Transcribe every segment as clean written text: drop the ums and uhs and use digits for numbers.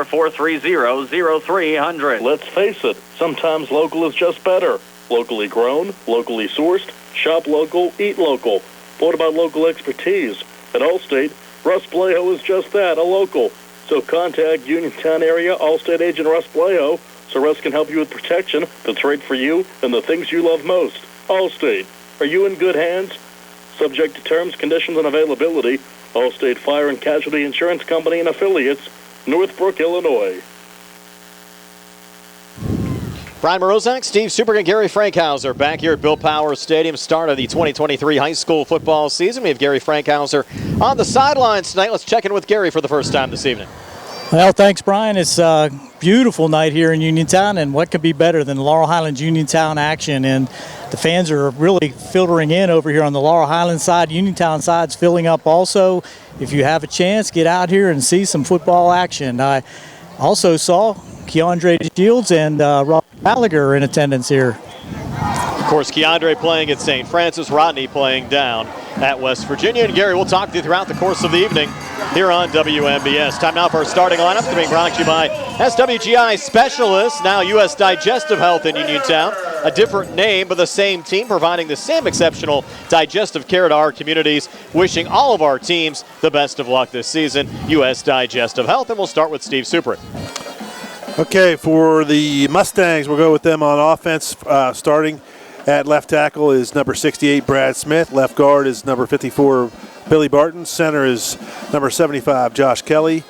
430-0300. Let's face it, sometimes local is just better. Locally grown, locally sourced, shop local, eat local. What about local expertise? At Allstate, Russ Blejo is just that, a local. So contact Uniontown area Allstate agent Russ Blejo so Russ can help you with protection that's right for you and the things you love most. Allstate, are you in good hands? Subject to terms, conditions, and availability. Allstate Fire and Casualty Insurance Company and Affiliates, Northbrook, Illinois. Brian Morozak, Steve Super, and Gary Frankhauser back here at Bill Powers Stadium, start of the 2023 high school football season. We have Gary Frankhauser on the sidelines tonight. Let's check in with Gary for the first time this evening. Well, thanks, Brian. It's a beautiful night here in Uniontown, and what could be better than Laurel Highlands Uniontown action? And the fans are really filtering in over here on the Laurel Highlands side. Uniontown side's filling up also. If you have a chance, get out here and see some football action. I also saw Keandre Shields and Rob Gallagher in attendance here. Of course, Keandre playing at St. Francis, Rodney playing down at West Virginia. And Gary, we'll talk to you throughout the course of the evening here on WMBS. Time now for our starting lineup, being brought to you by SWGI Specialists, now U.S. Digestive Health in Uniontown. A different name, but the same team, providing the same exceptional digestive care to our communities. Wishing all of our teams the best of luck this season, U.S. Digestive Health. And we'll start with Steve Super. Okay, for the Mustangs, we'll go with them on offense. Starting at left tackle is number 68, Brad Smith. Left guard is number 54, Billy Barton. Center is number 75, Josh Kelly.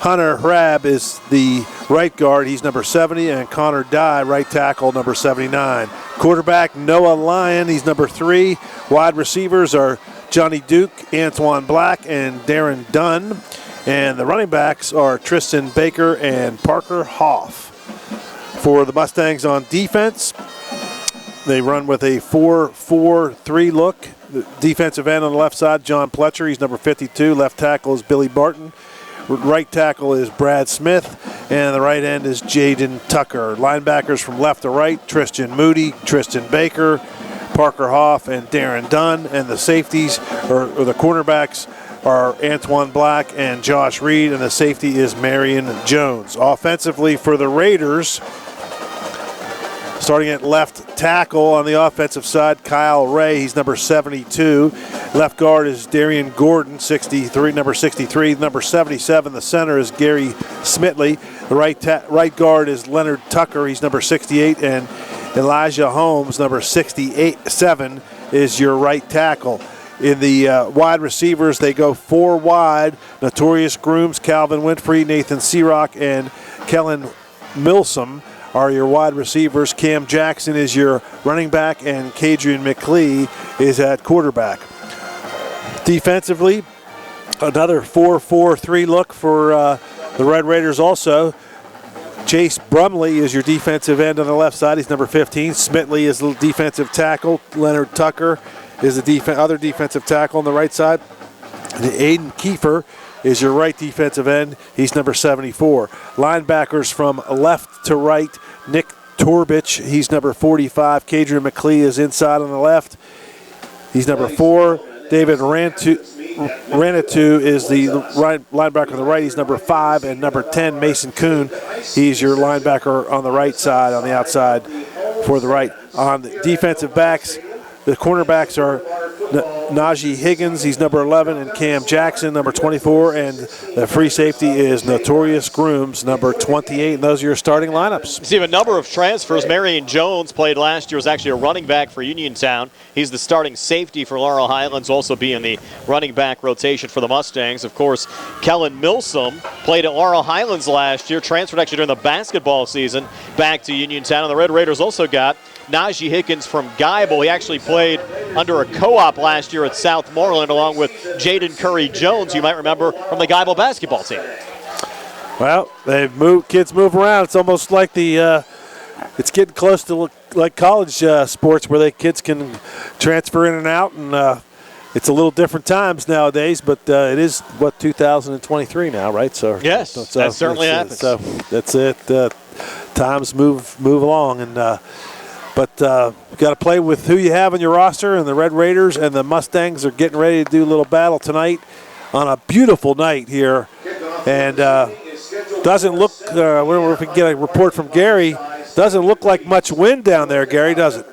Hunter Hrab is the right guard. He's number 70. And Connor Dye, right tackle, number 79. Quarterback, Noah Lyon. He's number 3. Wide receivers are Johnny Duke, Antoine Black, and Darren Dunn. And the running backs are Tristan Baker and Parker Hoff. For the Mustangs on defense, they run with a 4-4-3 look. The defensive end on the left side, John Pletcher. He's number 52. Left tackle is Billy Barton. Right tackle is Brad Smith. And the right end is Jaden Tucker. Linebackers from left to right, Tristan Moody, Tristan Baker, Parker Hoff, and Darren Dunn. And the safeties, or the cornerbacks, are Antoine Black and Josh Reed, and the safety is Marion Jones. Offensively for the Raiders, starting at left tackle on the offensive side, Kyle Ray. He's number 72. Left guard is Darian Gordon, number 63. Number 77, the center is Gary Smitley. The right guard is Leonard Tucker. He's number 68. And Elijah Holmes, number 7, is your right tackle. In the wide receivers, they go 4 wide. Notorious Grooms, Calvin Winfrey, Nathan Searock, and Kellen Milsom are your wide receivers. Cam Jackson is your running back, and Kadrian McLee is at quarterback. Defensively, another 4-4-3 look for the Red Raiders also. Chase Brumley is your defensive end on the left side. He's number 15. Smitley is the defensive tackle. Leonard Tucker is the other defensive tackle on the right side. And Aiden Kiefer is your right defensive end. He's number 74. Linebackers from left to right, Nick Torbich, he's number 45. Kadrian McLee is inside on the left. He's number 4. David Ranatu is the right linebacker on the right. He's number 5. And number 10, Mason Kuhn, he's your linebacker on the right side, on the outside for the right. On the defensive backs, the cornerbacks are Najee Higgins, he's number 11, and Cam Jackson, number 24, and the free safety is Notorious Grooms, number 28, and those are your starting lineups. See, a number of transfers. Marion Jones played last year, was actually a running back for Uniontown. He's the starting safety for Laurel Highlands, also be in the running back rotation for the Mustangs. Of course, Kellen Milsom played at Laurel Highlands last year, transferred actually during the basketball season back to Uniontown, and the Red Raiders also got Najee Higgins from Geibel. He actually played under a co-op last year at Southmoreland along with Jaden Curry Jones, you might remember from the Geibel basketball team. Well, kids move around. It's almost like it's getting close to like college sports where kids can transfer in and out, and it's a little different times nowadays, but it is, 2023 now, right? So yes, that certainly happens. So that's it. Times move along, and but you've got to play with who you have on your roster, and the Red Raiders and the Mustangs are getting ready to do a little battle tonight on a beautiful night here. And doesn't look, I wonder if we can get a report from Gary, doesn't look like much wind down there, Gary, does it?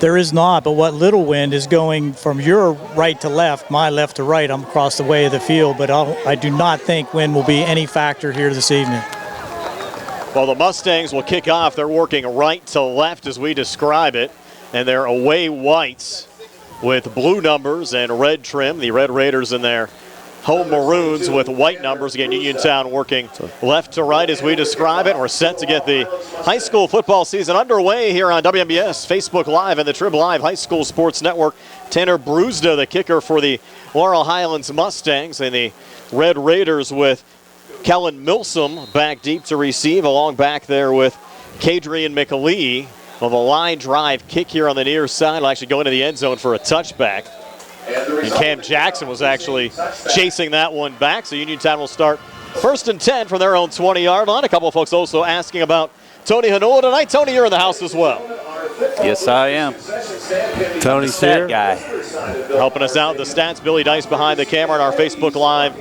There is not, but what little wind is going from your right to left, my left to right. I'm across the way of the field, but I do not think wind will be any factor here this evening. Well, the Mustangs will kick off. They're working right to left as we describe it, and they're away whites with blue numbers and red trim. The Red Raiders in their home maroons with white numbers. Again, Uniontown working left to right as we describe it. We're set to get the high school football season underway here on WMBS, Facebook Live, and the Trib Live High School Sports Network. Tanner Brusda, the kicker for the Laurel Highlands Mustangs, and the Red Raiders with Kellen Milsom back deep to receive, along back there with Kadrian McAlee. Well, the line drive kick here on the near side will actually go into the end zone for a touchback. And Cam Jackson was actually chasing that one back, so Uniontown will start 1st and 10 from their own 20-yard line. A couple of folks also asking about Tony Hanoa tonight. Tony, you're in the house as well. Yes, I am. Tony's Stat here. guy. Helping us out, the stats, Billy Dice behind the camera on our Facebook Live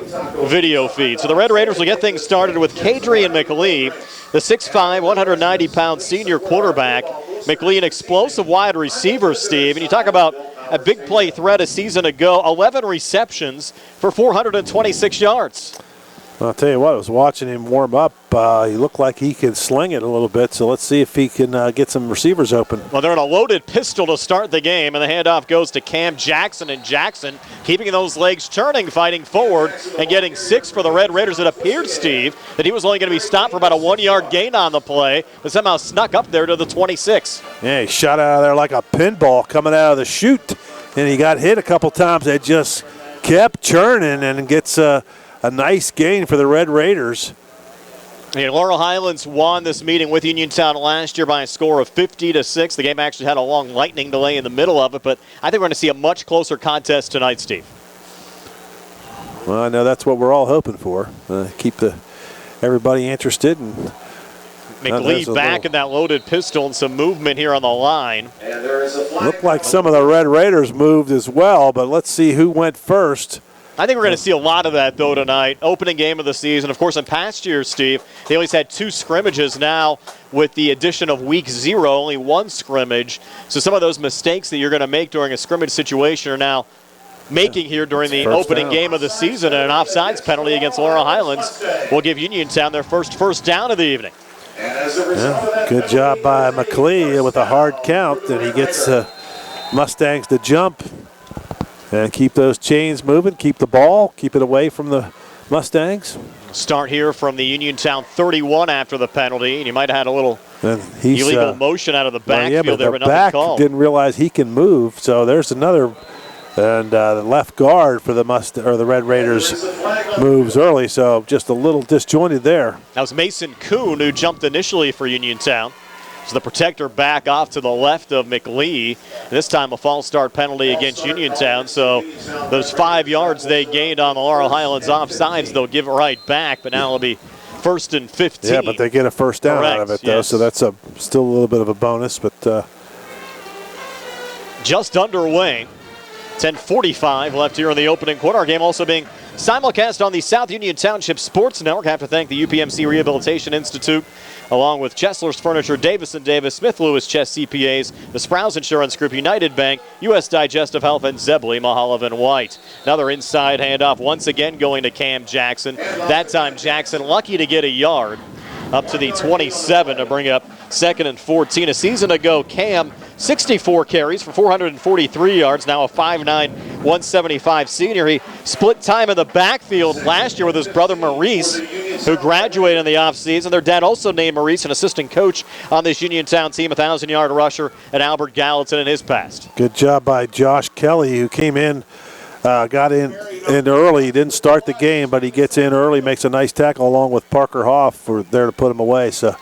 video feed. So the Red Raiders will get things started with Kadrian McAlee, the 6'5", 190-pound senior quarterback. McAlee, an explosive wide receiver, Steve. And you talk about a big play threat a season ago, 11 receptions for 426 yards. I'll tell you what, I was watching him warm up. He looked like he could sling it a little bit, so let's see if he can get some receivers open. Well, they're in a loaded pistol to start the game, and the handoff goes to Cam Jackson, and Jackson keeping those legs turning, fighting forward, and getting 6 for the Red Raiders. It appeared, Steve, that he was only going to be stopped for about a 1-yard gain on the play, but somehow snuck up there to the 26. Yeah, he shot out of there like a pinball coming out of the chute, and he got hit a couple times. It just kept churning and gets a nice gain for the Red Raiders. And Laurel Highlands won this meeting with Uniontown last year by a score of 50-6. The game actually had a long lightning delay in the middle of it, but I think we're going to see a much closer contest tonight, Steve. Well, I know that's what we're all hoping for. Keep everybody interested. And McLeod back in that loaded pistol and some movement here on the line. Looked like some of the Red Raiders moved as well, but let's see who went first. I think we're going to see a lot of that, though, tonight. Opening game of the season. Of course, in past years, Steve, they always had 2 scrimmages. Now, with the addition of week 0, only 1 scrimmage. So some of those mistakes that you're going to make during a scrimmage situation are now making here during the opening game of the season. And an offsides penalty against Laurel Highlands will give Uniontown their first down of the evening. Yeah, good job by McLeod with a hard count, and he gets Mustangs to jump. And keep those chains moving, keep the ball, keep it away from the Mustangs. Start here from the Uniontown 31 after the penalty, and you might have had a little illegal motion out of the backfield there, but nothing called. Didn't realize he can move, so there's another. And the left guard for the Red Raiders moves early, so just a little disjointed there. That was Mason Kuhn who jumped initially for Uniontown. So the protector back off to the left of McLee. This time a false start penalty against Uniontown. So those 5 yards they gained on the Laurel Highlands offsides, they'll give it right back. But now it'll be 1st and 15. Yeah, but they get a first down out of it, though. Yes. So that's still a little bit of a bonus. But just underway. 10:45 left here in the opening quarter. Our game also being simulcast on the South Union Township Sports Network. I have to thank the UPMC Rehabilitation Institute, along with Chesler's Furniture, Davis & Davis, Smith Lewis Chess CPAs, the Sprouse Insurance Group, United Bank, U.S. Digestive Health, and Zebley, Mahalavan White. Another inside handoff, once again going to Cam Jackson. That time Jackson lucky to get a yard up to the 27 to bring up 2nd and 14. A season ago, Cam 64 carries for 443 yards, now a 5'9", 175 senior. He split time in the backfield last year with his brother Maurice, who graduated in the offseason. Their dad also named Maurice an assistant coach on this Uniontown team, a 1,000-yard rusher at Albert Gallatin in his past. Good job by Josh Kelly, who came in, got in early. He didn't start the game, but he gets in early, makes a nice tackle along with Parker Hoff for there to put him away. So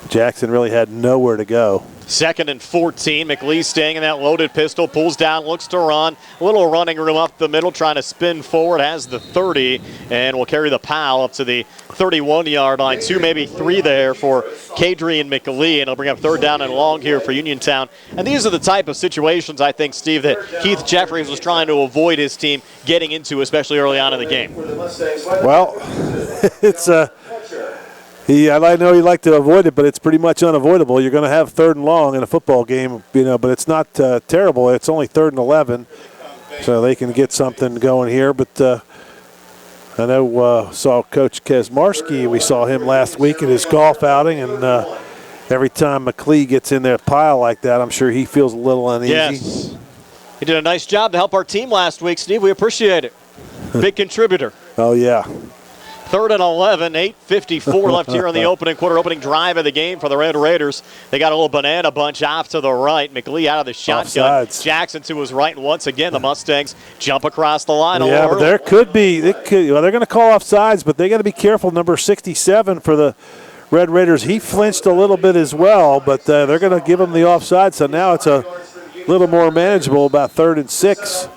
Jackson really had nowhere to go. 2nd and 14. McLee staying in that loaded pistol, pulls down, looks to run. A little running room up the middle, trying to spin forward, has the 30, and will carry the pile up to the 31-yard line. 2, maybe 3 there for Kadrian McLee, and it'll bring up 3rd down and long here for Uniontown. And these are the type of situations, I think, Steve, that Keith Jeffries was trying to avoid his team getting into, especially early on in the game. Well, it's I know you like to avoid it, but it's pretty much unavoidable. You're going to have 3rd and long in a football game, but it's not terrible. It's only 3rd and 11, so they can get something going here. But I know saw Coach Kesmarski. We saw him last week at his golf outing, and every time McLee gets in that pile like that, I'm sure he feels a little uneasy. Yes. He did a nice job to help our team last week, Steve. We appreciate it. Big contributor. Oh, yeah. 3rd and 11, 8:54 left here in the opening quarter, opening drive of the game for the Red Raiders. They got a little banana bunch off to the right. McLee out of the shotgun. Offsides. Jackson to his right, and once again the Mustangs jump across the line. Yeah, but there could be. They're going to call offsides, but they got to be careful. Number 67 for the Red Raiders. He flinched a little bit as well, but they're going to give him the offside. So now it's a little more manageable, about 3rd and 6.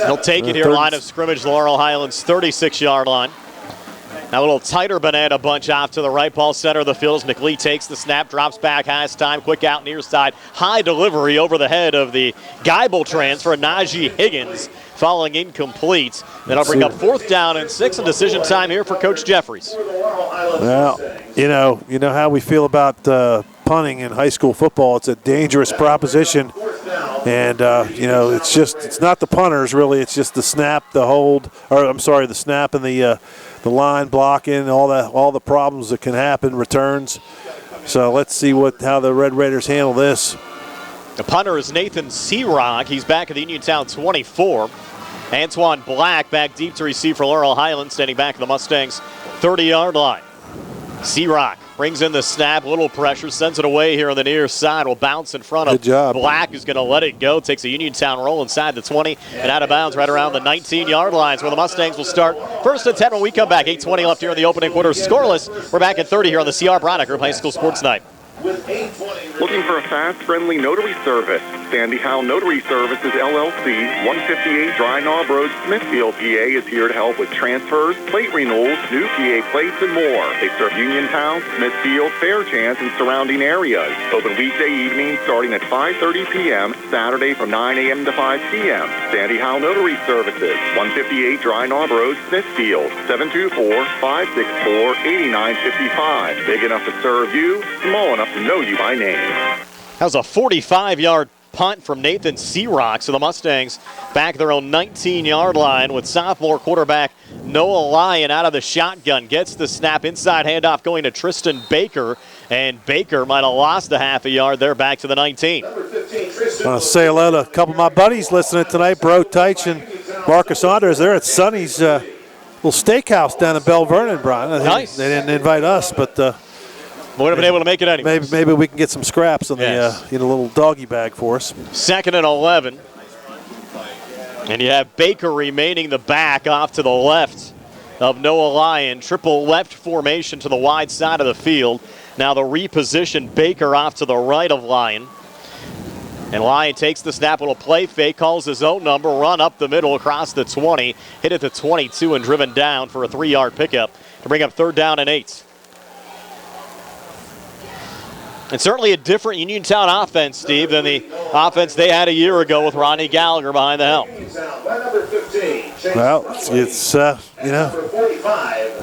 He'll take it here, line of scrimmage, Laurel Highlands 36-yard line. Now a little tighter banana bunch off to the right, ball center of the field as McLee takes the snap, drops back, has time, quick out near side. High delivery over the head of the Geibel transfer, Najee Higgins, falling incomplete. That'll bring up 4th down and 6, and decision time here for Coach Jeffries. Well, you know how we feel about punting in high school football. It's a dangerous proposition. And, it's not the punters, really. It's just the snap, the snap and the line blocking, all the problems that can happen, returns. So let's see how the Red Raiders handle this. The punter is Nathan Searock. He's back at the Uniontown 24. Antoine Black back deep to receive for Laurel Highlands, standing back at the Mustangs 30-yard line. Searock brings in the snap, little pressure, sends it away here on the near side. Will bounce in front of Black, who's going to let it go. Takes a Uniontown roll inside the 20 and out of bounds right around the 19-yard lines, where the Mustangs will start 1st and 10 when we come back. 8:20 left here in the opening quarter. Scoreless. We're back at 30 here on the CR Broderick Group High School Sports Night. Looking for a fast, friendly notary service? Sandy Howe Notary Services, LLC, 158 Dry Knob Road, Smithfield, PA, is here to help with transfers, plate renewals, new PA plates, and more. They serve Uniontown, Smithfield, Fairchance, and surrounding areas. Open weekday evenings starting at 5:30 p.m., Saturday from 9 a.m. to 5 p.m. Sandy Howe Notary Services, 158 Dry Knob Road, Smithfield, 724-564-8955. Big enough to serve you, small enough to know you by name. That was a 45-yard punt from Nathan Searock. So the Mustangs back their own 19-yard line with sophomore quarterback Noah Lyon out of the shotgun. Gets the snap, inside handoff going to Tristan Baker. And Baker might have lost a half a yard there, back to the 19. I want to say hello to a couple of my buddies listening tonight, Bro Teich and Marcus Saunders. They're at Sonny's little steakhouse down in Bell Vernon, Brian. Nice. They didn't invite us, but we would have been able to make it anyway. Maybe we can get some scraps in the little doggy bag for us. 2nd and 11. And you have Baker remaining the back off to the left of Noah Lyon. Triple left formation to the wide side of the field. Now the reposition Baker off to the right of Lyon. And Lyon takes the snap, little play fake, calls his own number, run up the middle across the 20, hit at the 22 and driven down for a 3-yard pickup to bring up 3rd down and 8. And certainly a different Uniontown offense, Steve, than the offense they had a year ago with Ronnie Gallagher behind the helm. Well, it's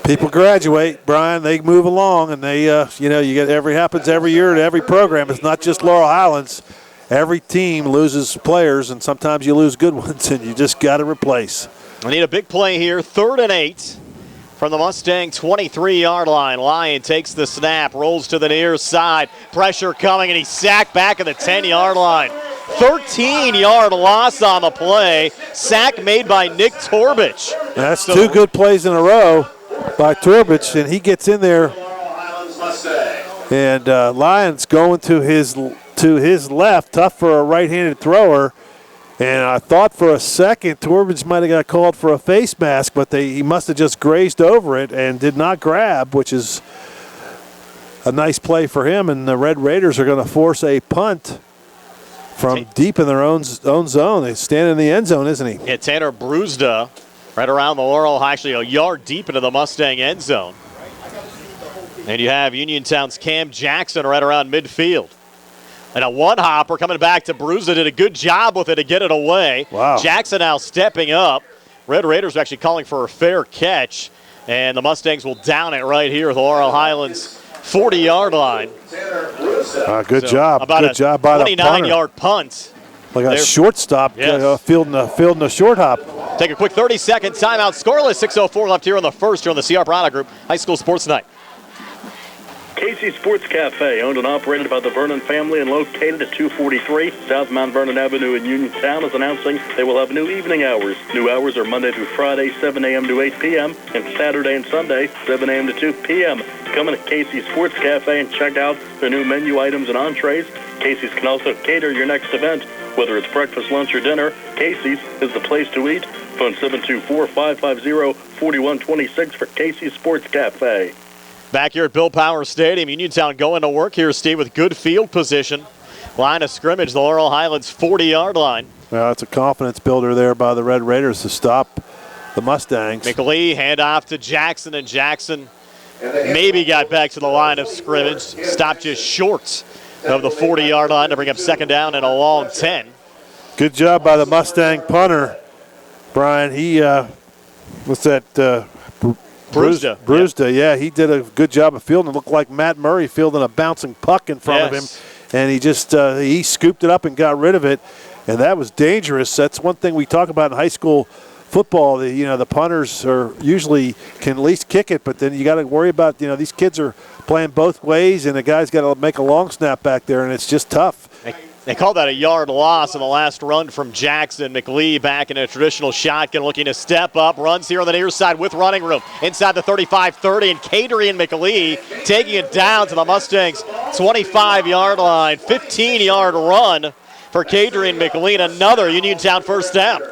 people graduate, Brian. They move along, and they, happens every year to every program. It's not just Laurel Highlands. Every team loses players, and sometimes you lose good ones, and you just got to replace. I need a big play here, 3rd and 8. From the Mustang 23-yard line. Lyon takes the snap, rolls to the near side. Pressure coming, and he's sacked back at the 10-yard line. 13-yard loss on the play. Sack made by Nick Torbich. That's 2 good plays in a row by Torbich, and he gets in there. And Lyon's going to his left, tough for a right-handed thrower. And I thought for a second Torbich might have got called for a face mask, but he must have just grazed over it and did not grab, which is a nice play for him. And the Red Raiders are going to force a punt from deep in their own zone. They stand in the end zone, isn't he? Yeah, Tanner Bruzda right around the Laurel, actually a yard deep into the Mustang end zone. And you have Uniontown's Cam Jackson right around midfield. And a one-hopper coming back to Bruzda, did a good job with it to get it away. Wow. Jackson now stepping up. Red Raiders are actually calling for a fair catch. And the Mustangs will down it right here at the Laurel Highlands 40-yard line. Good job. Good job by the punter. 29-yard punt. Like a shortstop, yes. fielding a short hop. Take a quick 30-second timeout. Scoreless, 6:04 left here in the first here on the CR Product Group High School Sports Night. Casey's Sports Cafe, owned and operated by the Vernon family and located at 243 South Mount Vernon Avenue in Uniontown, is announcing they will have new evening hours. New hours are Monday through Friday, 7 a.m. to 8 p.m., and Saturday and Sunday, 7 a.m. to 2 p.m. Come in to Casey's Sports Cafe and check out their new menu items and entrees. Casey's can also cater your next event. Whether it's breakfast, lunch, or dinner, Casey's is the place to eat. Phone 724-550-4126 for Casey's Sports Cafe. Back here at Bill Power Stadium, Uniontown going to work here, Steve, with good field position. Line of scrimmage, the Laurel Highlands 40-yard line. Well, it's a confidence builder there by the Red Raiders to stop the Mustangs. McLee, hand off to Jackson, and Jackson maybe got back to the line of scrimmage. Stopped just short of the 40-yard line to bring up second down and a long 10. Good job by the Mustang punter, Brian. He, what's that? Brewster, yeah, he did a good job of fielding. It looked like Matt Murray fielding a bouncing puck in front of him, and he just he scooped it up and got rid of it, and that was dangerous. That's one thing we talk about in high school football. The punters are usually can at least kick it, but then you got to worry about these kids are playing both ways, and the guy's got to make a long snap back there, and it's just tough. They called that a yard loss on the last run from Jackson. McLee back in a traditional shotgun, looking to step up. Runs here on the near side with running room. Inside the 35-30, and Kadrian McLee taking it down to the Mustangs' 25-yard line. 15-yard run for Kadrian McLee, another Uniontown first down.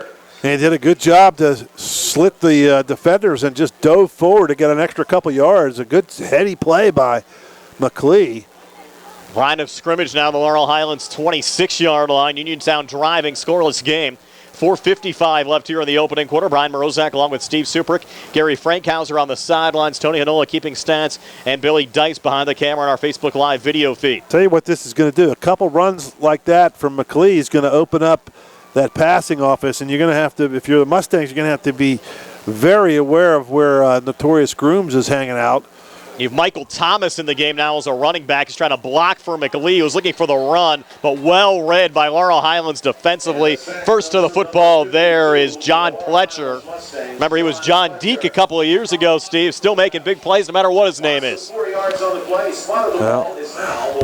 And he did a good job to slit the defenders and just dove forward to get an extra couple yards. A good heady play by McLee. Line of scrimmage now, the Laurel Highlands 26-yard line. Uniontown driving, scoreless game. 4:55 left here in the opening quarter. Brian Morozak along with Steve Suprick, Gary Frankhauser on the sidelines, Tony Hanola keeping stats, and Billy Dice behind the camera on our Facebook Live video feed. Tell you what this is going to do. A couple runs like that from McLee is going to open up that passing office, and you're going to have to, if you're the Mustangs, you're going to have to be very aware of where Notorious Grooms is hanging out. You have Michael Thomas in the game now as a running back. He's trying to block for McLee, who's looking for the run, but well read by Laurel Highlands defensively. First to the football there is John Pletcher. Remember, he was John Deek a couple of years ago, Steve, still making big plays no matter what his name is. Well,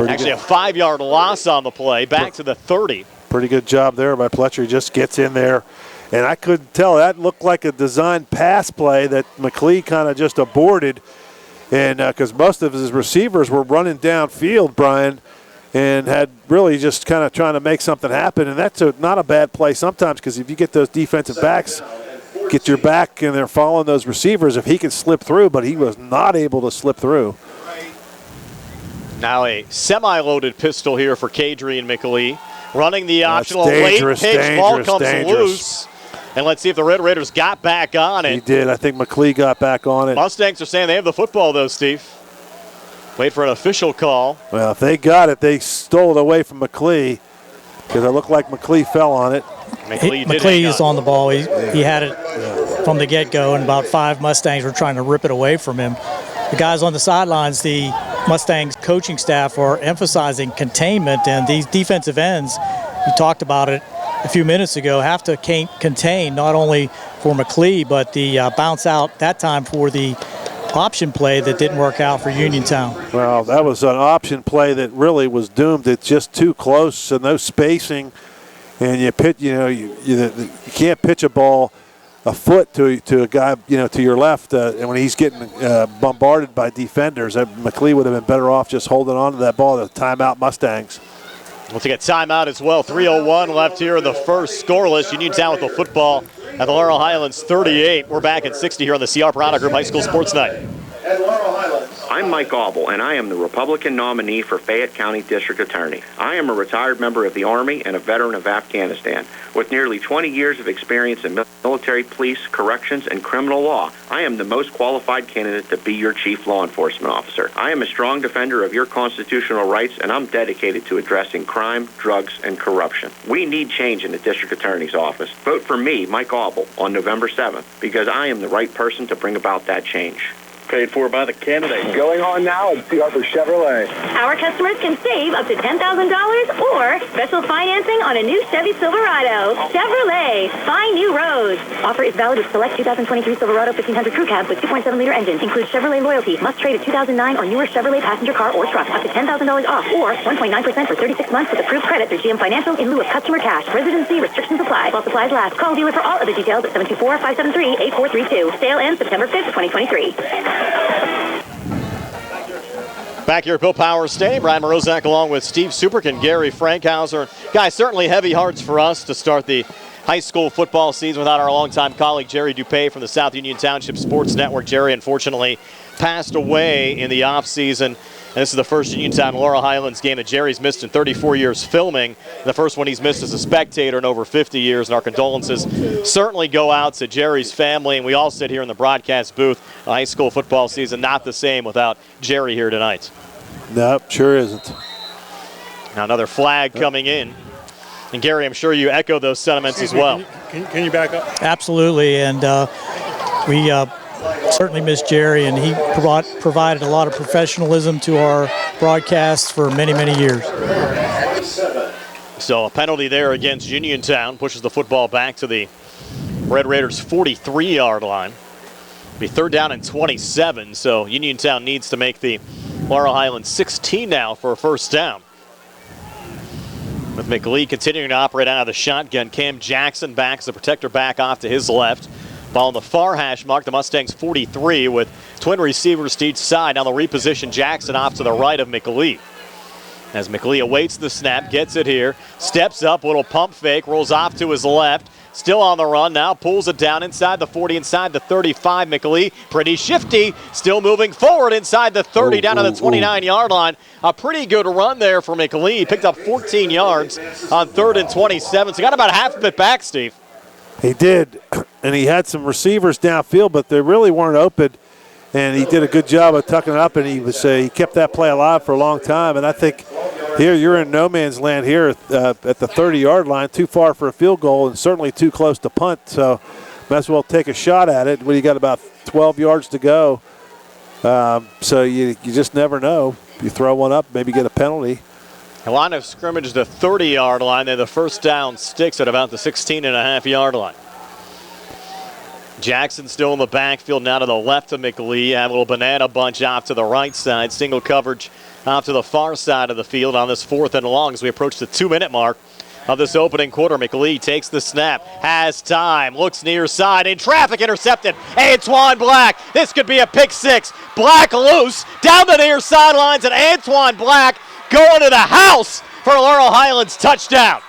actually a 5-yard loss on the play, back to the 30. Pretty good job there by Pletcher. He just gets in there. And I couldn't tell. That looked like a designed pass play that McLee kind of just aborted. And because most of his receivers were running downfield, Brian, and had really just kind of trying to make something happen. And that's not a bad play sometimes, because if you get those defensive backs, get your back and they're following those receivers, if he can slip through, but he was not able to slip through. Now a semi-loaded pistol here for Kadrian McLee. Running the optional late pitch, ball comes loose. And let's see if the Red Raiders got back on it. He did. I think McLee got back on it. Mustangs are saying they have the football, though, Steve. Wait for an official call. Well, if they got it, they stole it away from McLee, because it looked like McLee fell on it. McLee is on the ball. He had it from the get-go, and about 5 Mustangs were trying to rip it away from him. The guys on the sidelines, the Mustangs coaching staff, are emphasizing containment, and these defensive ends, we talked about it a few minutes ago, have to contain not only for McLee, but the bounce out that time for the option play that didn't work out for Uniontown. Well, that was an option play that really was doomed. It's just too close and no spacing, and you can't pitch a ball a foot to a guy to your left, and when he's getting bombarded by defenders, McLee would have been better off just holding on to that ball. The timeout Mustangs. We'll take a timeout as well. 3:01 left here in the first, scoreless. Uniontown with the football at the Laurel Highlands 38. We're back at 60 here on the CR Product Group High School Sports Night. I'm Mike Auble, and I am the Republican nominee for Fayette County District Attorney. I am a retired member of the Army and a veteran of Afghanistan. With nearly 20 years of experience in military, police, corrections, and criminal law, I am the most qualified candidate to be your chief law enforcement officer. I am a strong defender of your constitutional rights, and I'm dedicated to addressing crime, drugs, and corruption. We need change in the District Attorney's office. Vote for me, Mike Auble, on November 7th, because I am the right person to bring about that change. Paid for by the candidate. Going on now at Seahawks Chevrolet. Our customers can save up to $10,000 or special financing on a new Chevy Silverado. Chevrolet, find new roads. Offer is valid with select 2023 Silverado 1500 Crew Cab with 2.7-liter engine. Includes Chevrolet loyalty. Must trade a 2009 or newer Chevrolet passenger car or truck. Up to $10,000 off or 1.9% for 36 months with approved credit through GM Financial in lieu of customer cash. Residency restrictions apply. While supplies last. Call dealer for all other details at 724-573-8432. Sale ends September 5th, 2023. Back here at Bill Powers Stadium, Brian Morozak along with Steve Superk and Gary Frankhauser. Guys, certainly heavy hearts for us to start the high school football season without our longtime colleague Jerry Dupay from the South Union Township Sports Network. Jerry unfortunately passed away in the offseason. And this is the first Uniontown Laurel Highlands game that Jerry's missed in 34 years filming. The first one he's missed as a spectator in over 50 years. And our condolences certainly go out to Jerry's family. And we all sit here in the broadcast booth. The high school football season not the same without Jerry here tonight. Nope, sure isn't. Now another flag coming in. And Gary, I'm sure you echo those sentiments as well. Can you back up? Absolutely, and we certainly miss Jerry, and he provided a lot of professionalism to our broadcasts for many, many years. So a penalty there against Uniontown pushes the football back to the Red Raiders' 43-yard line. Be third down and 27, so Uniontown needs to make the Laurel Highlands 16 now for a first down. With McLeod continuing to operate out of the shotgun, Cam Jackson backs the protector back off to his left. Ball on the far hash mark, the Mustangs 43 with twin receivers to each side. Now they'll reposition Jackson off to the right of McLeod. As McLeod awaits the snap, gets it here, steps up, little pump fake, rolls off to his left. Still on the run now, pulls it down inside the 40, inside the 35. McLeod, pretty shifty, still moving forward inside the 30, down to the 29-yard line. A pretty good run there for McLeod. Picked up 14 yards on 3rd and 27. So got about half of it back, Steve. He did, and he had some receivers downfield, but they really weren't open. And he did a good job of tucking it up, and he kept that play alive for a long time. And I think here you're in no man's land here at the 30-yard line, too far for a field goal and certainly too close to punt. So might as well take a shot at it when you got about 12 yards to go. So you just never know. You throw one up, maybe get a penalty. The line of scrimmage is the 30-yard line. Then the first down sticks at about the 16.5-yard line. Jackson still in the backfield now to the left of McLeod. Have a little banana bunch off to the right side. Single coverage off to the far side of the field on this 4th and long as we approach the 2-minute mark of this opening quarter. McLeod takes the snap, has time, looks near side, in traffic, intercepted. Antoine Black, this could be a pick six. Black loose, down the near sidelines, and Antoine Black going to the house for a Laurel Highlands touchdown.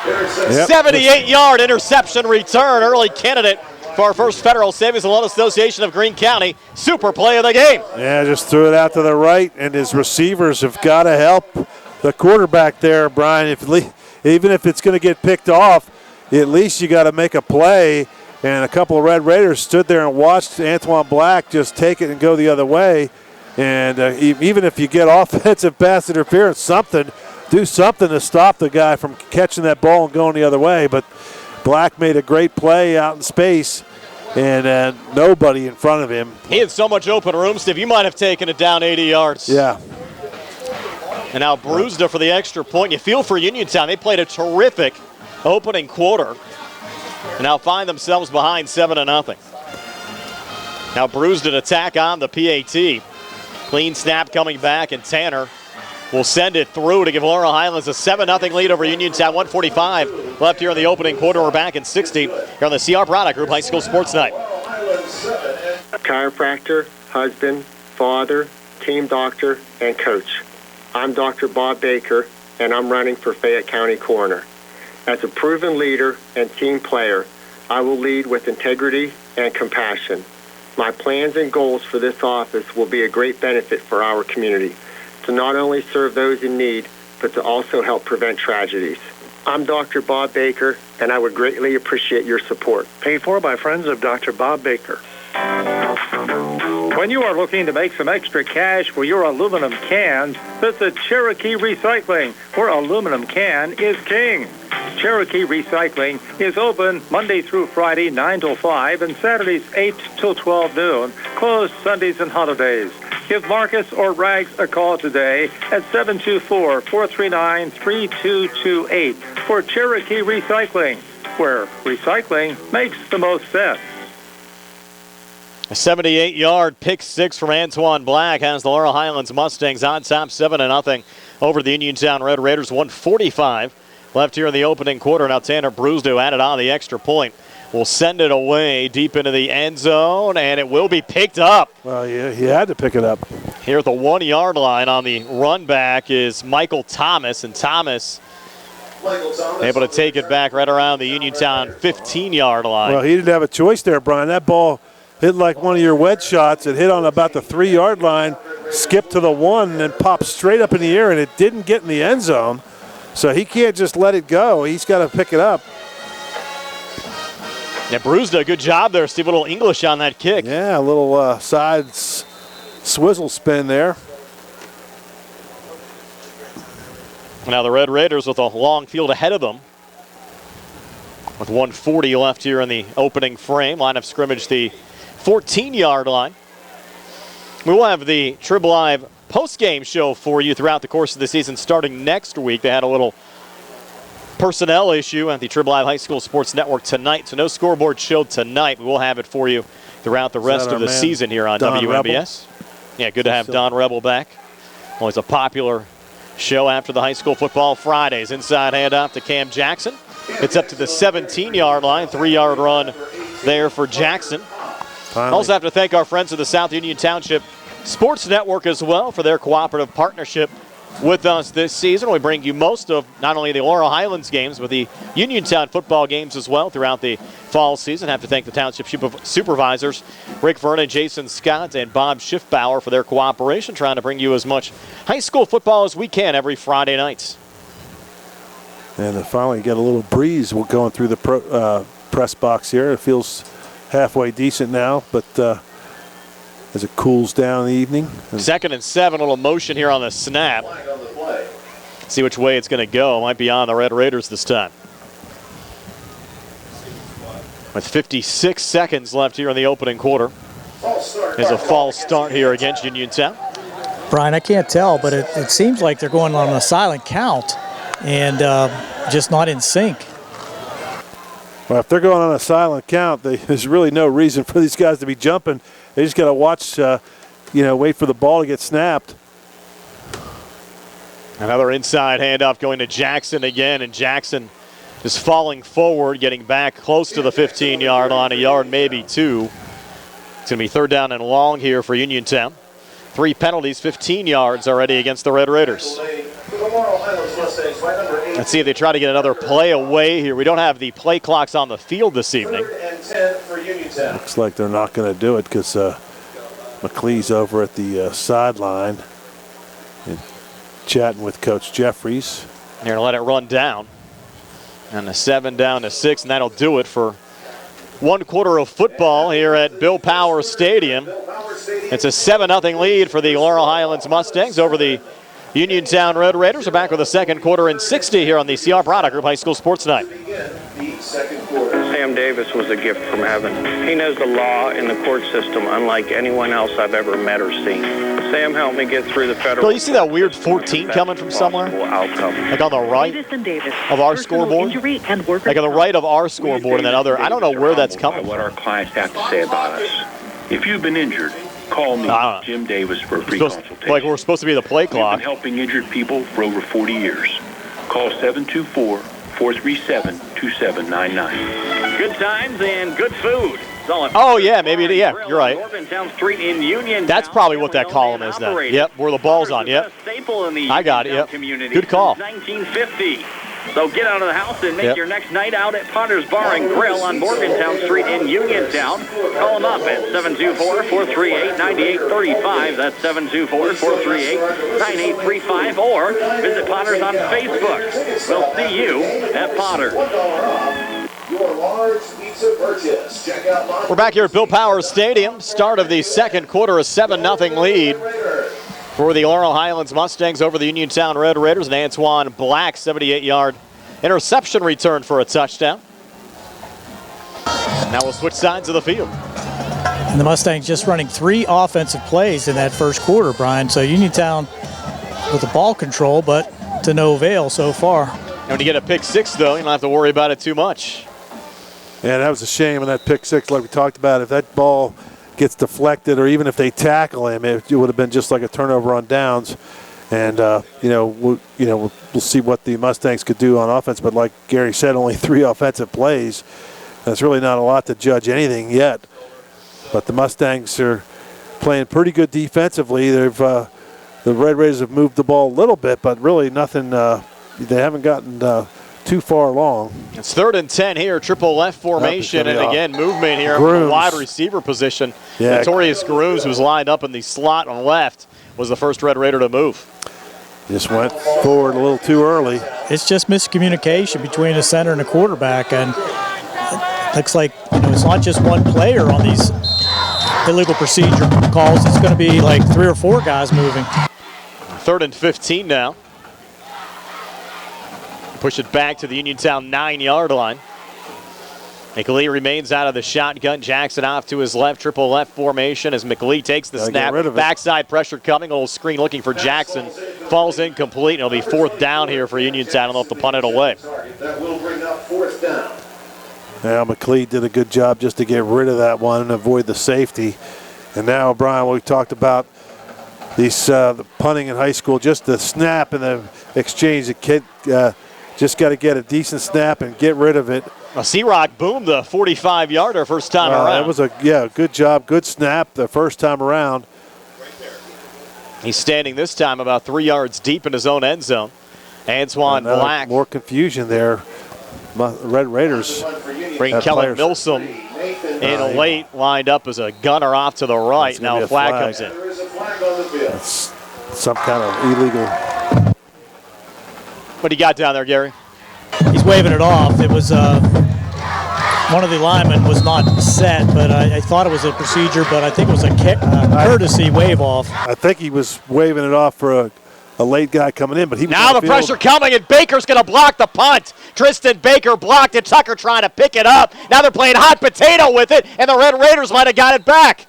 78-yard interception return, early candidate for our first Federal Savings and Loan Association of Greene County. Super play of the game. Yeah, just threw it out to the right, and his receivers have got to help the quarterback there, Brian. Even if it's going to get picked off, at least you got to make a play. And a couple of Red Raiders stood there and watched Antoine Black just take it and go the other way. And even if you get offensive pass interference, do something to stop the guy from catching that ball and going the other way. But Black made a great play out in space, and nobody in front of him. He had so much open room, Steve. You might have taken it down 80 yards. Yeah. And now Brewster for the extra point. You feel for Uniontown. They played a terrific opening quarter and now find themselves behind 7-0. Now Brewster an attack on the PAT. Clean snap coming back, and Tanner will send it through to give Laurel Highlands a 7-0 lead over Uniontown. 1:45 left here in the opening quarter. We're back in 60 here on the CR Product Group High School Sports Night. Chiropractor, husband, father, team doctor, and coach. I'm Dr. Bob Baker, and I'm running for Fayette County Coroner. As a proven leader and team player, I will lead with integrity and compassion. My plans and goals for this office will be a great benefit for our community, to not only serve those in need, but to also help prevent tragedies. I'm Dr. Bob Baker, and I would greatly appreciate your support. Paid for by friends of Dr. Bob Baker. When you are looking to make some extra cash for your aluminum cans, visit Cherokee Recycling, where aluminum can is king. Cherokee Recycling is open Monday through Friday, 9 till 5, and Saturdays, 8 till 12 noon, closed Sundays and holidays. Give Marcus or Rags a call today at 724-439-3228 for Cherokee Recycling, where recycling makes the most sense. A 78-yard pick six from Antoine Black has the Laurel Highlands Mustangs on top 7-0 over the Uniontown Red Raiders. 1:45 left here in the opening quarter. Now Tanner Brusdo added on the extra point. Will send it away deep into the end zone, and it will be picked up. Well, yeah, he had to pick it up. Here at the 1-yard line on the run back is Michael Thomas, and Thomas able to take it back right around the Uniontown 15-yard line. Well, he didn't have a choice there, Brian. That ball hit like one of your wedge shots. It hit on about the 3-yard line, skipped to the 1, and then popped straight up in the air, and it didn't get in the end zone. So he can't just let it go. He's got to pick it up. Yeah, Brusda, a good job there. Steve, a little English on that kick. Yeah, a little side swizzle spin there. Now the Red Raiders with a long field ahead of them. With 1:40 left here in the opening frame. Line of scrimmage, the 14-yard line. We will have the Trib Live post-game show for you throughout the course of the season starting next week. They had a little personnel issue at the Trib Live High School Sports Network tonight, so no scoreboard show tonight. We will have it for you throughout the rest of the season here on Don WMBS. Rebel? Yeah, good to have Don Rebel back. Always a popular show after the high school football Fridays. Inside handoff to Cam Jackson. It's up to the 17-yard line, 3-yard run there for Jackson. Finally. Also have to thank our friends of the South Union Township Sports Network as well for their cooperative partnership with us this season. We bring you most of not only the Laurel Highlands games, but the Uniontown football games as well throughout the fall season. Have to thank the township supervisors, Rick Vernon, Jason Scott, and Bob Schiffbauer for their cooperation, trying to bring you as much high school football as we can every Friday night. And finally get a little breeze going through the press box here. It feels halfway decent now, but as it cools down in the evening. 2nd and 7, a little motion here on the snap. See which way it's going to go. Might be on the Red Raiders this time. With 56 seconds left here in the opening quarter. There's a false start here against Uniontown. Brian, I can't tell, but it seems like they're going on a silent count and just not in sync. Well, if they're going on a silent count, there's really no reason for these guys to be jumping. They just got to watch, wait for the ball to get snapped. Another inside handoff going to Jackson again, and Jackson is falling forward, getting back close to the 15-yard line, a yard, maybe 2. It's going to be 3rd down and long here for Uniontown. 3 penalties, 15 yards already against the Red Raiders. Let's see if they try to get another play away here. We don't have the play clocks on the field this evening. Looks like they're not going to do it because McLee's over at the sideline and chatting with Coach Jeffries. They're going to let it run down. And a 7 down to 6, and that'll do it for 1 quarter of football here at Bill Powers Stadium. It's a 7-0 lead for the Laurel Highlands Mustangs over the Uniontown Red Raiders. Are back with the 2nd quarter and 60 here on the CR Product Group High School Sports Night. Sam Davis was a gift from heaven. He knows the law and the court system unlike anyone else I've ever met or seen. Sam helped me get through the federal. Well, you see that weird 14 coming from somewhere? Outcome. Like on the right of our scoreboard? Like on the right of our scoreboard and that other, I don't know where that's coming what from. our clients have to say about us. If you've been injured, call me, Jim Davis, for a free consultation. Like we're supposed to be the play clock. We've been helping injured people for over 40 years. Call 724-437-2799. Good times and good food. Oh, yeah, maybe, yeah, you're right. Street in Uniontown. That's probably what that column is then. Yep, where the ball's on, yep. Staple in the I got it, yep. community Good call. 1950. So get out of the house and make your next night out at Potter's Bar and Grill on Morgantown Street in Uniontown. Call them up at 724-438-9835. That's 724-438-9835. Or visit Potter's on Facebook. We'll see you at Potter's. Your large pizza purchase. Check out We're back here at Bill Powers Stadium. Start of the second quarter, a 7-0 lead for the Laurel Highlands Mustangs over the Uniontown Red Raiders. And Antoine Black, 78-yard interception return for a touchdown. Now we'll switch sides of the field. And the Mustangs just running 3 offensive plays in that first quarter, Brian. So Uniontown with the ball control, but to no avail so far. And when you get a pick 6, though, you don't have to worry about it too much. Yeah, that was a shame in that pick 6, like we talked about. If that ball gets deflected, or even if they tackle him, it would have been just like a turnover on downs. And we'll see what the Mustangs could do on offense. But like Gary said, only 3 offensive plays. That's really not a lot to judge anything yet. But the Mustangs are playing pretty good defensively. The Red Raiders have moved the ball a little bit, but really nothing. They haven't gotten too far along. It's 3rd and 10 here, triple left formation, and again, movement here from the wide receiver position. Yeah. Notorious Grooms, who's lined up in the slot on left, was the first Red Raider to move. Just went forward a little too early. It's just miscommunication between the center and the quarterback, and it looks like it's not just one player on these illegal procedure calls. It's going to be like 3 or 4 guys moving. 3rd and 15 now. Push it back to the Uniontown 9-yard line. McLee remains out of the shotgun. Jackson off to his left, triple left formation as McLee takes the snap. Backside pressure coming, a little screen looking for Jackson. Falls incomplete, and it'll be 4th down here for Uniontown, and they'll have to punt it away. That will bring up 4th down. Now McLeod did a good job just to get rid of that one and avoid the safety. And now, Brian, we talked about these the punting in high school, just the snap and the exchange. The kid just got to get a decent snap and get rid of it. C-Rock boomed the 45-yarder first time around. That was a good job, good snap the first time around. He's standing this time about 3 yards deep in his own end zone. Antoine Black. More confusion there. Red Raiders bring Kellen Milsom in late, lined up as a gunner off to the right. Now a flag comes in. That's some kind of illegal. What do you got down there, Gary? He's waving it off. It was one of the linemen was not set, but I thought it was a procedure, but I think it was a courtesy wave off. I think he was waving it off for a late guy coming in, but he was now the pressure coming, and Baker's going to block the punt. Tristan Baker blocked it. Tucker trying to pick it up. Now they're playing hot potato with it, and the Red Raiders might have got it back.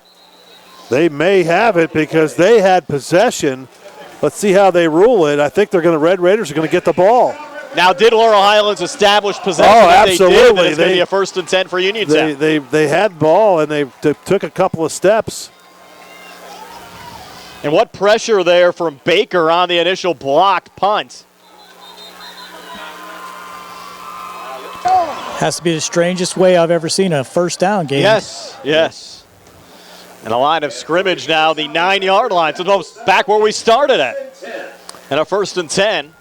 They may have it because they had possession. Let's see how they rule it. I think Red Raiders are going to get the ball. Now, did Laurel Highlands establish possession? Oh, if absolutely. They did, then it's going to be a 1st and 10 for Uniontown. They had ball, and they took a couple of steps. And what pressure there from Baker on the initial blocked punt. Has to be the strangest way I've ever seen a first down game. Yes. And a line of scrimmage now, the 9-yard line. So almost back where we started at. And a 1st and 10. Do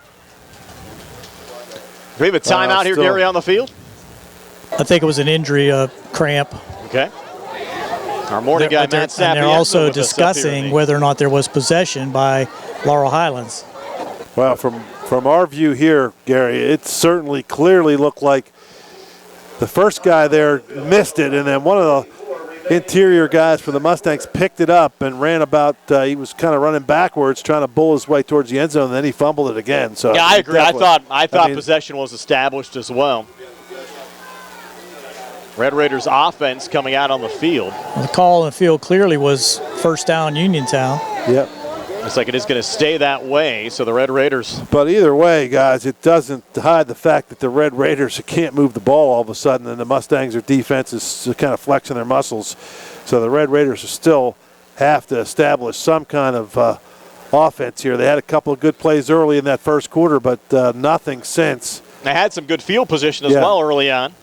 we have a timeout here, Gary, on the field? I think it was an injury, cramp. Okay. Our morning guy, Matt Sapienza, and they're also discussing whether or not there was possession by Laurel Highlands. Well, from our view here, Gary, it certainly clearly looked like the first guy there missed it, and then one of the interior guys for the Mustangs picked it up and ran about. He was kind of running backwards, trying to bull his way towards the end zone, and then he fumbled it again. So yeah, I agree. I thought possession was established as well. Red Raiders offense coming out on the field. The call on the field clearly was 1st down Uniontown. Yep. Looks like it is going to stay that way, so the Red Raiders. But either way, guys, it doesn't hide the fact that the Red Raiders can't move the ball all of a sudden, and the Mustangs' defense is kind of flexing their muscles. So the Red Raiders still have to establish some kind of offense here. They had a couple of good plays early in that first quarter, but nothing since. They had some good field position as well early on.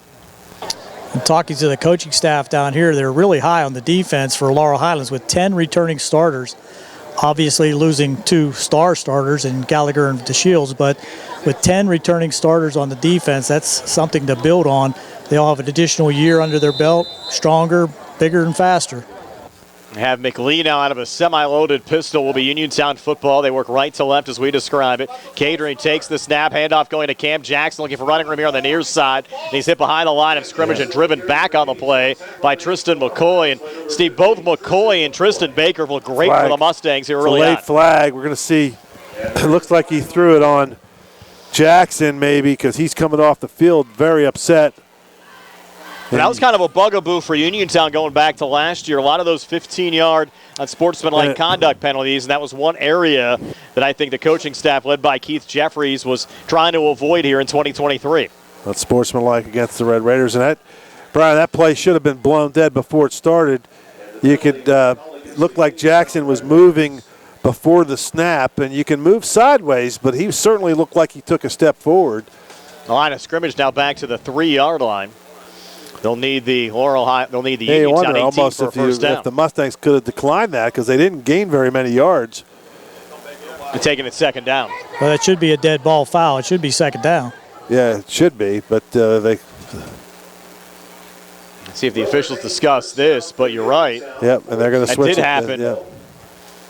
And talking to the coaching staff down here, they're really high on the defense for Laurel Highlands with 10 returning starters obviously losing 2 star starters in Gallagher and DeShields, but with 10 returning starters on the defense, that's something to build on. They all have an additional year under their belt, stronger, bigger, and faster. Have McLean now out of a semi-loaded pistol. Will be Uniontown football. They work right to left as we describe it. Catering takes the snap. Handoff going to Cam Jackson, looking for running room here on the near side. And he's hit behind the line of scrimmage and driven back on the play by Tristan McCoy. And Steve, both McCoy and Tristan Baker look great for the Mustangs here early on. Late flag. We're going to see. It looks like he threw it on Jackson maybe because he's coming off the field very upset. That was kind of a bugaboo for Uniontown going back to last year. A lot of those 15-yard unsportsmanlike conduct penalties, and that was one area that I think the coaching staff, led by Keith Jeffries, was trying to avoid here in 2023. Unsportsmanlike against the Red Raiders. And Brian, that play should have been blown dead before it started. You could look like Jackson was moving before the snap, and you can move sideways, but he certainly looked like he took a step forward. The line of scrimmage now back to the 3-yard line. They'll need the Laurel High. They'll need the Uniontown 18 for a first down. If the Mustangs could have declined that because they didn't gain very many yards. They're taking it second down. Well, that should be a dead ball foul. It should be second down. Yeah, it should be, but they. Let's see if the officials discuss this, but you're right. Yep, and they're going to switch it. That did happen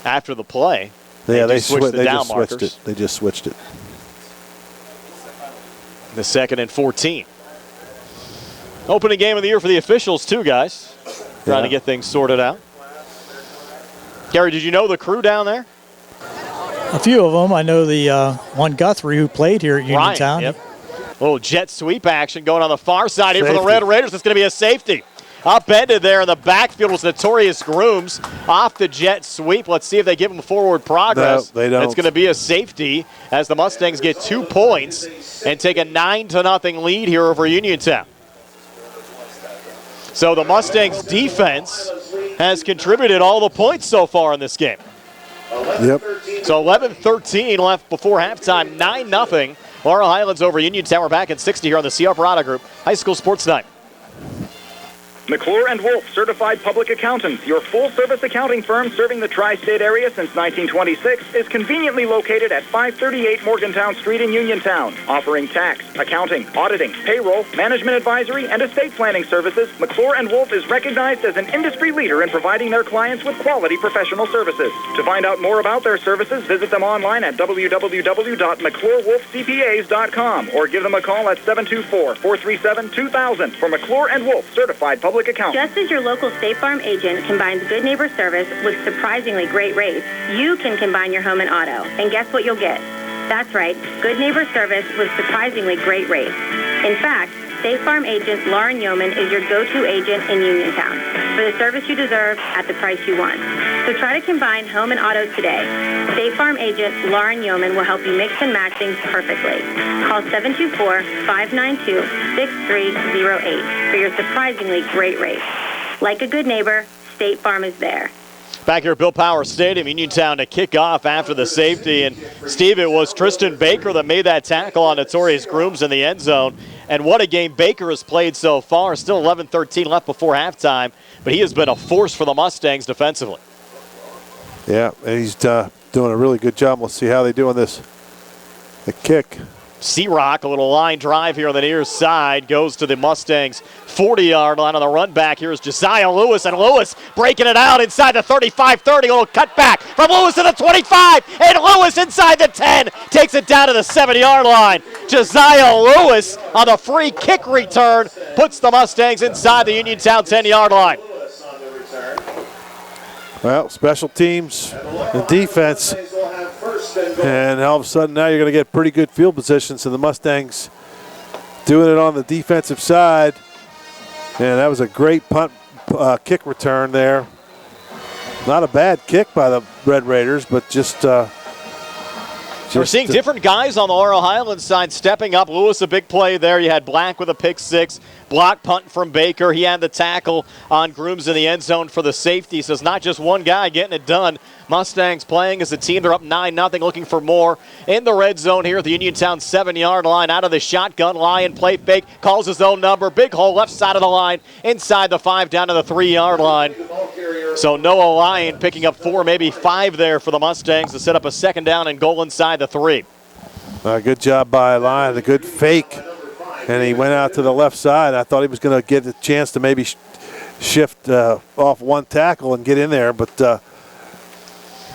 after the play. Yeah, they switched the down switched markers. it. They just switched it. The 2nd and 14. Opening game of the year for the officials, too, guys. Trying to get things sorted out. Gary, did you know the crew down there? A few of them. I know the one Guthrie who played here at Uniontown. Yep. Little jet sweep action going on the far side here for the Red Raiders. It's going to be a safety. Upended there in the backfield was Notorious Grooms off the jet sweep. Let's see if they give him forward progress. No, they don't. It's going to be a safety as the Mustangs get 2 points and take a 9-0 lead here over Uniontown. So the Mustangs defense has contributed all the points so far in this game. Yep. So 11-13 left before halftime, 9-0. Laurel Highlands over Uniontown. We're back at 60 here on the CR Parada Group High School Sports Night. McClure & Wolf, certified public accountants, your full-service accounting firm serving the tri-state area since 1926, is conveniently located at 538 Morgantown Street in Uniontown. Offering tax, accounting, auditing, payroll, management advisory, and estate planning services, McClure & Wolf is recognized as an industry leader in providing their clients with quality professional services. To find out more about their services, visit them online at www.mcclurewolfcpas.com or give them a call at 724-437-2000 for McClure & Wolf, certified public account. Just as your local State Farm agent combines good neighbor service with surprisingly great rates, you can combine your home and auto. And guess what you'll get? That's right, good neighbor service with surprisingly great rates. In fact, State Farm agent Lauren Yeoman is your go-to agent in Uniontown for the service you deserve at the price you want. So try to combine home and auto today. State Farm agent Lauren Yeoman will help you mix and match things perfectly. Call 724-592-6308 for your surprisingly great rate. Like a good neighbor, State Farm is there. Back here at Bill Power Stadium, Uniontown to kick off after the safety. And, Steve, it was Tristan Baker that made that tackle on Notorious Grooms in the end zone. And what a game Baker has played so far. Still 11-13 left before halftime, but he has been a force for the Mustangs defensively. Yeah, and he's doing a really good job. We'll see how they do on this. The kick. Searock, a little line drive here on the near side, goes to the Mustangs' 40-yard line. On the run back here is Josiah Lewis, and Lewis breaking it out inside the 35-30. A little cutback from Lewis to the 25, and Lewis inside the 10. Takes it down to the 7-yard line. Josiah Lewis on the free kick return puts the Mustangs inside the Uniontown 10-yard line. Well, special teams and defense. And all of a sudden now you're going to get pretty good field position. So the Mustangs doing it on the defensive side. And that was a great punt kick return there. Not a bad kick by the Red Raiders, but just we're seeing different guys on the Laurel Highlands side stepping up. Lewis, a big play there. You had Black with a pick six. Block punt from Baker. He had the tackle on Grooms in the end zone for the safety. So it's not just one guy getting it done. Mustangs playing as a team. They're up 9-0, looking for more in the red zone here at the Uniontown 7-yard line. Out of the shotgun, Lyon play fake, calls his own number. Big hole left side of the line, inside the 5, down to the 3-yard line. So Noah Lyon picking up 4, maybe 5 there for the Mustangs to set up a second down and goal inside the 3. Good job by Lyon, a good fake. And he went out to the left side. I thought he was going to get a chance to maybe shift off one tackle and get in there, but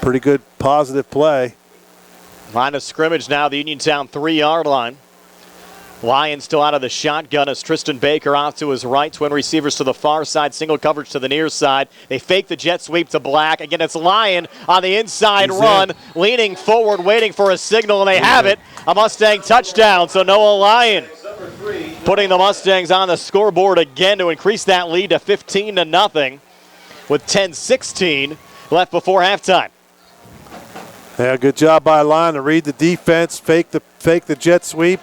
pretty good positive play. Line of scrimmage now, the Uniontown 3-yard line. Lyon still out of the shotgun as Tristan Baker out to his right. Twin receivers to the far side, single coverage to the near side. They fake the jet sweep to Black. Again, it's Lyon on the inside run, leaning forward, waiting for a signal, and they have it. A Mustang touchdown, so Noah Lyon putting the Mustangs on the scoreboard again to increase that lead to 15-0 with 10:16 left before halftime. Yeah, good job by Lyon to read the defense, fake the jet sweep,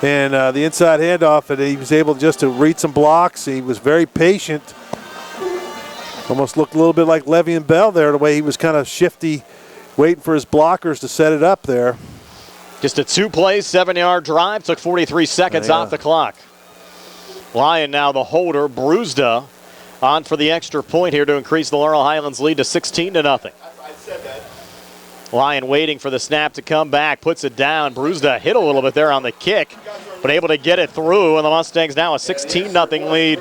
and the inside handoff, and he was able just to read some blocks. He was very patient. Almost looked a little bit like Le'Veon Bell there, the way he was kind of shifty, waiting for his blockers to set it up there. Just a 2-play, 7-yard drive. Took 43 seconds off the clock. Lyon now the holder. Brewsda on for the extra point here to increase the Laurel Highlands lead to 16-0. Lyon waiting for the snap to come back. Puts it down. Brewsda hit a little bit there on the kick, but able to get it through. And the Mustangs now a 16-0 lead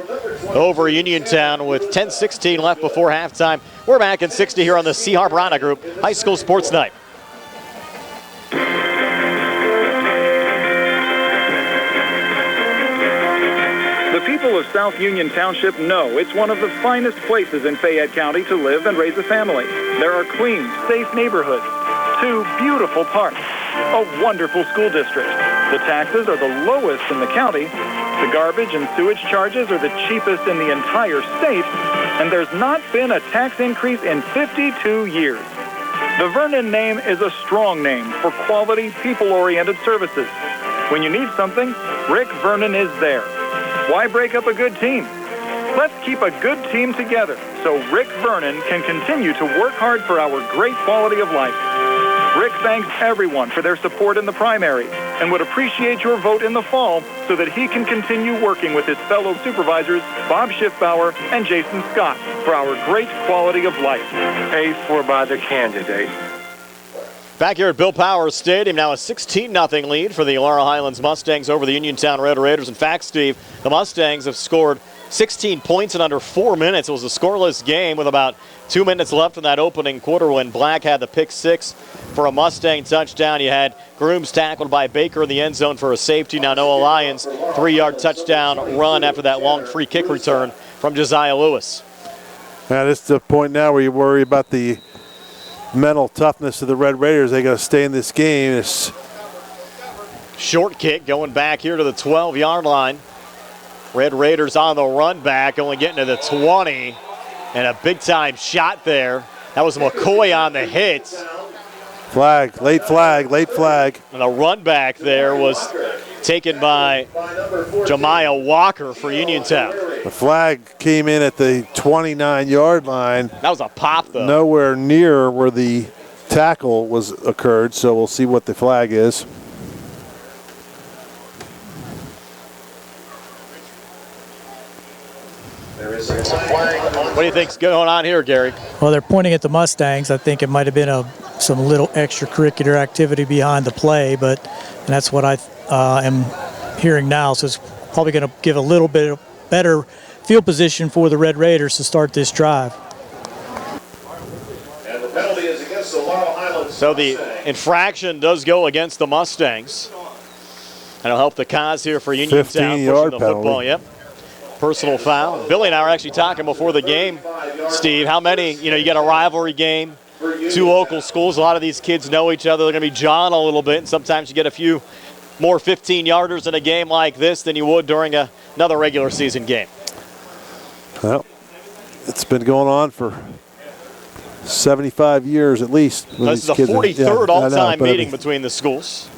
over Uniontown with 10:16 left before halftime. We're back in 60 here on the C. Harper Group High School Sports Night. The people of South Union Township know it's one of the finest places in Fayette County to live and raise a family. There are clean, safe neighborhoods, 2 beautiful parks, a wonderful school district. The taxes are the lowest in the county. The garbage and sewage charges are the cheapest in the entire state. And there's not been a tax increase in 52 years. The Vernon name is a strong name for quality, people-oriented services. When you need something, Rick Vernon is there. Why break up a good team? Let's keep a good team together so Rick Vernon can continue to work hard for our great quality of life. Rick thanks everyone for their support in the primary and would appreciate your vote in the fall so that he can continue working with his fellow supervisors, Bob Schiffbauer and Jason Scott, for our great quality of life. Paid for by the candidate. Back here at Bill Powers Stadium, now a 16-0 lead for the Laurel Highlands Mustangs over the Uniontown Red Raiders. In fact, Steve, the Mustangs have scored 16 points in under 4 minutes. It was a scoreless game with about 2 minutes left in that opening quarter when Black had the pick 6 for a Mustang touchdown. You had Grooms tackled by Baker in the end zone for a safety. Now Noah Lyons, 3-yard touchdown run after that long free kick return from Josiah Lewis. Now this is the point now where you worry about the mental toughness of the Red Raiders. They got to stay in this game. It's short kick going back here to the 12-yard line. Red Raiders on the run back, only getting to the 20. And a big-time shot there. That was McCoy on the hit. Flag, late flag, late flag. And the run back there was taken by Jemiah Walker for Uniontown. The flag came in at the 29-yard line. That was a pop, though. Nowhere near where the tackle was occurred, so we'll see what the flag is. What do you think's going on here, Gary? Well, they're pointing at the Mustangs. I think it might have been some little extracurricular activity behind the play, but that's what I am hearing now. So it's probably going to give a little bit of better field position for the Red Raiders to start this drive. And the penalty is against the Laurel Highlands. So the infraction does go against the Mustangs. That'll help the cause here for Uniontown. 15-yard pushing the penalty. football. Yep. Personal foul. Billy and I were actually talking before the game, Steve, how many, you got a rivalry game, 2 local schools, a lot of these kids know each other. They're going to be jawing a little bit, and sometimes you get a few more 15-yarders in a game like this than you would during another regular season game. Well, it's been going on for 75 years at least. This is the 43rd all-time meeting between the schools.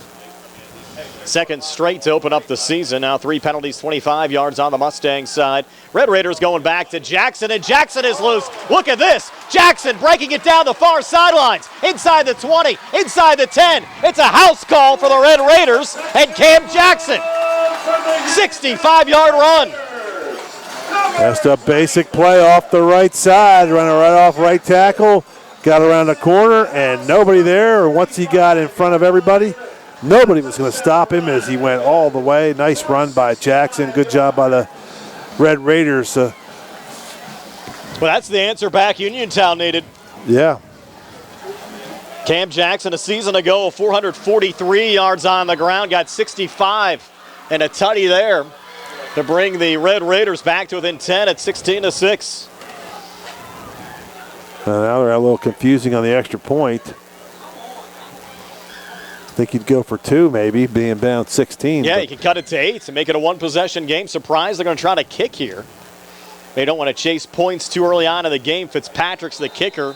Second straight to open up the season. Now 3 penalties, 25 yards on the Mustang side. Red Raiders going back to Jackson, and Jackson is loose. Look at this. Jackson breaking it down the far sidelines. Inside the 20, inside the 10. It's a house call for the Red Raiders and Cam Jackson. 65-yard run. Messed up basic play off the right side, running right off right tackle. Got around the corner and nobody there. Once he got in front of everybody, nobody was going to stop him as he went all the way. Nice run by Jackson. Good job by the Red Raiders. Well, that's the answer back Uniontown needed. Yeah. Cam Jackson a season ago, 443 yards on the ground, got 65 and a tutty there to bring the Red Raiders back to within 10 at 16-6. Now they're a little confusing on the extra point. I think you'd go for 2 maybe, being down 16. Yeah, you can cut it to 8 and make it a one-possession game. Surprised they're going to try to kick here. They don't want to chase points too early on in the game. Fitzpatrick's the kicker,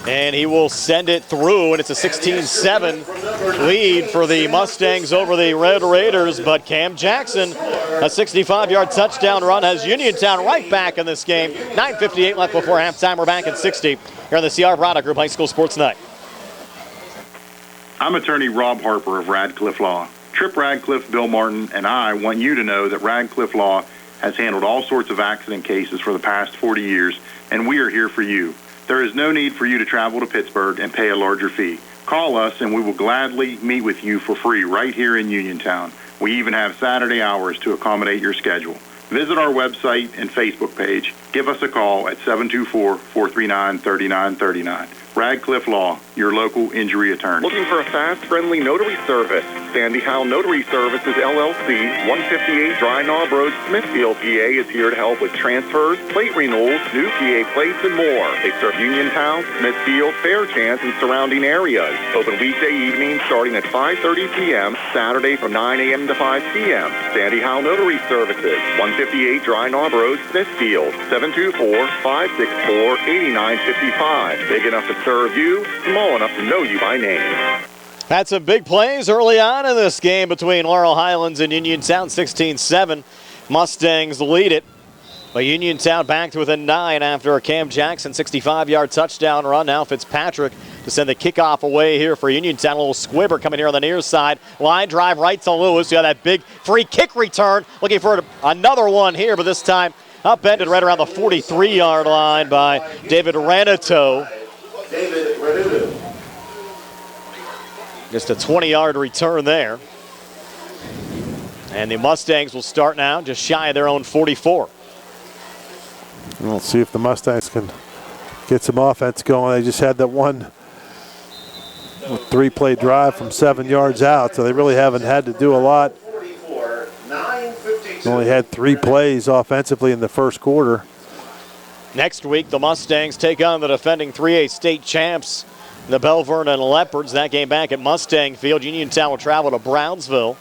and he will send it through, and it's a 16-7 lead for the Mustangs over the Red Raiders. But Cam Jackson, a 65-yard touchdown run, has Uniontown right back in this game. 9:58 left before halftime. We're back at 60 here on the CR Product Group High School Sports Night. I'm attorney Rob Harper of Radcliffe Law. Trip Radcliffe, Bill Martin, and I want you to know that Radcliffe Law has handled all sorts of accident cases for the past 40 years, and we are here for you. There is no need for you to travel to Pittsburgh and pay a larger fee. Call us and we will gladly meet with you for free right here in Uniontown. We even have Saturday hours to accommodate your schedule. Visit our website and Facebook page. Give us a call at 724-439-3939. Radcliffe Law, your local injury attorney. Looking for a fast, friendly notary service? Sandy Howe Notary Services, LLC, 158 Dry Knob Road, Smithfield, PA, is here to help with transfers, plate renewals, new PA plates, and more. They serve Uniontown, Smithfield, Fairchance, and surrounding areas. Open weekday evenings starting at 5:30 p.m., Saturday from 9 a.m. to 5 p.m. Sandy Howe Notary Services, 158 Dry Knob Road, Smithfield, 724-564-8955. Big enough to serve you, small enough to know you by name. Had some big plays early on in this game between Laurel Highlands and Uniontown. 16-7. Mustangs lead it. But Uniontown back to within 9 after a Cam Jackson 65-yard touchdown run. Now Fitzpatrick to send the kickoff away here for Uniontown. A little squibber coming here on the near side. Line drive right to Lewis. You have that big free kick return. Looking for another one here, but this time upended right around the 43-yard line by David Ranito. Just a 20-yard return there. And the Mustangs will start now just shy of their own 44. We'll see if the Mustangs can get some offense going. They just had that one 3-play drive from 7 yards out, so they really haven't had to do a lot. Only had 3 plays offensively in the first quarter. Next week, the Mustangs take on the defending 3A state champs, the Belle Vernon Leopards. That game back at Mustang Field. Uniontown will travel to Brownsville.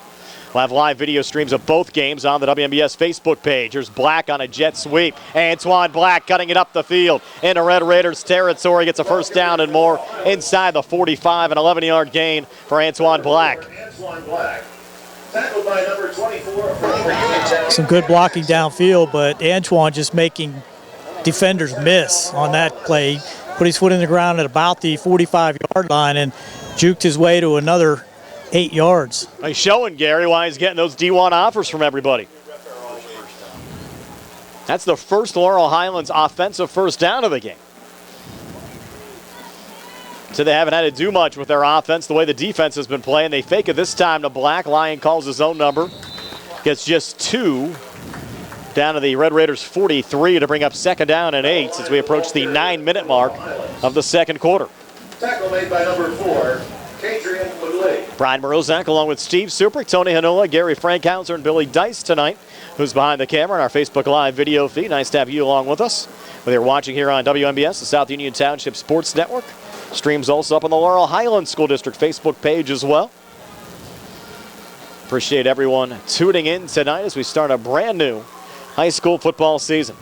We'll have live video streams of both games on the WMBS Facebook page. Here's Black on a jet sweep. Antoine Black cutting it up the field into Red Raiders territory. Gets a first down and more inside the 45. An 11-yard gain for Antoine Black. Tackled by number 24. Some good blocking downfield, but Antoine just making defenders miss on that play. Put his foot in the ground at about the 45-yard line and juked his way to another 8 yards. He's showing Gary why he's getting those D1 offers from everybody. That's the first Laurel Highlands offensive first down of the game. So they haven't had to do much with their offense the way the defense has been playing. They fake it this time to Black. Lyon calls his own number. Gets just 2 down to the Red Raiders 43 to bring up second down and 8 as we approach the 9-minute mark of the second quarter. Tackle made by number 4, Kadrian Lulay. Brian Morozak along with Steve Suprick, Tony Hanola, Gary Frankhauser, and Billy Dice tonight, who's behind the camera in our Facebook Live video feed. Nice to have you along with us. Whether you're watching here on WMBS, the South Union Township Sports Network. Streams also up on the Laurel Highlands School District Facebook page as well. Appreciate everyone tuning in tonight as we start a brand new high school football season.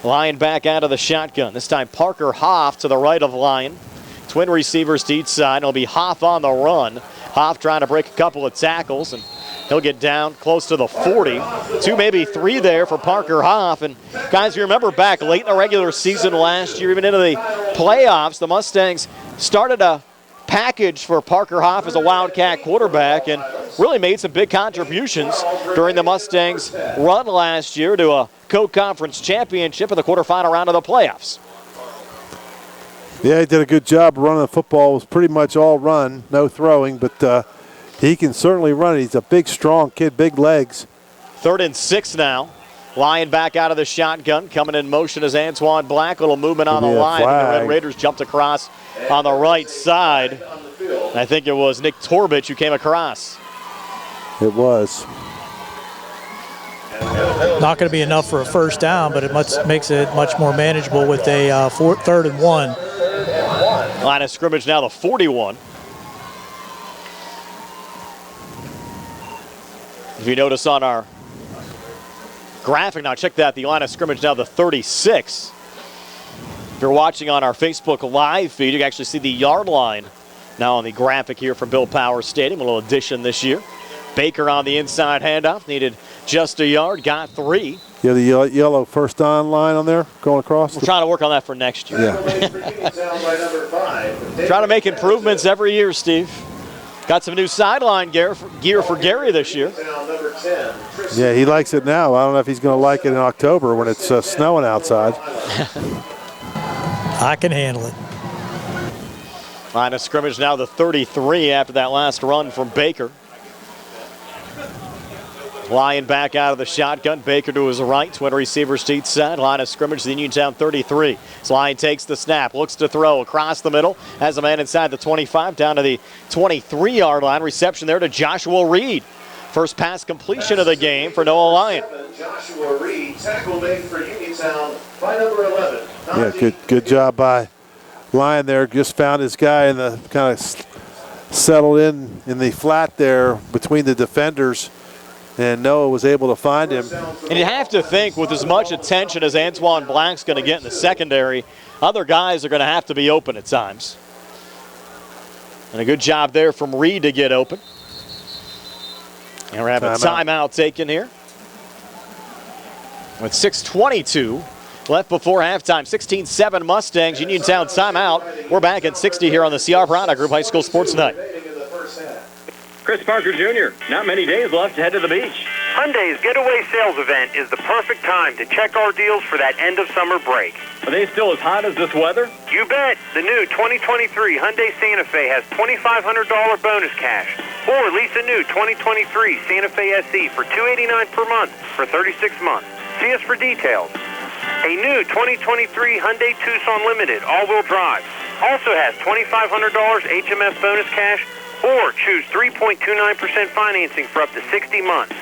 Lyon back out of the shotgun. This time Parker Hoff to the right of Lyon. Twin receivers to each side. It'll be Hoff on the run. Hoff trying to break a couple of tackles, and he'll get down close to the 40. 2, maybe 3 there for Parker Hoff. And guys, you remember back late in the regular season last year, even into the playoffs, the Mustangs started a package for Parker Hoff as a Wildcat quarterback, and really made some big contributions during the Mustangs' run last year to a co-conference championship in the quarterfinal round of the playoffs. Yeah, he did a good job running the football. It was pretty much all run, no throwing, but he can certainly run it. He's a big, strong kid, big legs. 3rd and 6 now. Lion back out of the shotgun. Coming in motion is Antoine Black. A little movement on the line. The Red Raiders jumped across on the right side. I think it was Nick Torbich who came across. It was. Not going to be enough for a first down, but it makes it much more manageable with a 3rd and 1. Line of scrimmage now the 41. If you notice on our graphic now, check that, the line of scrimmage now the 36. If you're watching on our Facebook live feed, you can actually see the yard line now on the graphic here from Bill Powers Stadium. A little addition this year. Baker on the inside handoff, needed just a yard, got 3. You have the yellow first down line on there going across? We're trying to work on that for next year. Yeah. Trying to make improvements every year, Steve. Got some new sideline gear for Gary this year. Yeah, he likes it now. I don't know if he's going to like it in October when it's snowing outside. I can handle it. Line of scrimmage now the 33 after that last run from Baker. Lion back out of the shotgun. Baker to his right. Twin receivers to each side. Line of scrimmage, the Uniontown 33. So Lion takes the snap, looks to throw across the middle. Has a man inside the 25 down to the 23-yard line. Reception there to Joshua Reed. First pass completion of the game for Noah Lion. Joshua Reed, tackle made for Uniontown by number 11. Yeah, good job by Lion there. Just found his guy in the kind of settled in the flat there between the defenders. And Noah was able to find him. And you have to think with as much attention as Antoine Black's going to get in the secondary, other guys are going to have to be open at times. And a good job there from Reed to get open. And we're having a timeout taken here. With 6:22 left before halftime. 16-7 Mustangs, Uniontown timeout. We're back at 60 here on the CR Product Group High School Sports Night. Chris Parker Jr., not many days left to head to the beach. Hyundai's Getaway Sales Event is the perfect time to check our deals for that end of summer break. Are they still as hot as this weather? You bet. The new 2023 Hyundai Santa Fe has $2,500 bonus cash. Or lease a new 2023 Santa Fe SE for $289 per month for 36 months. See us for details. A new 2023 Hyundai Tucson Limited all-wheel drive also has $2,500 HMS bonus cash, or choose 3.29% financing for up to 60 months.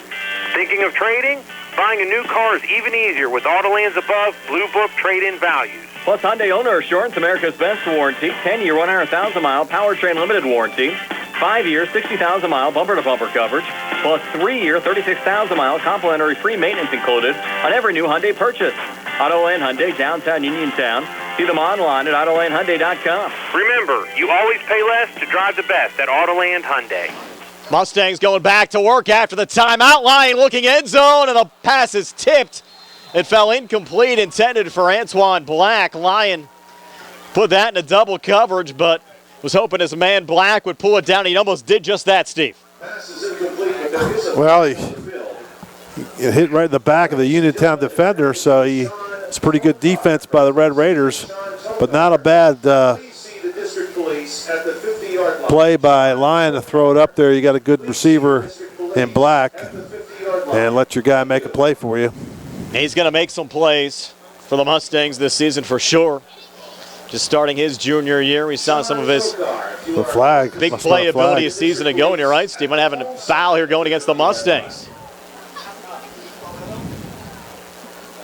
Thinking of trading? Buying a new car is even easier with Autoland's above Blue Book trade-in values. Plus Hyundai Owner Assurance, America's best warranty, 10-year, 100,000-mile powertrain limited warranty, 5-year, 60,000-mile bumper-to-bumper coverage, plus 3-year, 36,000-mile complimentary free maintenance included on every new Hyundai purchase. Autoland Hyundai, downtown Uniontown. See them online at AutolandHyundai.com. Remember, you always pay less to drive the best at Autoland Hyundai. Mustangs going back to work after the timeout. Lion looking end zone, and the pass is tipped. It fell incomplete, intended for Antoine Black. Lion put that in a double coverage, but was hoping his man Black would pull it down. He almost did just that, Steve. Well, he hit right in the back of the Uniontown defender, so it's pretty good defense by the Red Raiders, but not a bad play by Lion to throw it up there. You got a good receiver in Black, and let your guy make a play for you. He's going to make some plays for the Mustangs this season for sure. Just starting his junior year, we saw some of his big playability a season ago, and you're right, Steve, might have a foul here going against the Mustangs.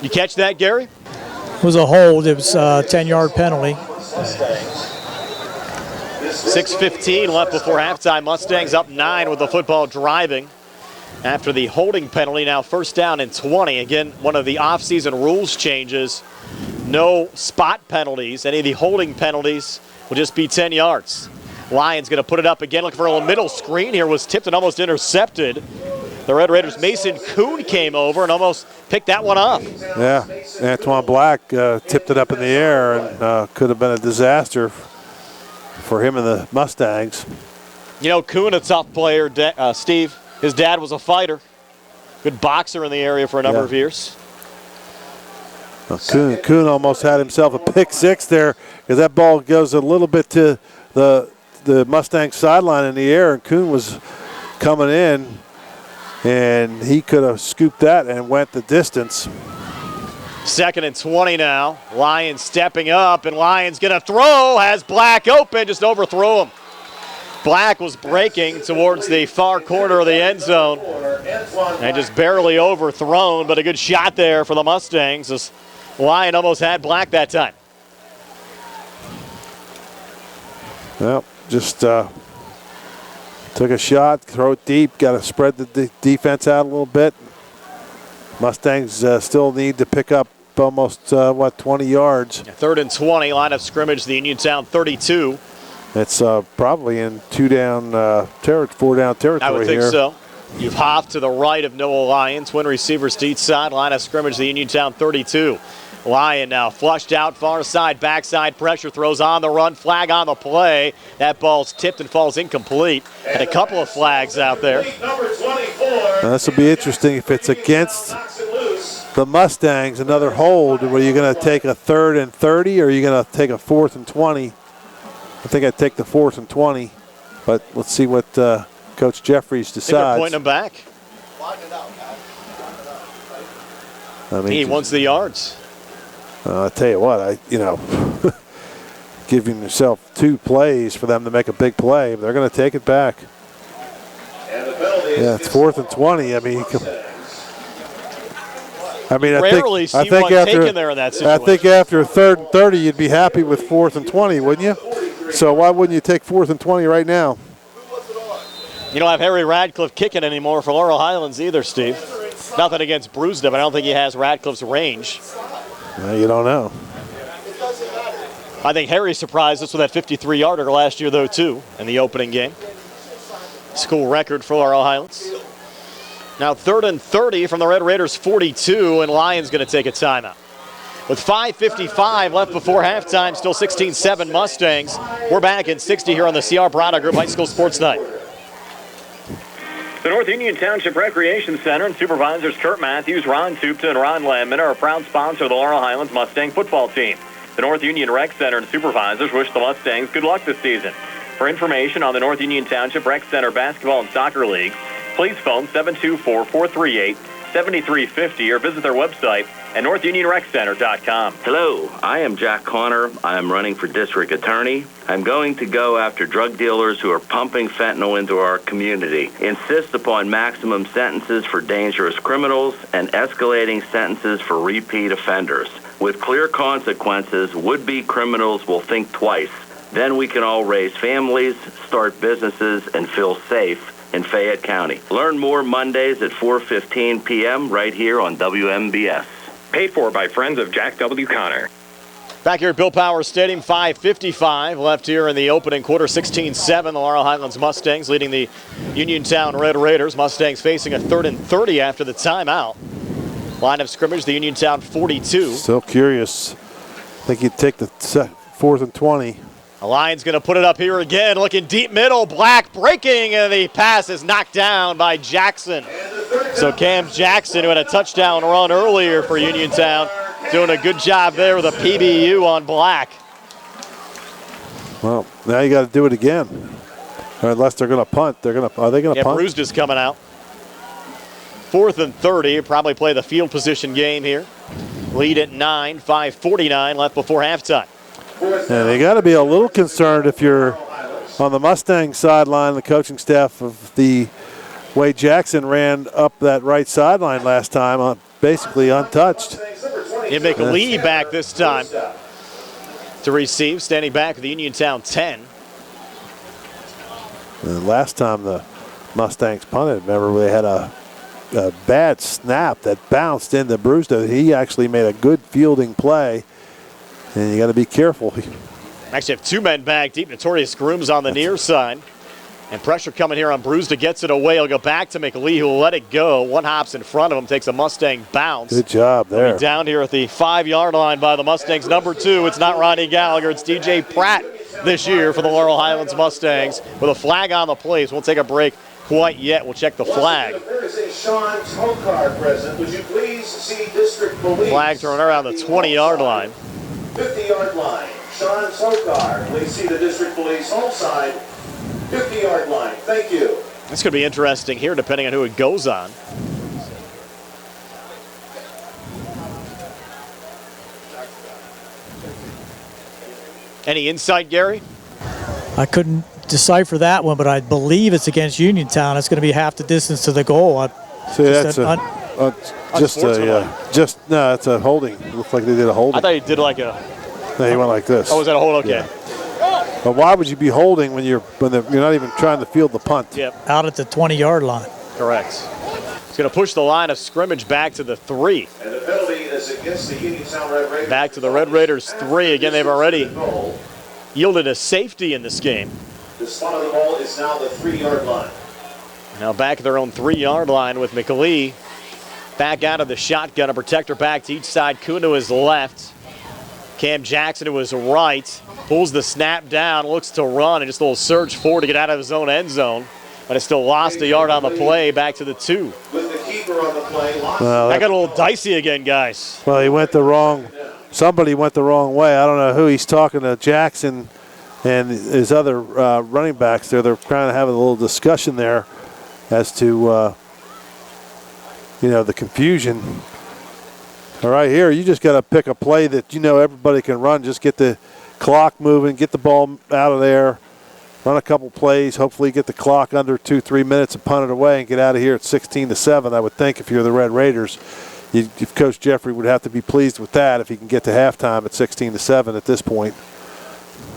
You catch that, Gary? It was a hold. It was a 10-yard penalty. 6:15 left before halftime. Mustangs up 9 with the football driving after the holding penalty. Now first down and 20. Again, one of the offseason rules changes. No spot penalties. Any of the holding penalties will just be 10 yards. Lions going to put it up again. Looking for a middle screen here. Was tipped and almost intercepted. The Red Raiders' Mason Kuhn came over and almost picked that one up. Yeah, Antoine Black tipped it up in the air and could have been a disaster for him and the Mustangs. You know, Kuhn, a tough player, Steve. His dad was a fighter. Good boxer in the area for a number of years. Well, Kuhn almost had himself a pick six there because that ball goes a little bit to the Mustang sideline in the air, and Kuhn was coming in, and he could have scooped that and went the distance. 2nd and 20 now. Lions stepping up, and Lions going to throw. Has Black open, just overthrew him. Black was breaking towards the far corner of the end zone and just barely overthrown, but a good shot there for the Mustangs as Lion almost had Black that time. Well, just took a shot, throw it deep, got to spread the defense out a little bit. Mustangs still need to pick up almost, 20 yards. 3rd and 20, line of scrimmage, the Uniontown 32. It's probably in 4 down territory. I would think here. so. You've hopped to the right of Noah Lyon. Twin receivers to each side. Line of scrimmage, the Uniontown 32. Lyon now flushed out far side, backside pressure, throws on the run, flag on the play. That ball's tipped and falls incomplete. And a couple of flags out there. Now, this will be interesting if it's against the Mustangs, another hold. Were you going to take a 3rd and 30 or are you going to take a 4th and 20? I think I'd take the 4th and 20, but let's see what Coach Jeffries decides. They're pointing him back. I mean, he wants the yards. I'll tell you what, giving yourself 2 plays for them to make a big play. They're going to take it back. Yeah, it's 4th and 20. I think after 3rd and 30, you'd be happy with 4th and 20, wouldn't you? So why wouldn't you take 4th and 20 right now? You don't have Harry Radcliffe kicking anymore for Laurel Highlands either, Steve. Nothing against Bruised, but I don't think he has Radcliffe's range. Well, you don't know. I think Harry surprised us with that 53-yarder last year, though, too, in the opening game. School record for Laurel Highlands. Now 3rd and 30 from the Red Raiders 42, and Lions going to take a timeout. With 5:55 left before halftime, still 16-7 Mustangs. We're back in 60 here on the C.R. Brada Group High School Sports Night. The North Union Township Recreation Center and supervisors Kurt Matthews, Ron Tupta, and Ron Landman are a proud sponsor of the Laurel Highlands Mustang football team. The North Union Rec Center and supervisors wish the Mustangs good luck this season. For information on the North Union Township Rec Center basketball and soccer leagues, please phone 724-438-7350 or visit their website at NorthUnionRecCenter.com. Hello, I am Jack Connor. I am running for district attorney. I'm going to go after drug dealers who are pumping fentanyl into our community, insist upon maximum sentences for dangerous criminals, and escalating sentences for repeat offenders. With clear consequences, would-be criminals will think twice. Then we can all raise families, start businesses, and feel safe in Fayette County. Learn more Mondays at 4:15 p.m. right here on WMBS. Paid for by friends of Jack W. Connor. Back here at Bill Powers Stadium, 5:55 left here in the opening quarter, 16-7. The Laurel Highlands Mustangs leading the Uniontown Red Raiders. Mustangs facing a 3rd and 30 after the timeout. Line of scrimmage, the Uniontown 42. Still curious. I think you'd take the 4th and 20. The Lions going to put it up here again, looking deep middle. Black breaking, and the pass is knocked down by Jackson. So Cam Jackson, who had a touchdown run earlier for Uniontown, doing a good job there with a PBU on Black. Well, now you got to do it again. Or unless they're going to punt. Are they going to punt? Bruised is coming out. 4th and 30. Probably play the field position game here. Lead at 9, 5:49 left before halftime. And you got to be a little concerned if you're on the Mustang sideline, the coaching staff, of the way Jackson ran up that right sideline last time, basically untouched. You make a lead back this time to receive, standing back at the Uniontown 10. And last time the Mustangs punted, remember they had a bad snap that bounced into Brewster. He actually made a good fielding play. And you got to be careful. Actually have 2 men back deep. Notorious Grooms on the near side. And pressure coming here on Brewster, gets it away. He'll go back to McLee, who will let it go. One hops in front of him, takes a Mustang bounce. Good job there. Down here at the 5-yard line by the Mustangs. Number 2, it's not Ronnie Gallagher, it's DJ Pratt this year for the Laurel Highlands Mustangs with a flag on the play. So we'll take a break quite yet. We'll check the flag. If there is a Sean Tokar present, would you please see District Police? Flag thrown around the 20-yard line. 50-yard line. Sean Tokar, please see the District Police home side. 50-yard line. Thank you. This could be interesting here depending on who it goes on. Any insight, Gary? I couldn't decipher that one, but I believe it's against Uniontown. It's going to be half the distance to the goal. See, that's it's a holding. It looks like they did a holding. I thought he did like a. No, he went like this. Oh, was that a hold? Okay. Yeah. But why would you be holding when you're not even trying to field the punt? Yep. Out at the 20-yard line. Correct. He's going to push the line of scrimmage back to the 3. And the penalty is against the Uniontown Red Raiders. Back to the Red Raiders 3. Again, they've already yielded a safety in this game. The spot of the ball is now the 3-yard line. Now back at their own 3-yard line with McLee back out of the shotgun. A protector back to each side. Kuhn to his left. Cam Jackson to his right. Pulls the snap down, looks to run, and just a little surge forward to get out of his own end zone. But it's still lost a yard on the play, back to the 2. With the keeper on the play. That got a little dicey again, guys. Well, somebody went the wrong way. I don't know who. He's talking to Jackson and his other running backs there. They're kind of having a little discussion there as to, the confusion. All right, here, you just got to pick a play that everybody can run. Just get the clock moving, get the ball out of there, run a couple plays, hopefully get the clock under 2-3 minutes and punt it away and get out of here at 16-7, I would think, if you're the Red Raiders. If Coach Jeffrey would have to be pleased with that if he can get to halftime at 16-7 at this point.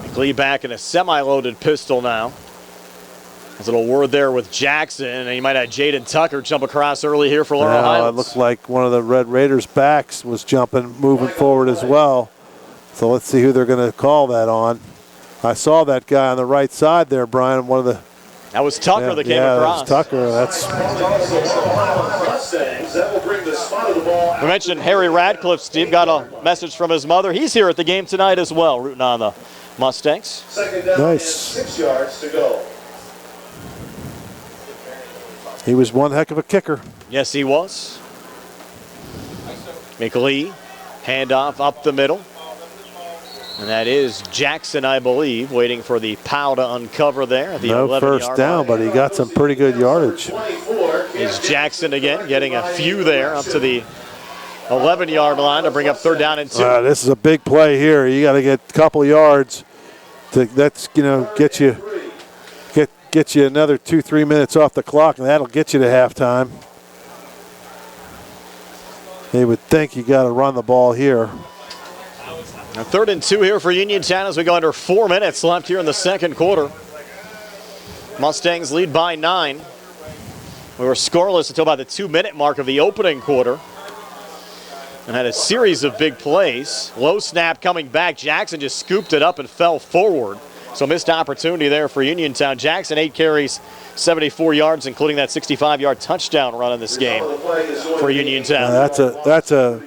McLee back in a semi-loaded pistol now. There's a little word there with Jackson, and you might have Jaden Tucker jump across early here for Laurel Highlands. It looked like one of the Red Raiders' backs was moving forward as well. So let's see who they're going to call that on. I saw that guy on the right side there, Brian. That was Tucker that came across. That was Tucker. We mentioned Harry Radcliffe. Steve got a message from his mother. He's here at the game tonight as well, rooting on the Mustangs. Second down and 6 yards to go. He was one heck of a kicker. Yes, he was. McLee, handoff up the middle. And that is Jackson, I believe, waiting for the POW to uncover there at the 11-yard line. No first down, but he got some pretty good yardage. Is Jackson again getting a few there up to the 11-yard line to bring up 3rd down and 2. This is a big play here. You got to get a couple yards. That's get you another 2-3 minutes off the clock, and that'll get you to halftime. They would think you got to run the ball here. Now 3rd and 2 here for Uniontown as we go under 4 minutes left here in the second quarter. Mustangs lead by 9. We were scoreless until about the 2-minute mark of the opening quarter. And had a series of big plays. Low snap coming back. Jackson just scooped it up and fell forward. So missed opportunity there for Uniontown. Jackson 8 carries, 74 yards, including that 65-yard touchdown run in this game for Uniontown. That's a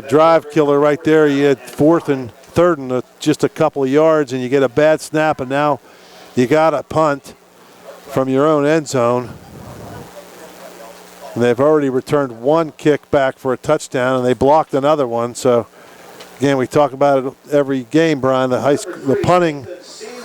drive killer right there. You had 4th and 3rd and just a couple of yards, and you get a bad snap, and now you got a punt from your own end zone. And they've already returned one kick back for a touchdown, and they blocked another one. So, again, we talk about it every game, Brian. The punting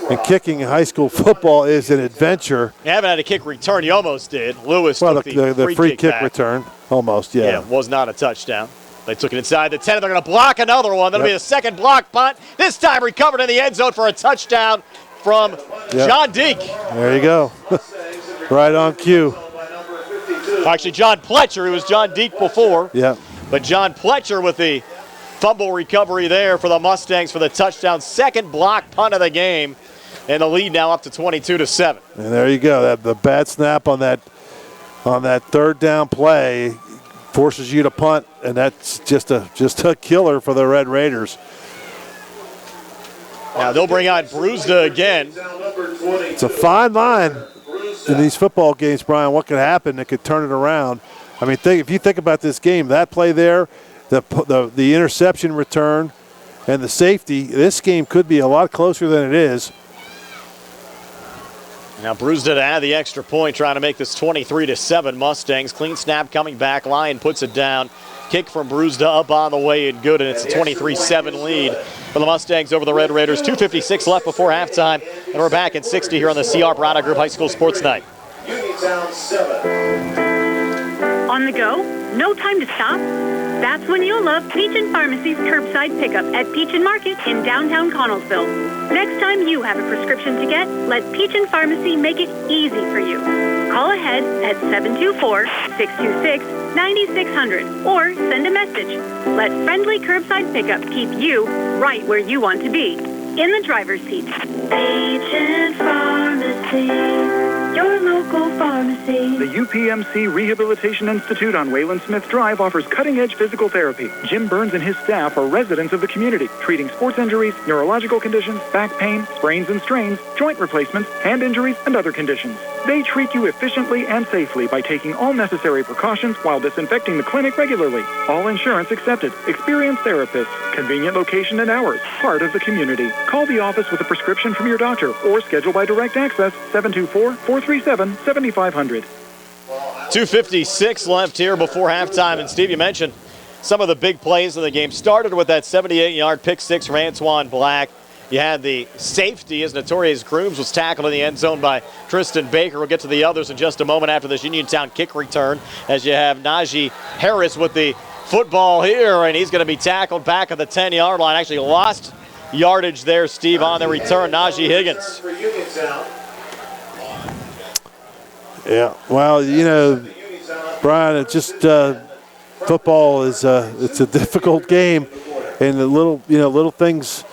and kicking in high school football is an adventure. You haven't had a kick return. You almost did. Lewis took the free kick return. Almost, yeah. Yeah, it was not a touchdown. They took it inside the 10. They're going to block another one. That'll be a second block punt. This time recovered in the end zone for a touchdown from John Deke. There you go. Right on cue. Actually, John Pletcher. It was John Deke before. Yeah. But John Pletcher with the fumble recovery there for the Mustangs for the touchdown. Second block punt of the game. And the lead now up to 22-7. And there you go. The bad snap on that 3rd down play forces you to punt, and that's just a killer for the Red Raiders. Now they'll bring on Brewsda again. It's a fine line in these football games, Brian. What could happen that could turn it around? I mean, if you think about this game, that play there, the interception return, and the safety, this game could be a lot closer than it is. Now Brewster to add the extra point, trying to make this 23-7 Mustangs. Clean snap coming back. Lyon puts it down. Kick from Brewster up on the way and good, and it's a 23-7 lead for the Mustangs over the Red Raiders. 2:56 left before halftime, and we're back in 60 here on the CR Product Group High School Sports Night. Uniontown 7. On the go? No time to stop? That's when you'll love Peach & Pharmacy's curbside pickup at Peach & Market in downtown Connellsville. Next time you have a prescription to get, let Peach & Pharmacy make it easy for you. Call ahead at 724-626-9600 or send a message. Let friendly curbside pickup keep you right where you want to be, in the driver's seat. Peach & Pharmacy, your local pharmacy. The UPMC Rehabilitation Institute on Wayland Smith Drive offers cutting-edge physical therapy. Jim Burns and his staff are residents of the community, treating sports injuries, neurological conditions, back pain, sprains and strains, joint replacements, hand injuries, and other conditions. They treat you efficiently and safely by taking all necessary precautions while disinfecting the clinic regularly. All insurance accepted. Experienced therapists. Convenient location and hours. Part of the community. Call the office with a prescription from your doctor or schedule by direct access 724-437-7500. 2:56 left here before halftime, and Steve, you mentioned some of the big plays of the game. Started with that 78-yard pick six from Antoine Black. You had the safety as Notorious Grooms was tackled in the end zone by Tristan Baker. We'll get to the others in just a moment after this Uniontown kick return, as you have Najee Harris with the football here, and he's going to be tackled back at the 10-yard line. Actually lost yardage there, Steve, on the return. Najee Higgins. Yeah, well, you know, Brian, it's just football is it's a difficult game, and the little things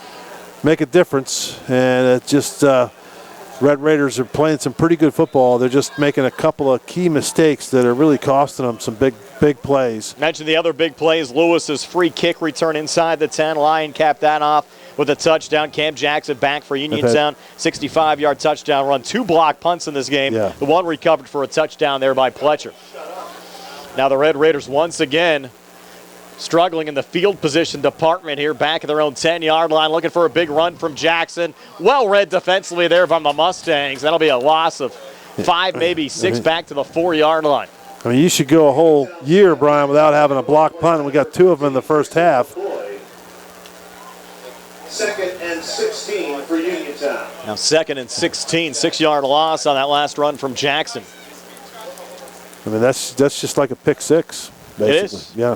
make a difference, and it just Red Raiders are playing some pretty good football. They're just making a couple of key mistakes that are really costing them some big plays. Mentioned the other big plays. Lewis's free kick return inside the 10. Lyon capped that off with a touchdown. Cam Jackson back for Uniontown. 65-yard touchdown run. 2 block punts in this game. Yeah. The one recovered for a touchdown there by Pletcher. Now the Red Raiders once again struggling in the field position department here, back at their own 10-yard line, looking for a big run from Jackson. Well read defensively there from the Mustangs. That'll be a loss of 5, maybe 6, back to the 4-yard line. I mean, you should go a whole year, Brian, without having a block punt. We got 2 of them in the first half. 2nd and 16 for Uniontown. Now 2nd and 16, 6-yard loss on that last run from Jackson. I mean, that's just like a pick six, basically. It is. Yeah.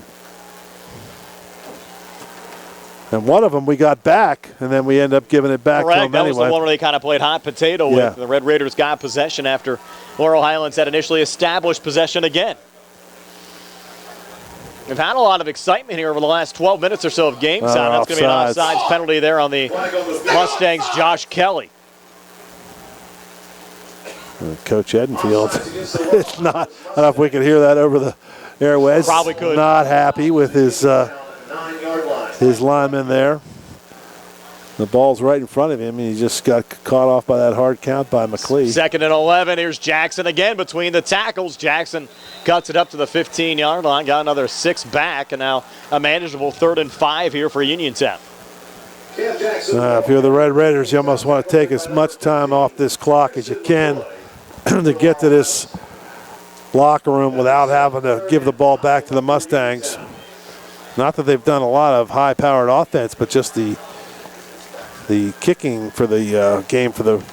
And one of them we got back, and then we end up giving it back to them That anyway. was the one where they kind of played hot potato with. The Red Raiders got possession after Laurel Highlands had initially established possession again. We've had a lot of excitement here over the last 12 minutes or so of game time. That's going to be an offsides penalty there on the Mustangs' Josh Kelly. Coach Edenfield, it's not. I don't know if we could hear that over the airways. Probably could. Not happy with his lineman there. The ball's right in front of him, and he just got caught off by that hard count by McLean. 2nd and 11. Here's Jackson again between the tackles. Jackson cuts it up to the 15-yard line, got another 6 back, and now a manageable 3rd and 5 here for Uniontown. If you're the Red Raiders, you almost want to take as much time off this clock as you can to get to this locker room without having to give the ball back to the Mustangs. Not that they've done a lot of high-powered offense, but just the kicking for the game for the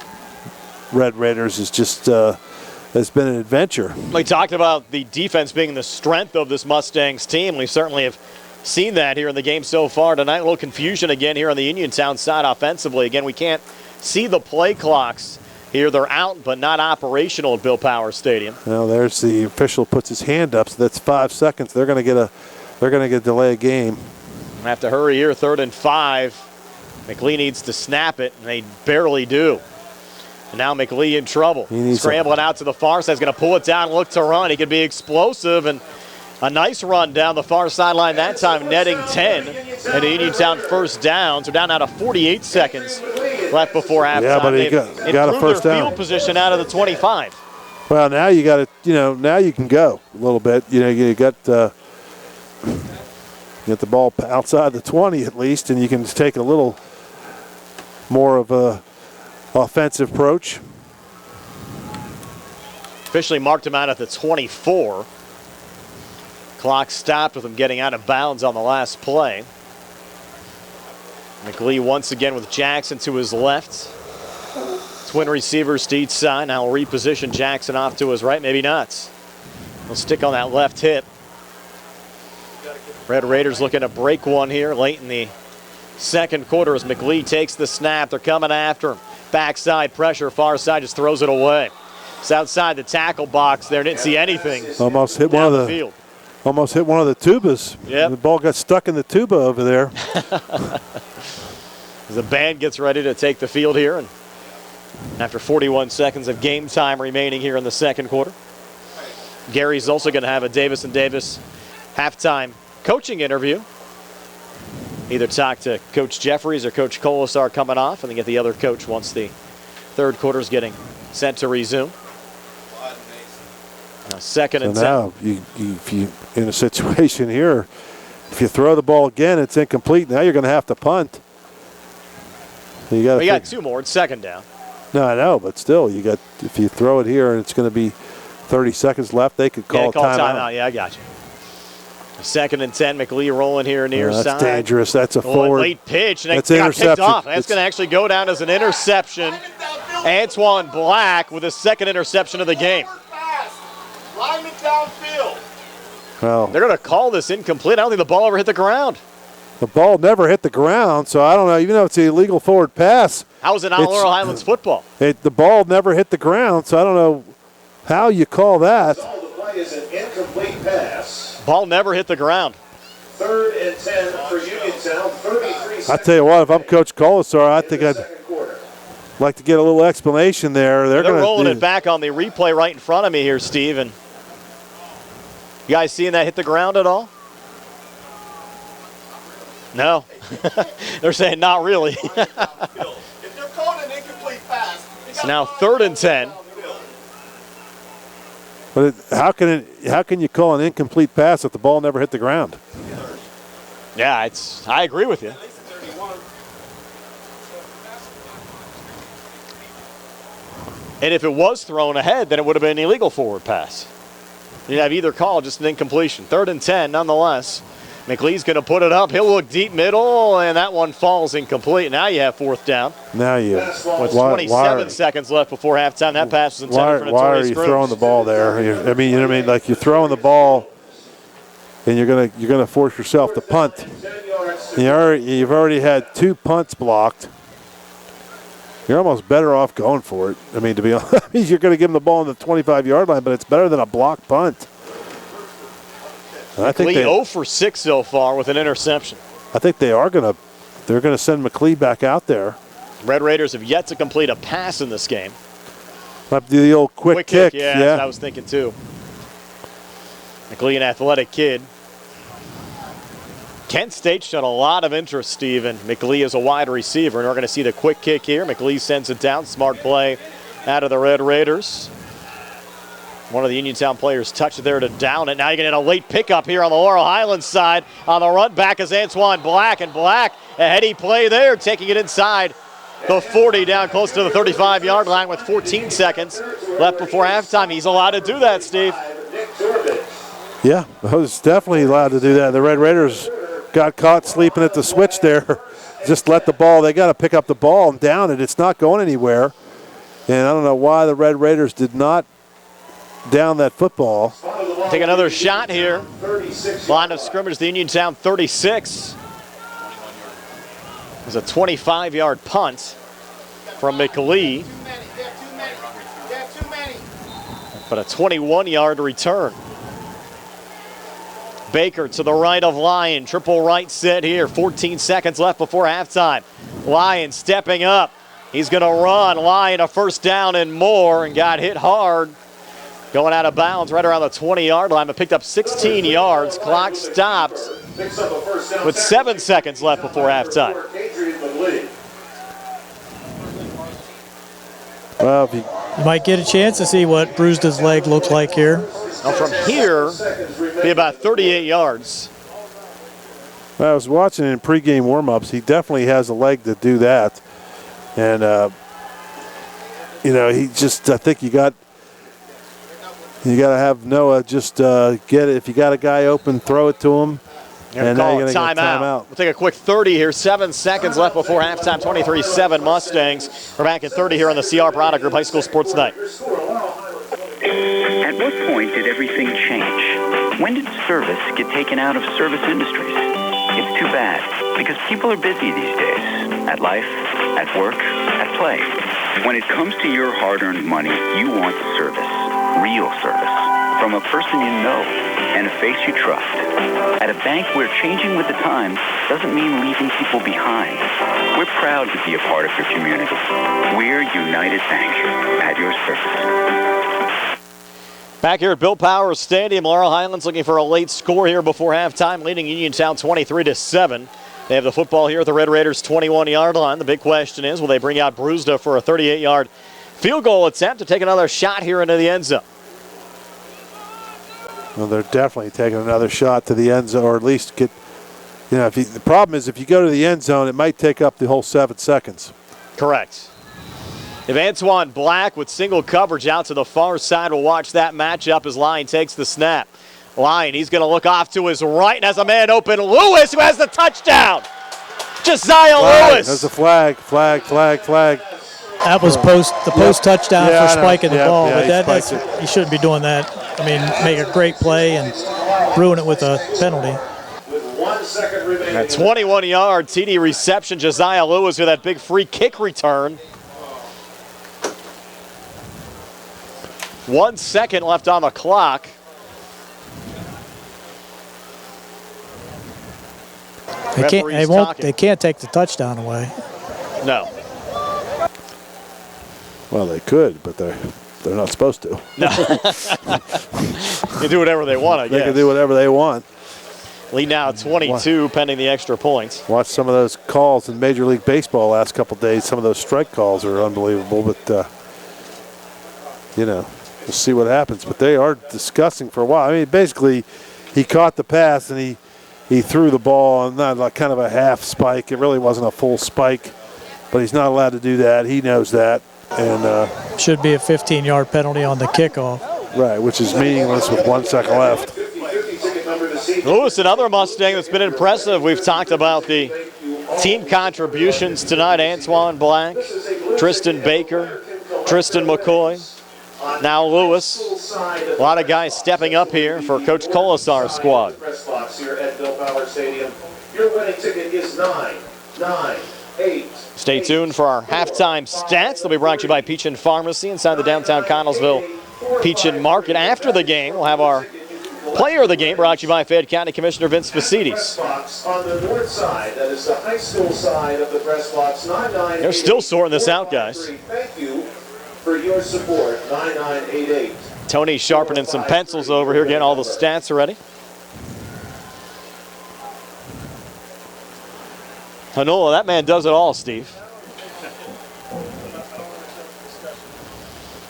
Red Raiders is just has been an adventure. We talked about the defense being the strength of this Mustangs team. We certainly have seen that here in the game so far tonight. A little confusion again here on the Uniontown side offensively. Again, we can't see the play clocks here. They're out, but not operational at Bill Power Stadium. Well, there's the official puts his hand up, so that's 5 seconds. They're going to get a delay a game. Have to hurry here. 3rd and 5. McLean needs to snap it, and they barely do. And now McLean in trouble. Scrambling out to the far side. He's going to pull it down, look to run. He could be explosive, and a nice run down the far sideline that time, netting 10. And the Uniontown first down. So down out of 48 seconds left before halftime. Yeah, but he got a first down. Field position out of the 25. Well, now you got to, now you can go a little bit. You got Get the ball outside the 20 at least, and you can take a little more of a offensive approach. Officially marked him out at the 24. Clock stopped with him getting out of bounds on the last play. McLee once again with Jackson to his left. Twin receivers to each side. Now we'll reposition Jackson off to his right. Maybe not. We'll stick on that left hip. Red Raiders looking to break one here late in the second quarter as McLee takes the snap. They're coming after him. Backside pressure, far side just throws it away. It's outside the tackle box there. Didn't see anything. Almost hit one of the field. Almost hit one of the tubas. Yep. The ball got stuck in the tuba over there. The band gets ready to take the field here, and after 41 seconds of game time remaining here in the second quarter, Gary's also going to have a Davis & Davis halftime coaching interview. Either talk to Coach Jeffries or Coach Colasar coming off, and then get the other coach once the third quarter is getting set to resume. Now second and 10. Now, if you in a situation here, if you throw the ball again, it's incomplete. Now you're going to have to punt. You got two more. It's second down. No, I know, but still, if you throw it here and it's going to be 30 seconds left, they could call timeout. Yeah, I got you. Second and 10. McLee rolling here near side. That's dangerous. That's a forward. Late pitch, and that's it got picked off. That's going to actually go down as an interception. Antoine Black with his second interception of the game. Lineman downfield. Well, they're going to call this incomplete. I don't think the ball ever hit the ground. The ball never hit the ground, so I don't know. Even though it's an illegal forward pass. How is it not Laurel Highlands football? The ball never hit the ground, so I don't know how you call that. The play is an incomplete pass. Ball never hit the ground. 3rd and 10 for Uniontown. 33 seconds. I tell you what, if I'm Coach Colasar, I think I'd like to get a little explanation there. They're rolling it back on the replay right in front of me here, Steve. And you guys seeing that hit the ground at all? No. They're saying not really. If they're calling an incomplete pass, it's now 3rd and 10. But how can you call an incomplete pass if the ball never hit the ground? Yeah, I agree with you. And if it was thrown ahead, then it would have been an illegal forward pass. You'd have either call, just an incompletion. 3rd and 10 nonetheless. McLee's going to put it up. He'll look deep middle, and that one falls incomplete. Now you have 4th down. Now you. With 27 seconds left before halftime, that pass was intended for Notorious Why are you throwing the ball there? You know what I mean? Like you're throwing the ball, and you're gonna force yourself to punt. You've already had 2 punts blocked. You're almost better off going for it. I mean, to be honest, you're going to give them the ball on the 25-yard line, but it's better than a blocked punt. I think McLee 0 for 6 so far with an interception. I think they're going to send McLee back out there. Red Raiders have yet to complete a pass in this game. Might do the old quick kick. Yeah, that's what I was thinking too. McLee, an athletic kid. Kent State's shown a lot of interest, Steve, in McLee as a wide receiver, and we're going to see the quick kick here. McLee sends it down. Smart play out of the Red Raiders. One of the Uniontown players touched there to down it. Now you're going to get a late pickup here on the Laurel Highlands side. On the run back is Antoine Black, and Black, a heady play there, taking it inside the 40 down close to the 35-yard line with 14 seconds left before halftime. He's allowed to do that, Steve. Yeah, I was definitely allowed to do that. The Red Raiders got caught sleeping at the switch there. Just let the ball, they got to pick up the ball and down it. It's not going anywhere. And I don't know why the Red Raiders did not down that football. Take another shot here. Line of scrimmage, the Uniontown 36. It was a 25-yard punt from McLee. But a 21-yard return. Baker to the right of Lyon. Triple right set here. 14 seconds left before halftime. Lyon stepping up. He's going to run. Lyon a 1st down and more, and got hit hard. Going out of bounds right around the 20-yard line, but picked up 16 yards. Clock stopped with 7 seconds left before halftime. Well, you might get a chance to see what bruised his leg looks like here. Now from here, be about 38 yards. I was watching in pregame warm-ups. He definitely has a leg to do that. And, he just, I think you got to have Noah just get it. If you got a guy open, throw it to him. And now you're going to get timeout. We'll take a quick 30 here. 7 seconds left before halftime. 23-7 Mustangs. We're back at 30 here on the CR Product Group High School Sports Night. At what point did everything change? When did service get taken out of service industries? It's too bad, because people are busy these days. At life, at work, at play. When it comes to your hard-earned money, you want service. Real service. From a person you know and a face you trust. At a bank where changing with the times doesn't mean leaving people behind. We're proud to be a part of your community. We're United Bank, at your service. Back here at Bill Powers Stadium, Laurel Highlands looking for a late score here before halftime, leading Uniontown 23-7. They have the football here at the Red Raiders' 21-yard line. The big question is, will they bring out Brewster for a 38-yard field goal attempt to take another shot here into the end zone? Well, they're definitely taking another shot to the end zone, or at least get, the problem is if you go to the end zone, it might take up the whole 7 seconds. Correct. If Antoine Black with single coverage out to the far side will watch that matchup as Lyon takes the snap. Lyon, he's going to look off to his right and has a man open. Lewis, who has the touchdown. Josiah Lewis. There's a flag. That was the post touchdown for spiking the ball. But you shouldn't be doing that. I mean, make a great play and ruin it with a penalty. With 1 second remaining. A 21-yard TD reception. Josiah Lewis with that big free kick return. 1 second left on the clock. They can't take the touchdown away. No. Well, they could, but they're not supposed to. No. They do whatever they want, I guess. They can do whatever they want. Lead now 22 pending the extra points. Watch some of those calls in Major League Baseball last couple of days. Some of those strike calls are unbelievable, but we'll see what happens. But they are discussing for a while. I mean, basically, he caught the pass and he threw the ball on kind of a half spike. It really wasn't a full spike, but he's not allowed to do that. He knows that. And should be a 15-yard penalty on the kickoff. Right, which is meaningless with 1 second left. Lewis, another Mustang that's been impressive. We've talked about the team contributions tonight. Antoine Black, Tristan Baker, Tristan McCoy, now Lewis. A lot of guys stepping up here for Coach Colasar's squad. Press box here at Bill Powers Stadium. Your winning ticket is 998. Stay tuned for our halftime stats. They'll be brought to you by Peachin Pharmacy inside the downtown Connellsville Peachin Market. After the game, we'll have our player of the game brought to you by Fayette County Commissioner Vince Facides. On the north side, that is the high school side of the press box, 998. They're still sorting this out, guys. Thank you for your support, 9988. Tony sharpening some pencils over here, getting all the stats ready. Hanola, that man does it all, Steve.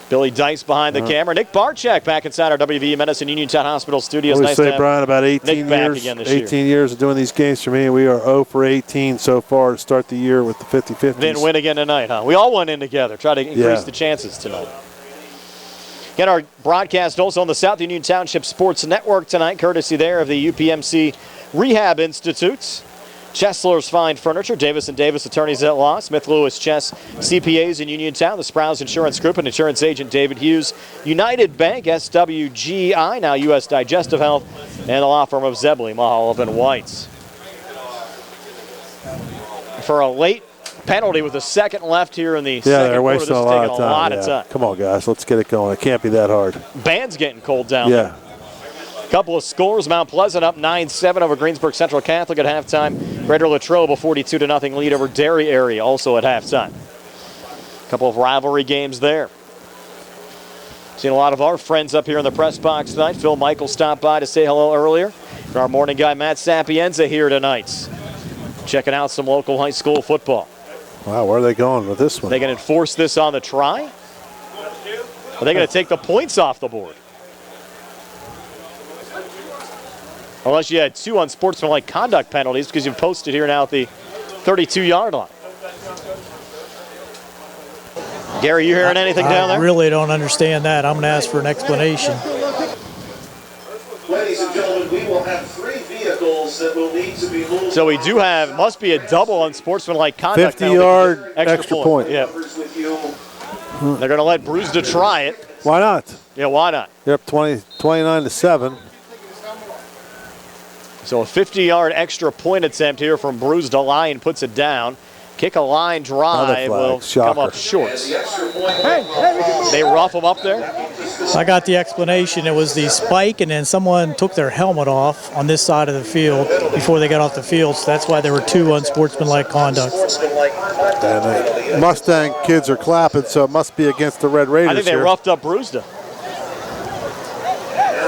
Billy Dice behind the camera. Nick Barczyk back inside our WVU Medicine Uniontown Hospital studios. Nice to have Brian, about 18 years of doing these games for me. We are 0 for 18 so far to start the year with the 50-50s. Didn't win again tonight, huh? We all went in together. Try to increase the chances tonight. Get our broadcast also on the South Union Township Sports Network tonight, courtesy there of the UPMC Rehab Institutes. Chesler's Fine Furniture, Davis & Davis Attorneys at Law, Smith Lewis Chess CPAs in Uniontown, the Sprouse Insurance Group and insurance agent David Hughes, United Bank, SWGI, now U.S. Digestive Health, and the law firm of Zebley, Mahal and Whites. For a late penalty with a second left here in the second they're quarter, wasting this a is lot taking of a lot of time. Come on, guys, let's get it going. It can't be that hard. Band's getting cold down there. Couple of scores. Mount Pleasant up 9-7 over Greensburg Central Catholic at halftime. Greater Latrobe a 42-0 lead over Derry Area also at halftime. Couple of rivalry games there. Seen a lot of our friends up here in the press box tonight. Phil Michael stopped by to say hello earlier. And our morning guy Matt Sapienza here tonight, checking out some local high school football. Wow, where are they going with this one? Are they going to enforce this on the try? Are they going to take the points off the board? Unless you had 2 unsportsmanlike conduct penalties because you've posted here now at the 32-yard line. Gary, you hearing anything down there? I really don't understand that. I'm going to ask for an explanation. Ladies and gentlemen, we will have 3 vehicles that will need to be moved. So we do have, must be a double unsportsmanlike conduct 50-yard extra point. Yeah. They're going to let Brewsda try it. Why not? Yeah, why not? They're up 29-7. So a 50-yard extra point attempt here from Brewsda. Line puts it down. Kick a line drive will come up short. They rough him up there. I got the explanation. It was the spike, and then someone took their helmet off on this side of the field before they got off the field. So that's why there were 2 unsportsmanlike conduct. And Mustang kids are clapping, so it must be against the Red Raiders. I think they roughed up Brewsda.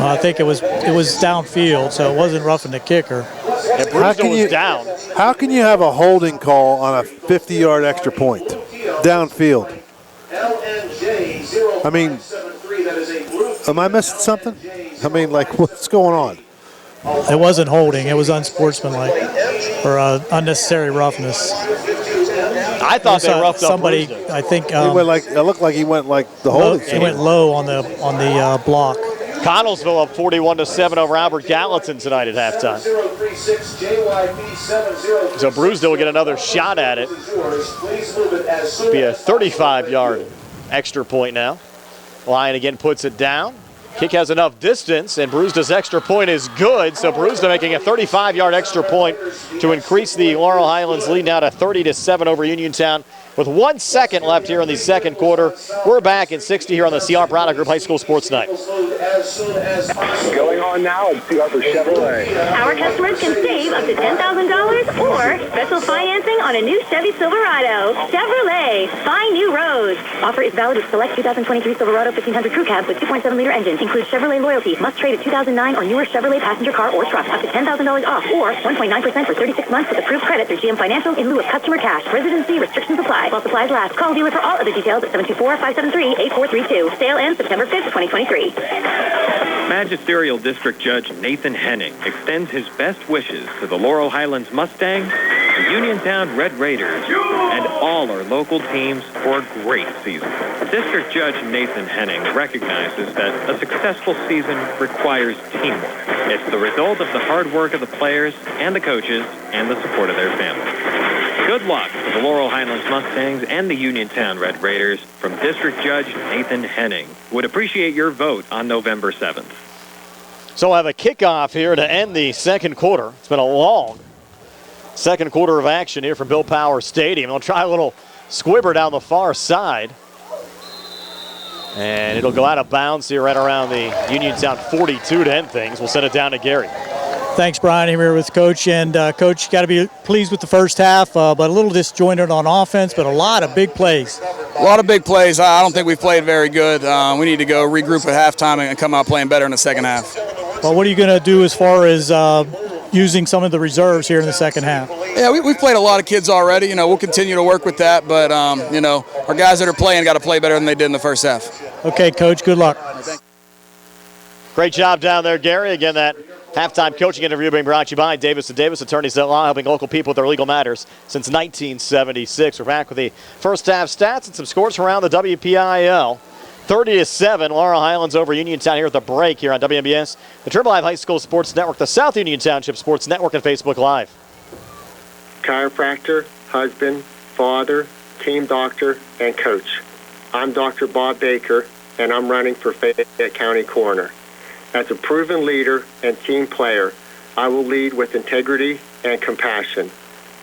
I think it was downfield, so it wasn't roughing the kicker. Yeah, Brewsda was down. How can you have a holding call on a 50-yard extra point downfield? I mean, am I missing something? I mean, like, what's going on? It wasn't holding. It was unsportsmanlike or unnecessary roughness. I thought they roughed up somebody. Brewsda. I think He went like, it looked like he went like the holding. He went low on the block. Connellsville up 41-7 over Albert Gallatin tonight at halftime. So Brewsda will get another shot at it. Be a 35-yard extra point now. Lyon again puts it down. Kick has enough distance, and Brewsda's extra point is good. So Brewsda making a 35-yard extra point to increase the Laurel Highlands lead now to 30-7 over Uniontown. With 1 second left here in the second quarter, we're back in 60 here on the CR Product Group High School Sports Night. Going on now at CR for Chevrolet. Our customers can save up to $10,000 or special financing on a new Chevy Silverado. Chevrolet, find new roads. Offer is valid with select 2023 Silverado 1500 Crew Cab with 2.7-liter engine. Includes Chevrolet loyalty. Must trade a 2009 or newer Chevrolet passenger car or truck. Up to $10,000 off or 1.9% for 36 months with approved credit through GM Financial in lieu of customer cash. Residency restrictions apply. While supplies last. Call dealer for all other details at 724-573-8432. Sale ends September 5th, 2023. Magisterial District Judge Nathan Henning extends his best wishes to the Laurel Highlands Mustangs, the Uniontown Red Raiders, and all our local teams for a great season. District Judge Nathan Henning recognizes that a successful season requires teamwork. It's the result of the hard work of the players and the coaches and the support of their families. Good luck to the Laurel Highlands Mustangs and the Uniontown Red Raiders from District Judge Nathan Henning. Would appreciate your vote on November 7th. So we'll have a kickoff here to end the second quarter. It's been a long second quarter of action here from Bill Power Stadium. They'll try a little squibber down the far side. And it'll go out of bounds here right around the Uniontown 42 to end things. We'll send it down to Gary. Thanks, Brian. I'm here with Coach. And, Coach, got to be pleased with the first half, but a little disjointed on offense, but a lot of big plays. A lot of big plays. I don't think we've played very good. We need to go regroup at halftime and come out playing better in the second half. Well, what are you going to do as far as using some of the reserves here in the second half? Yeah, we've played a lot of kids already. You know, we'll continue to work with that, but, you know, our guys that are playing got to play better than they did in the first half. Okay, Coach, good luck. Great job down there, Gary. Again, that halftime coaching interview being brought to you by Davis & Davis, attorneys at law, helping local people with their legal matters since 1976. We're back with the first half stats and some scores from around the WPIAL. 30-7, Laurel Highlands over Uniontown here at the break here on WMBS, the Triple Live High School Sports Network, the South Union Township Sports Network, and Facebook Live. Chiropractor, husband, father, team doctor, and coach. I'm Dr. Bob Baker, and I'm running for Fayette County Coroner. As a proven leader and team player, I will lead with integrity and compassion.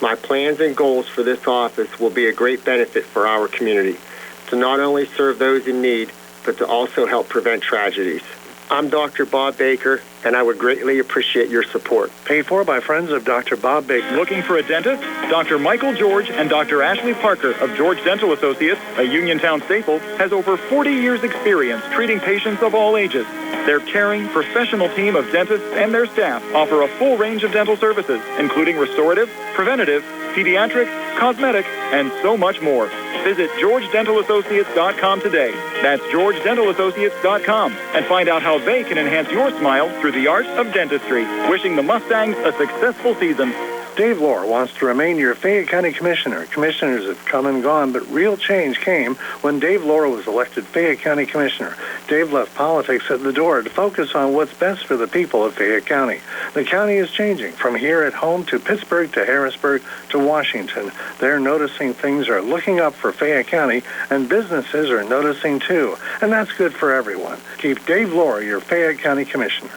My plans and goals for this office will be a great benefit for our community, to not only serve those in need, but to also help prevent tragedies. I'm Dr. Bob Baker, and I would greatly appreciate your support. Paid for by friends of Dr. Bob Baker. Looking for a dentist? Dr. Michael George and Dr. Ashley Parker of George Dental Associates, a Uniontown staple, has over 40 years' experience treating patients of all ages. Their caring, professional team of dentists and their staff offer a full range of dental services, including restorative, preventative, pediatric, cosmetic, and so much more. Visit GeorgeDentalAssociates.com today. That's GeorgeDentalAssociates.com, and find out how they can enhance your smile through the art of dentistry. Wishing the Mustangs a successful season. Dave Lohr wants to remain your Fayette County Commissioner. Commissioners have come and gone, but real change came when Dave Lohr was elected Fayette County Commissioner. Dave left politics at the door to focus on what's best for the people of Fayette County. The county is changing from here at home to Pittsburgh to Harrisburg to Washington. They're noticing things are looking up for Fayette County, and businesses are noticing too. And that's good for everyone. Keep Dave Lohr your Fayette County Commissioner.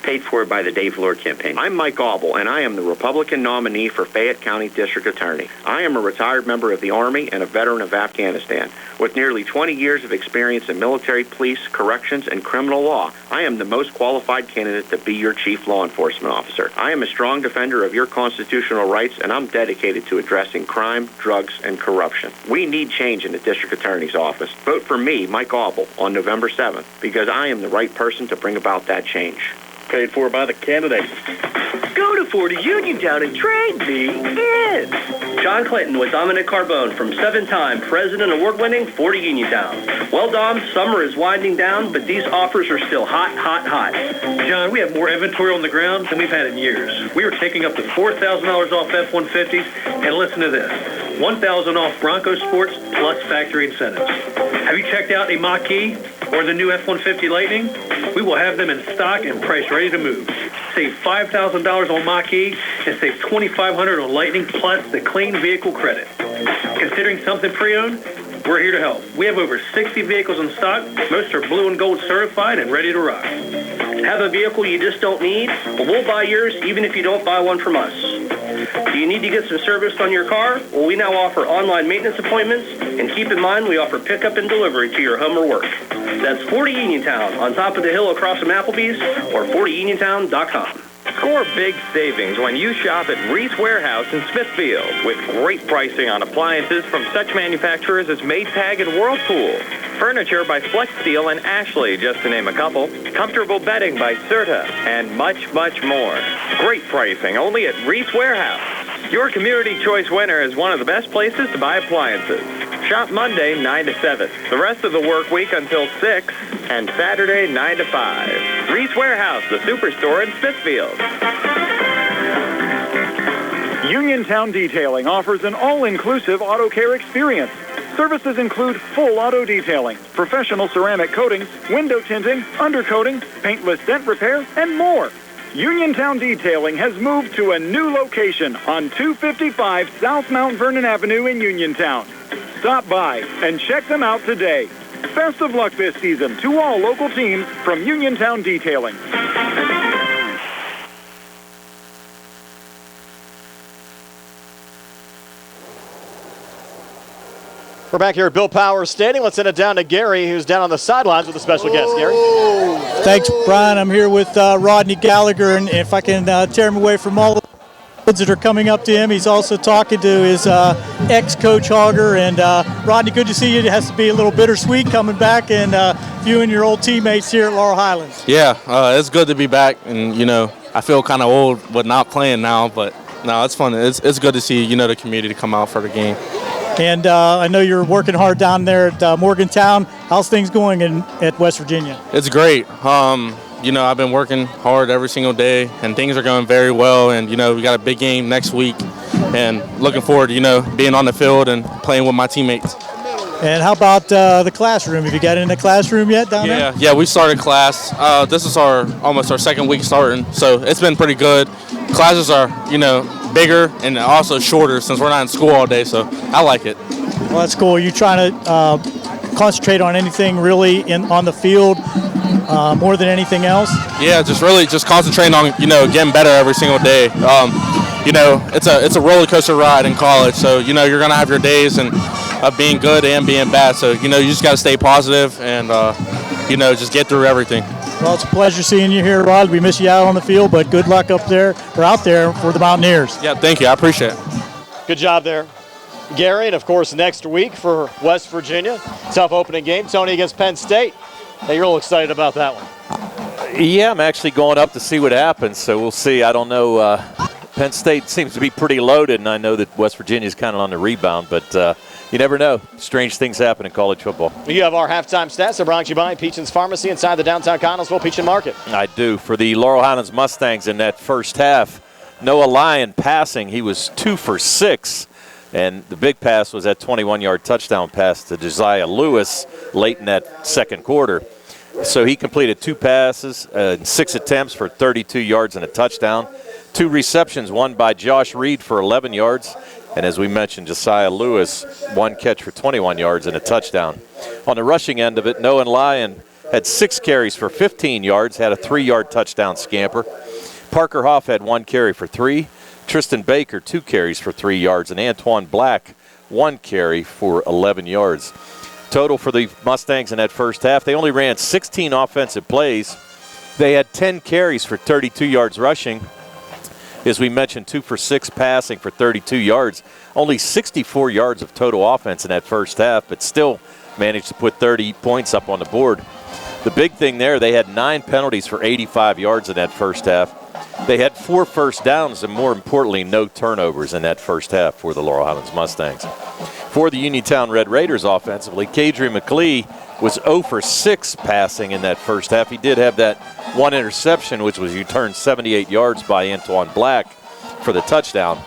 Paid for by the Dave Lohr campaign. I'm Mike Auble, and I am the Republican nominee for Fayette County District Attorney. I am a retired member of the Army and a veteran of Afghanistan. With nearly 20 years of experience in military, police, corrections, and criminal law, I am the most qualified candidate to be your chief law enforcement officer. I am a strong defender of your constitutional rights, and I'm dedicated to addressing crime, drugs, and corruption. We need change in the District Attorney's office. Vote for me, Mike Auble, on November 7th, because I am the right person to bring about that change. Paid for by the candidate. Go to 40 Uniontown and trade me in. John Clinton with Dominic Carbone from 7-time President Award-winning 40 Uniontown. Well, Dom, summer is winding down, but these offers are still hot, hot, hot. John, we have more inventory on the ground than we've had in years. We are taking up to $4,000 off F-150s, and listen to this, $1,000 off Bronco Sports plus factory incentives. Have you checked out a Mach-E or the new F-150 Lightning? We will have them in stock and priced ready to move. Save $5,000 on Mach-E and save $2,500 on Lightning plus the clean vehicle credit. Considering something pre-owned? We're here to help. We have over 60 vehicles in stock. Most are blue and gold certified and ready to rock. Have a vehicle you just don't need? Well, we'll buy yours even if you don't buy one from us. Do you need to get some service on your car? Well, we now offer online maintenance appointments, and keep in mind we offer pickup and delivery to your home or work. That's 40 Uniontown on top of the hill across from Applebee's or 40uniontown.com. Score big savings when you shop at Reese Warehouse in Smithfield with great pricing on appliances from such manufacturers as Maytag and Whirlpool. Furniture by Flex Steel and Ashley, just to name a couple. Comfortable bedding by Serta, and much, much more. Great pricing only at Reese Warehouse. Your Community Choice winner is one of the best places to buy appliances. Shop Monday 9 to 7. The rest of the work week until 6, and Saturday 9 to 5. Reese Warehouse, the superstore in Smithfield. Uniontown Detailing offers an all-inclusive auto care experience. Services include full auto detailing, professional ceramic coatings, window tinting, undercoating, paintless dent repair, and more. Uniontown Detailing has moved to a new location on 255 South Mount Vernon Avenue in Uniontown. Stop by and check them out today. Best of luck this season to all local teams from Uniontown Detailing. We're back here at Bill Powers Stadium. Let's send it down to Gary, who's down on the sidelines with a special guest. Gary. Thanks, Brian. I'm here with Rodney Gallagher, and if I can tear him away from all the kids that are coming up to him, he's also talking to his ex-coach Hogger. And Rodney, good to see you. It has to be a little bittersweet coming back and viewing your old teammates here at Laurel Highlands. Yeah, it's good to be back, and I feel kind of old with not playing now, but no, it's fun. It's good to see the community come out for the game. And I know you're working hard down there at Morgantown. How's things going at West Virginia? It's great. I've been working hard every single day, and things are going very well. And, we got a big game next week, and looking forward to, being on the field and playing with my teammates. And how about the classroom? Have you got in the classroom yet down there? Yeah, we started class. This is almost our second week starting, so it's been pretty good. Classes are, bigger and also shorter since we're not in school all day, so I like it. Well, that's cool. Are you trying to concentrate on anything really on the field more than anything else? Yeah, just concentrating on, getting better every single day. It's a roller coaster ride in college, so, you're going to have your days of being good and being bad, so, you just got to stay positive and, just get through everything. Well, it's a pleasure seeing you here, Rod. We miss you out on the field, but good luck out there for the Mountaineers. Yeah, thank you. I appreciate it. Good job there, Gary. And, of course, next week for West Virginia, tough opening game, Tony against Penn State. Hey, you're all excited about that one. Yeah, I'm actually going up to see what happens, so we'll see. I don't know. Penn State seems to be pretty loaded, and I know that West Virginia's kind of on the rebound, but You never know. Strange things happen in college football. You have our halftime stats. They're brought to you by Peachin's Pharmacy inside the downtown Connellsville Peachin Market. I do. For the Laurel Highlands Mustangs in that first half, Noah Lyon passing, he was 2 for 6. And the big pass was that 21-yard touchdown pass to Josiah Lewis late in that second quarter. So he completed 2 passes, 6 attempts for 32 yards and a touchdown. 2 receptions, one by Josh Reed for 11 yards. And as we mentioned, Josiah Lewis, 1 catch for 21 yards and a touchdown. On the rushing end of it, Noah Lyon had 6 carries for 15 yards, had a 3-yard touchdown scamper. Parker Hoff had 1 carry for 3. Tristan Baker, 2 carries for 3 yards. And Antoine Black, 1 carry for 11 yards. Total for the Mustangs in that first half, they only ran 16 offensive plays. They had 10 carries for 32 yards rushing. As we mentioned, 2 for 6 passing for 32 yards. Only 64 yards of total offense in that first half, but still managed to put 30 points up on the board. The big thing there, they had 9 penalties for 85 yards in that first half. They had 4 first downs and, more importantly, no turnovers in that first half for the Laurel Highlands Mustangs. For the Uniontown Red Raiders offensively, Kadri McLee was 0 for 6 passing in that first half. He did have that 1 interception, which was returned 78 yards by Antoine Black for the touchdown.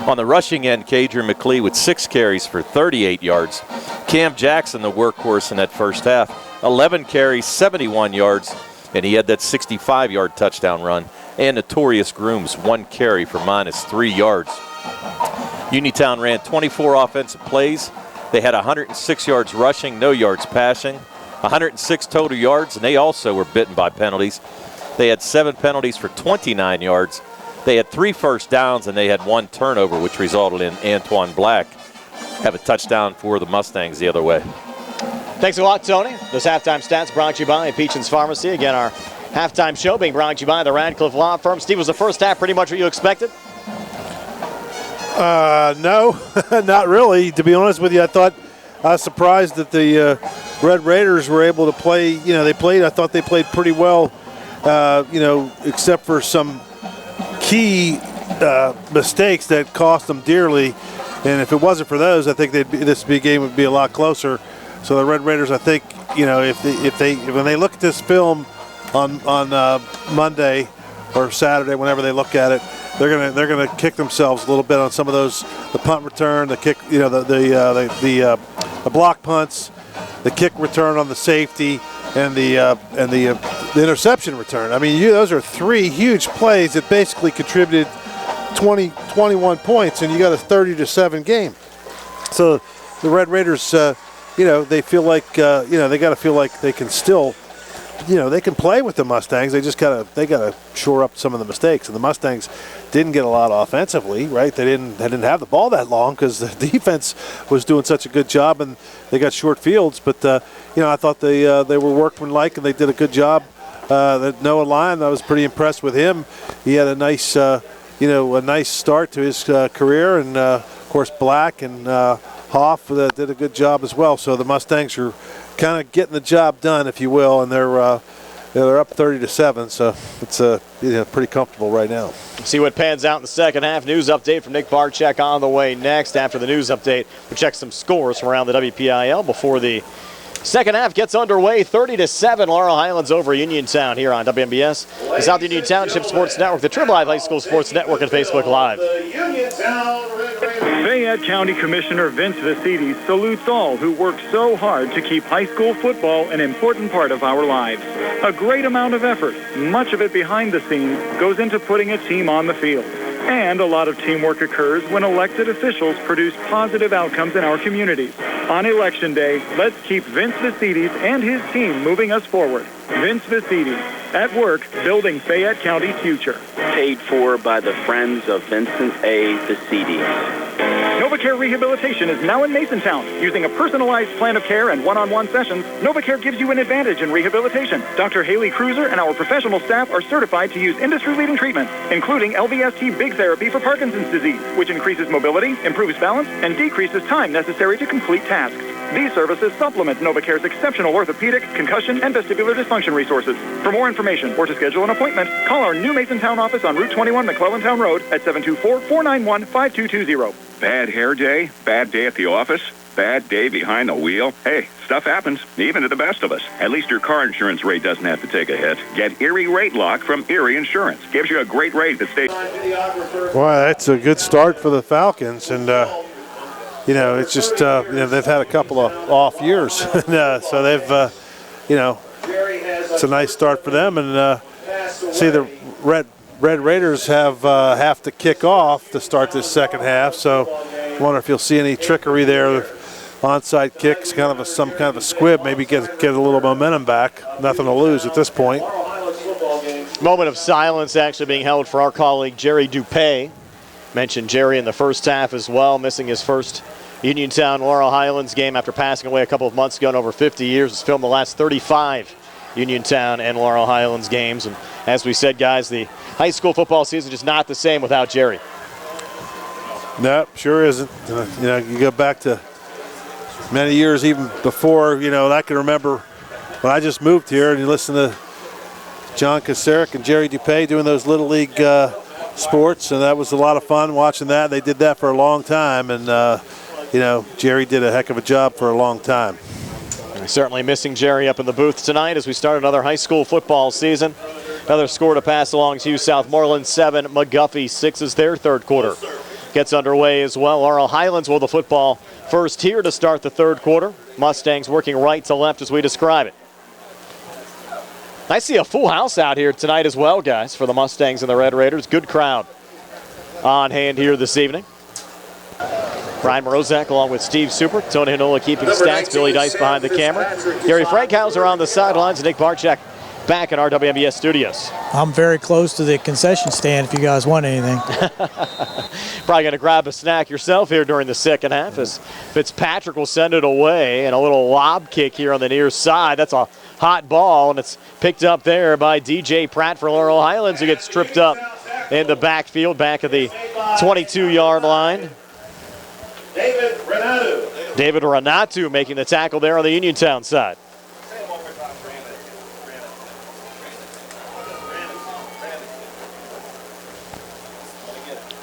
On the rushing end, Kadri McLee with 6 carries for 38 yards. Cam Jackson, the workhorse in that first half, 11 carries, 71 yards, and he had that 65-yard touchdown run. And Notorious Grooms, 1 carry for -3 yards. Uniontown ran 24 offensive plays. They had 106 yards rushing, no yards passing, 106 total yards, and they also were bitten by penalties. They had 7 penalties for 29 yards. They had 3 first downs, and they had 1 turnover, which resulted in Antoine Black have a touchdown for the Mustangs the other way. Thanks a lot, Tony. Those halftime stats brought to you by Peachin's Pharmacy. Again, our halftime show being brought to you by the Radcliffe Law Firm. Steve, was the first half pretty much what you expected? No, not really. To be honest with you, I was surprised that the Red Raiders were able to play. I thought they played pretty well, except for some key mistakes that cost them dearly. And if it wasn't for those, I think this game would be a lot closer. So the Red Raiders, I think, when they look at this film on Monday or Saturday, whenever they look at it, they're gonna kick themselves a little bit on some of those, the punt return, the kick, the block punts, the kick return on the safety, and the interception return. I mean, those are 3 huge plays that basically contributed 21 points, and you got a 30-7 game. So the Red Raiders, they feel like they got to feel like they can still. They can play with the Mustangs. They gotta shore up some of the mistakes. And the Mustangs didn't get a lot offensively, right? They didn't have the ball that long because the defense was doing such a good job, and they got short fields. But I thought they were workmanlike, and they did a good job. Noah Lyon, I was pretty impressed with him. He had a nice start to his career, and of course Black and Hoff did a good job as well. So the Mustangs are kind of getting the job done, if you will, and they're up 30-7, so it's pretty comfortable right now. See what pans out in the second half. News update from Nick Barczyk on the way next. After the news update, we'll check some scores from around the WPIAL before the second half gets underway. 30-7, Laurel Highlands over Uniontown here on WMBS, the South Union Township Sports Network, the Triple I High School Sports Network, and Facebook Live. Fayette County Commissioner Vince Visides salutes all who work so hard to keep high school football an important part of our lives. A great amount of effort, much of it behind the scenes, goes into putting a team on the field. And a lot of teamwork occurs when elected officials produce positive outcomes in our communities. On Election Day, let's keep Vince Visides and his team moving us forward. Vince Visides, at work building Fayette County's future. Paid for by the Friends of Vincent A. Visides. NovaCare Rehabilitation is now in Masontown. Using a personalized plan of care and one-on-one sessions, NovaCare gives you an advantage in rehabilitation. Dr. Haley Cruiser and our professional staff are certified to use industry-leading treatments, including LVST Big Therapy for Parkinson's disease, which increases mobility, improves balance, and decreases time necessary to complete tasks. These services supplement NovaCare's exceptional orthopedic, concussion, and vestibular dysfunction resources. For more information or to schedule an appointment, call our new Masontown office on Route 21 McClellantown Road at 724-491-5220. Bad hair day? Bad day at the office? bad day behind the wheel? Hey, stuff happens, even to the best of us. At least your car insurance rate doesn't have to take a hit. Get Erie Rate Lock from Erie Insurance. Gives you a great rate that stays. Boy, that's a good start for the Falcons, and it's just they've had a couple of off years, so they've it's a nice start for them. And see, the Red Raiders have to kick off to start this second half, so I wonder if you'll see any trickery there. Onside kicks, some kind of a squib, maybe get a little momentum back. Nothing to lose at this point. Moment of silence actually being held for our colleague Jerry Dupay. Mentioned Jerry in the first half as well, missing his first Uniontown Laurel Highlands game after passing away a couple of months ago in over 50 years. He's filmed the last 35 Uniontown and Laurel Highlands games. And as we said, guys, the high school football season is not the same without Jerry. No, sure isn't. You go back to many years even before, I can remember when I just moved here and you listen to John Kaseric and Jerry Dupay doing those Little League sports, and that was a lot of fun watching that. They did that for a long time, and, Jerry did a heck of a job for a long time. Certainly missing Jerry up in the booth tonight as we start another high school football season. Another score to pass along to you, Southmoreland 7, McGuffey 6 is their third quarter. Gets underway as well. Laurel Highlands will the football first here to start the third quarter. Mustangs working right to left as we describe it. I see a full house out here tonight as well, guys, for the Mustangs and the Red Raiders. Good crowd on hand here this evening. Brian Morozak along with Steve Super, Tony Hinola keeping stats, Billy Dice behind the camera. Gary Frankhauser on the sidelines, and Nick Barchak back in our WMBS studios. I'm very close to the concession stand if you guys want anything. Probably going to grab a snack yourself here during the second half as Fitzpatrick will send it away, and a little lob kick here on the near side. That's a hot ball, and it's picked up there by DJ Pratt for Laurel Highlands, who gets tripped up in the backfield, back at the 22-yard line. David Renatu making the tackle there on the Uniontown side.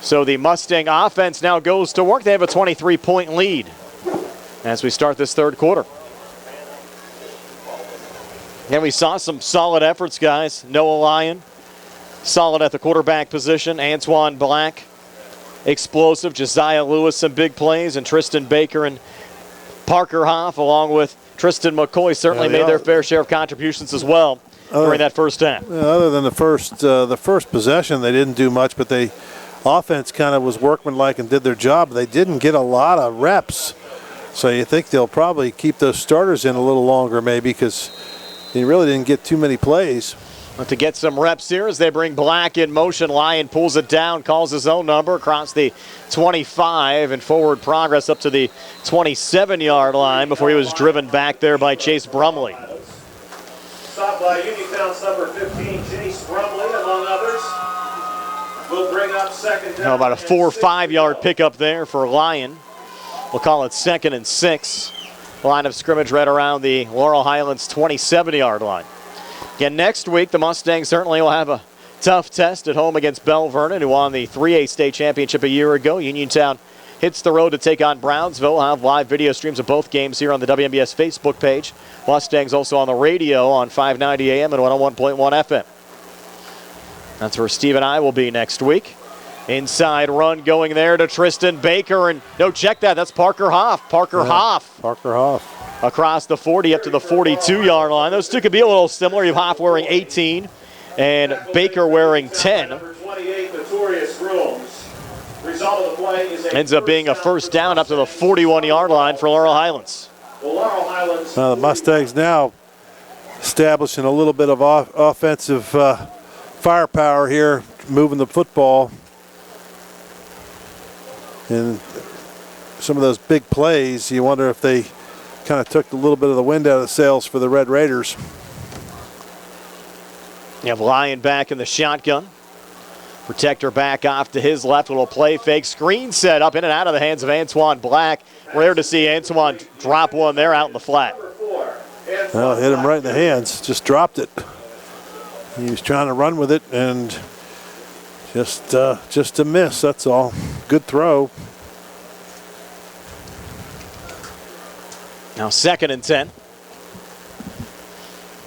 So the Mustang offense now goes to work. They have a 23-point lead as we start this third quarter. And we saw some solid efforts, guys. Noah Lyon, solid at the quarterback position. Antoine Black, explosive. Josiah Lewis, some big plays. And Tristan Baker and Parker Hoff, along with Tristan McCoy, certainly made their fair share of contributions as well during that first half. Other than the first possession, they didn't do much, but they offense kind of was workmanlike and did their job. They didn't get a lot of reps, so you think they'll probably keep those starters in a little longer maybe because they really didn't get too many plays. But to get some reps here as they bring Black in motion, Lyon pulls it down, calls his own number across the 25 and forward progress up to the 27-yard line before he was driven back there by Chase Brumley. Stopped by Uniontown's number 15, Chase Brumley, among others. We'll bring up second down. Now about a 4 or 5 yard pickup there for Lyon. We'll call it 2nd and 6. Line of scrimmage right around the Laurel Highlands 27-yard line. Again, next week, the Mustangs certainly will have a tough test at home against Bell Vernon, who won the 3A state championship a year ago. Uniontown hits the road to take on Brownsville. We'll have live video streams of both games here on the WMBS Facebook page. Mustangs also on the radio on 590 AM and 101.1 FM. That's where Steve and I will be next week. Inside run going there to Tristan Baker. And no, check that. That's Parker Hoff. Parker Hoff. Across the 40 up to the 42-yard line. Those two could be a little similar. You have Hoff wearing 18 and Baker wearing 10. Ends up being a first down up to the 41-yard line for Laurel Highlands. The Mustangs now establishing a little bit of offensive firepower here, moving the football. And some of those big plays, you wonder if they kind of took a little bit of the wind out of the sails for the Red Raiders. You have Lyon back in the shotgun. Protector back off to his left. A little play fake. Screen set up in and out of the hands of Antoine Black. Rare to see Antoine drop one there out in the flat. Well, hit him right in the hands. Just dropped it. He was trying to run with it and just a miss, that's all. Good throw. Now 2nd and 10.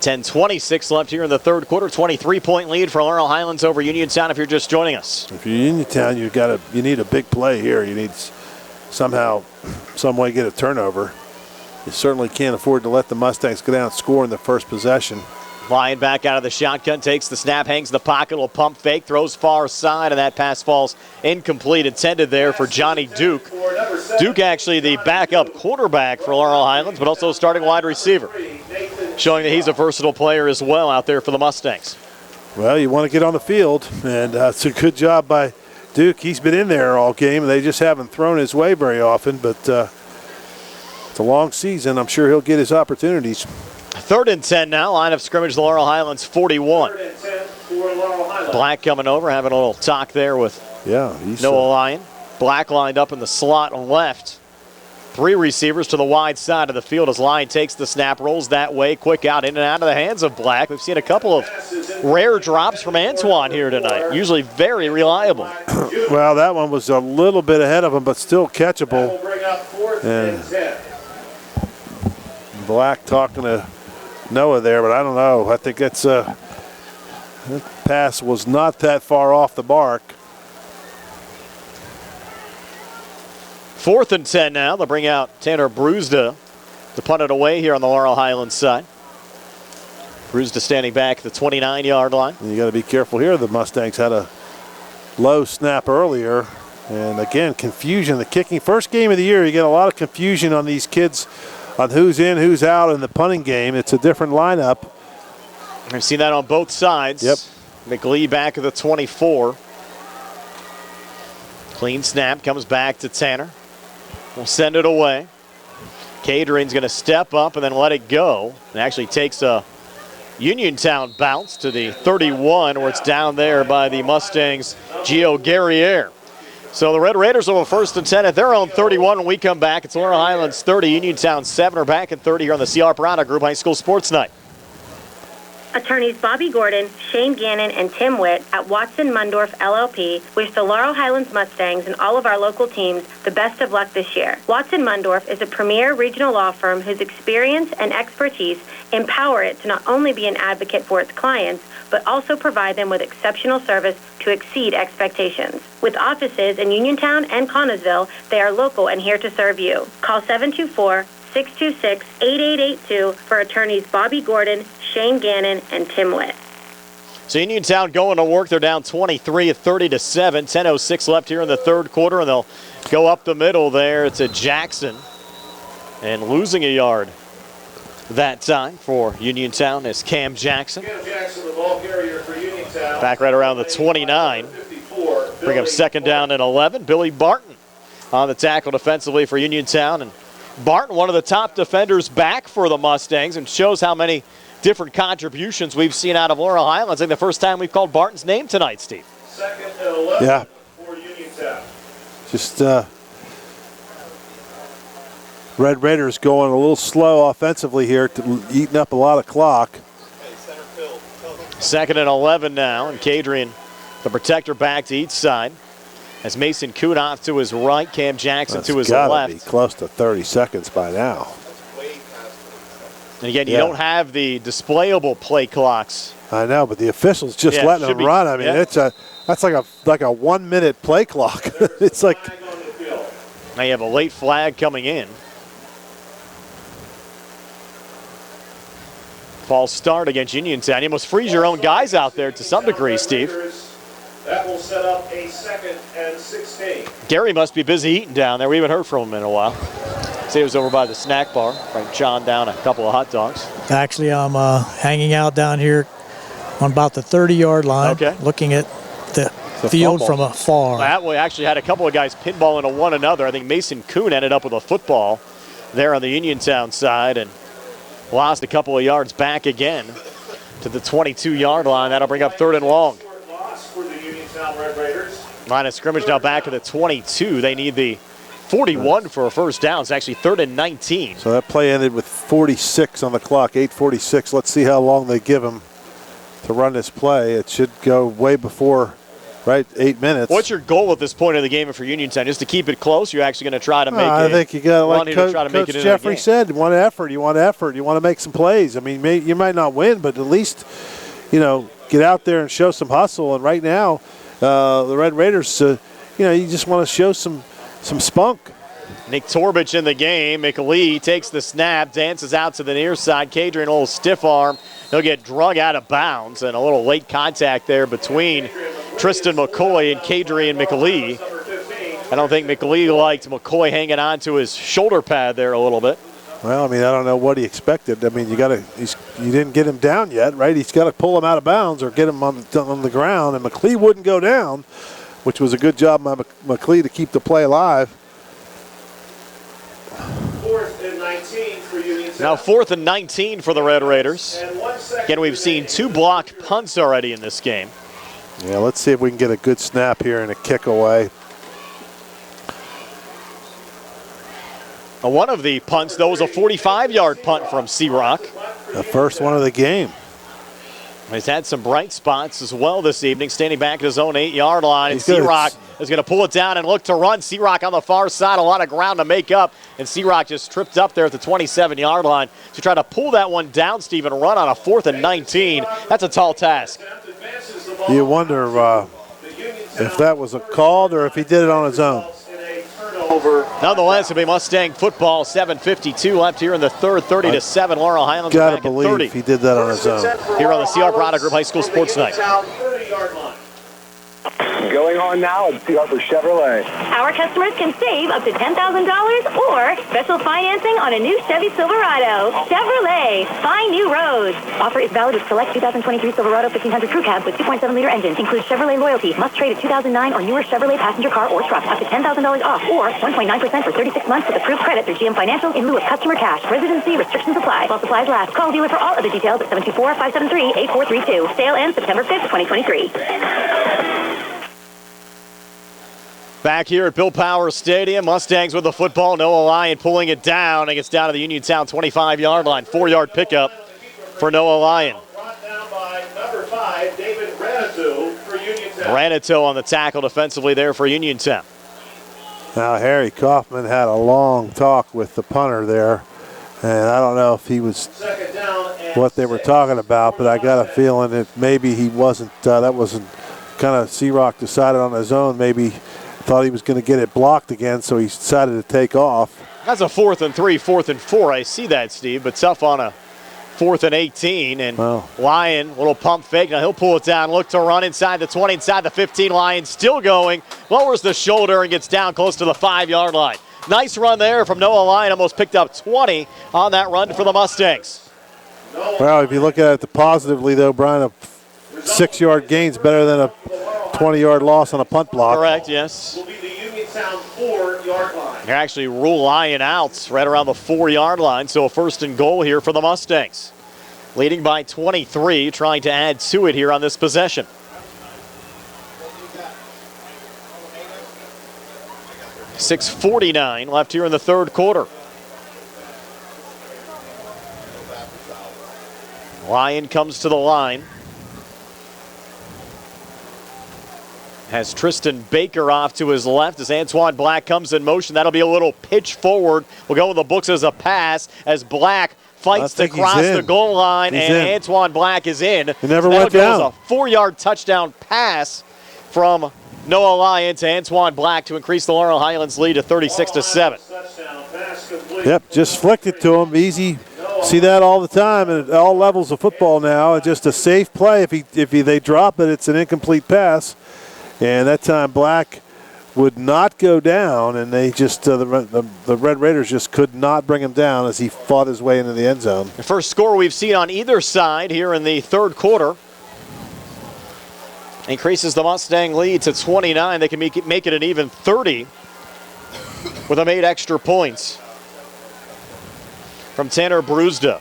10:26 left here in the third quarter. 23-point lead for Laurel Highlands over Uniontown if you're just joining us. If you're Uniontown, you need a big play here. You need somehow, some way get a turnover. You certainly can't afford to let the Mustangs go down and score in the first possession. Flying back out of the shotgun, takes the snap, hangs in the pocket, little pump fake, throws far side, and that pass falls incomplete. Intended there for Johnny Duke. Duke actually the backup quarterback for Laurel Highlands, but also starting wide receiver. Showing that he's a versatile player as well out there for the Mustangs. Well, you want to get on the field, and it's a good job by Duke. He's been in there all game, and they just haven't thrown his way very often, but it's a long season. I'm sure he'll get his opportunities. 3rd and 10 now. Line of scrimmage, the Laurel Highlands 41. Black coming over, having a little talk there with Noah Lyon. Black lined up in the slot on left. 3 receivers to the wide side of the field as Lyon takes the snap, rolls that way, quick out, in and out of the hands of Black. We've seen a couple of rare drops from Antoine here tonight, usually very reliable. Well, that one was a little bit ahead of him, but still catchable. And Black talking to Noah there, but I don't know. I think that pass was not that far off the mark. 4th and 10 now. They'll bring out Tanner Brewsda to punt it away here on the Laurel Highlands side. Brewsda standing back at the 29-yard line. And you got to be careful here. The Mustangs had a low snap earlier. And again, confusion. The kicking, first game of the year, you get a lot of confusion on these kids on who's in, who's out in the punting game. It's a different lineup. We've seen that on both sides. Yep. McLee back at the 24. Clean snap, comes back to Tanner. We'll send it away. Catering's going to step up and then let it go. It actually takes a Uniontown bounce to the 31, where it's down there by the Mustangs' Gio Guerriere. So the Red Raiders will have 1st and 10 at their own 31 when we come back. It's Laurel Highlands 30, Uniontown 7 are back at 30 here on the C.R. Parada Group High School Sports Night. Attorneys Bobby Gordon, Shane Gannon, and Tim Witt at Watson Mundorf LLP wish the Laurel Highlands Mustangs and all of our local teams the best of luck this year. Watson Mundorf is a premier regional law firm whose experience and expertise empower it to not only be an advocate for its clients, but also provide them with exceptional service to exceed expectations. With offices in Uniontown and Connellsville, they are local and here to serve you. Call 724-626-8882 for attorneys Bobby Gordon, Shane Gannon, and Tim Witt. So Uniontown going to work. They're down 23 at 30-7. 10:06 left here in the third quarter, and they'll go up the middle there to Jackson. And losing a yard that time for Uniontown is Cam Jackson. Cam Jackson, the ball carrier for Uniontown. Back right around the 29. Bring up 2nd down and 11. Billy Barton on the tackle defensively for Uniontown. And Barton, one of the top defenders back for the Mustangs, and shows how many different contributions we've seen out of Laurel Highlands. I think the first time we've called Barton's name tonight, Steve. 2nd and 11 yeah. for Uniontown. Just Red Raiders going a little slow offensively here, eating up a lot of clock. 2nd and 11 now, and Cadrian, the protector, back to each side. As Mason Kuhn off to his right, Cam Jackson to his left. That's got to be close to 30 seconds by now. And again, you don't have the displayable play clocks. I know, but the officials just letting them run. I mean, that's like a 1 minute play clock. It's like now you have a late flag coming in. False start against Uniontown. You almost freeze your own guys out there to some degree, Steve. That will set up a 2nd and 16. Gary must be busy eating down there. We haven't heard from him in a while. See, he was over by the snack bar, right, John down a couple of hot dogs. Actually, I'm hanging out down here on about the 30-yard line, looking at the field from afar. That way actually had a couple of guys pinballing to one another. I think Mason Kuhn ended up with a football there on the Uniontown side and lost a couple of yards back again to the 22-yard line. That'll bring up 3rd and long. For the Uniontown Red Raiders. Line of scrimmage now back at the 22. They need the 41 for a first down. It's actually 3rd and 19. So that play ended with 46 on the clock, 8:46. Let's see how long they give them to run this play. It should go way before right? 8 minutes. What's your goal at this point of the game for Uniontown? Just to keep it close? You're actually going to try to make it. I think you got to, like Coach Jeffrey said, want effort. You want effort. You want to make some plays. I mean, you might not win, but at least, get out there and show some hustle. And right now, the Red Raiders, you just want to show some spunk. Nick Torbich in the game. McLee takes the snap, dances out to the near side. Kadrian, a little stiff arm. He'll get drug out of bounds, and a little late contact there between Tristan McCoy and Kadrian McLee. I don't think McLee liked McCoy hanging on to his shoulder pad there a little bit. Well, I mean, I don't know what he expected. I mean, you didn't get him down yet, right? He's got to pull him out of bounds or get him on the ground, and McLee wouldn't go down, which was a good job by McLee to keep the play alive. 4th and 19 for Uniontown. Now 4th and 19 for the Red Raiders. Again, we've seen 2 blocked punts already in this game. Yeah, let's see if we can get a good snap here and a kick away. One of the punts, though, was a 45-yard punt from C-Rock. The first one of the game. He's had some bright spots as well this evening, standing back at his own 8-yard line. And C-Rock is going to pull it down and look to run. C-Rock on the far side, a lot of ground to make up. And C-Rock just tripped up there at the 27-yard line to try to pull that one down, Steve, and run on a 4th and 19. That's a tall task. You wonder if that was a called or if he did it on his own. Nonetheless, it'll be Mustang football. 7:52 left here in the third. 30-7. Laurel Highlands gotta back at believe 30. he did that on his own. Here on the CR Product Group High School Sports Night. Going on now at CR Chevrolet. Our customers can save up to $10,000 or special financing on a new Chevy Silverado. Chevrolet, find new roads. Offer is valid with select 2023 Silverado 1500 Crew Cab with 2.7-liter engine. Includes Chevrolet loyalty. Must trade a 2009 or newer Chevrolet passenger car or truck. Up to $10,000 off or 1.9% for 36 months with approved credit through GM Financial in lieu of customer cash. Residency restrictions apply. While supplies last. Call dealer for all other details at 724-573-8432. Sale ends September 5th, 2023. Back here at Bill Powers Stadium, Mustangs with the football. Noah Lyon pulling it down. It gets down to the Uniontown 25-yard line. 4-yard pickup for Noah Lyon. Brought down by number 5, David Ranato for Uniontown. Ranato on the tackle defensively there for Uniontown. Now, Harry Kaufman had a long talk with the punter there, and I don't know if he was what they were talking about, but I got a feeling that maybe he wasn't, that wasn't kind of C-Rock decided on his own, maybe thought he was going to get it blocked again, so he decided to take off. That's a 4th and 3, 4th and 4. I see that, Steve, but tough on a 4th and 18. And Lyon, little pump fake. Now he'll pull it down, look to run inside the 20, inside the 15. Lyon still going, lowers the shoulder and gets down close to the 5-yard line. Nice run there from Noah Lyon, almost picked up 20 on that run for the Mustangs. Well, if you look at it positively, though, Brian, a 6-yard gain's better than a 20-yard loss on a punt block. Correct, yes. Will be the Uniontown 4-yard line. They actually rule Lyon out right around the 4-yard line, so a 1st and goal here for the Mustangs. Leading by 23, trying to add to it here on this possession. .649 left here in the third quarter. Lyon comes to the line. Has Tristan Baker off to his left as Antoine Black comes in motion. That'll be a little pitch forward. We'll go in the books as a pass as Black fights to cross the goal line, and Antoine Black is in. He never went down. It was a 4-yard touchdown pass from Noah Lyon to Antoine Black to increase the Laurel Highlands lead to 36-7. Yep, just flicked it to him. Easy. See that all the time at all levels of football now. It's just a safe play. If they drop it, it's an incomplete pass. And that time Black would not go down, and they just the Red Raiders just could not bring him down as he fought his way into the end zone. The first score we've seen on either side here in the third quarter increases the Mustang lead to 29. They can make it an even 30 with them 8 extra points from Tanner Bruzda.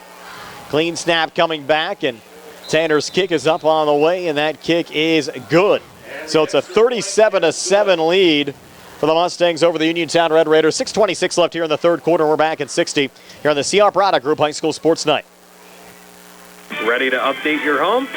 Clean snap coming back, and Tanner's kick is up on the way, and that kick is good. So it's a 37-7 lead for the Mustangs over the Uniontown Red Raiders. 6:26 left here in the third quarter. We're back at 60 here on the CR Product Group High School Sports Night. Ready to update your home?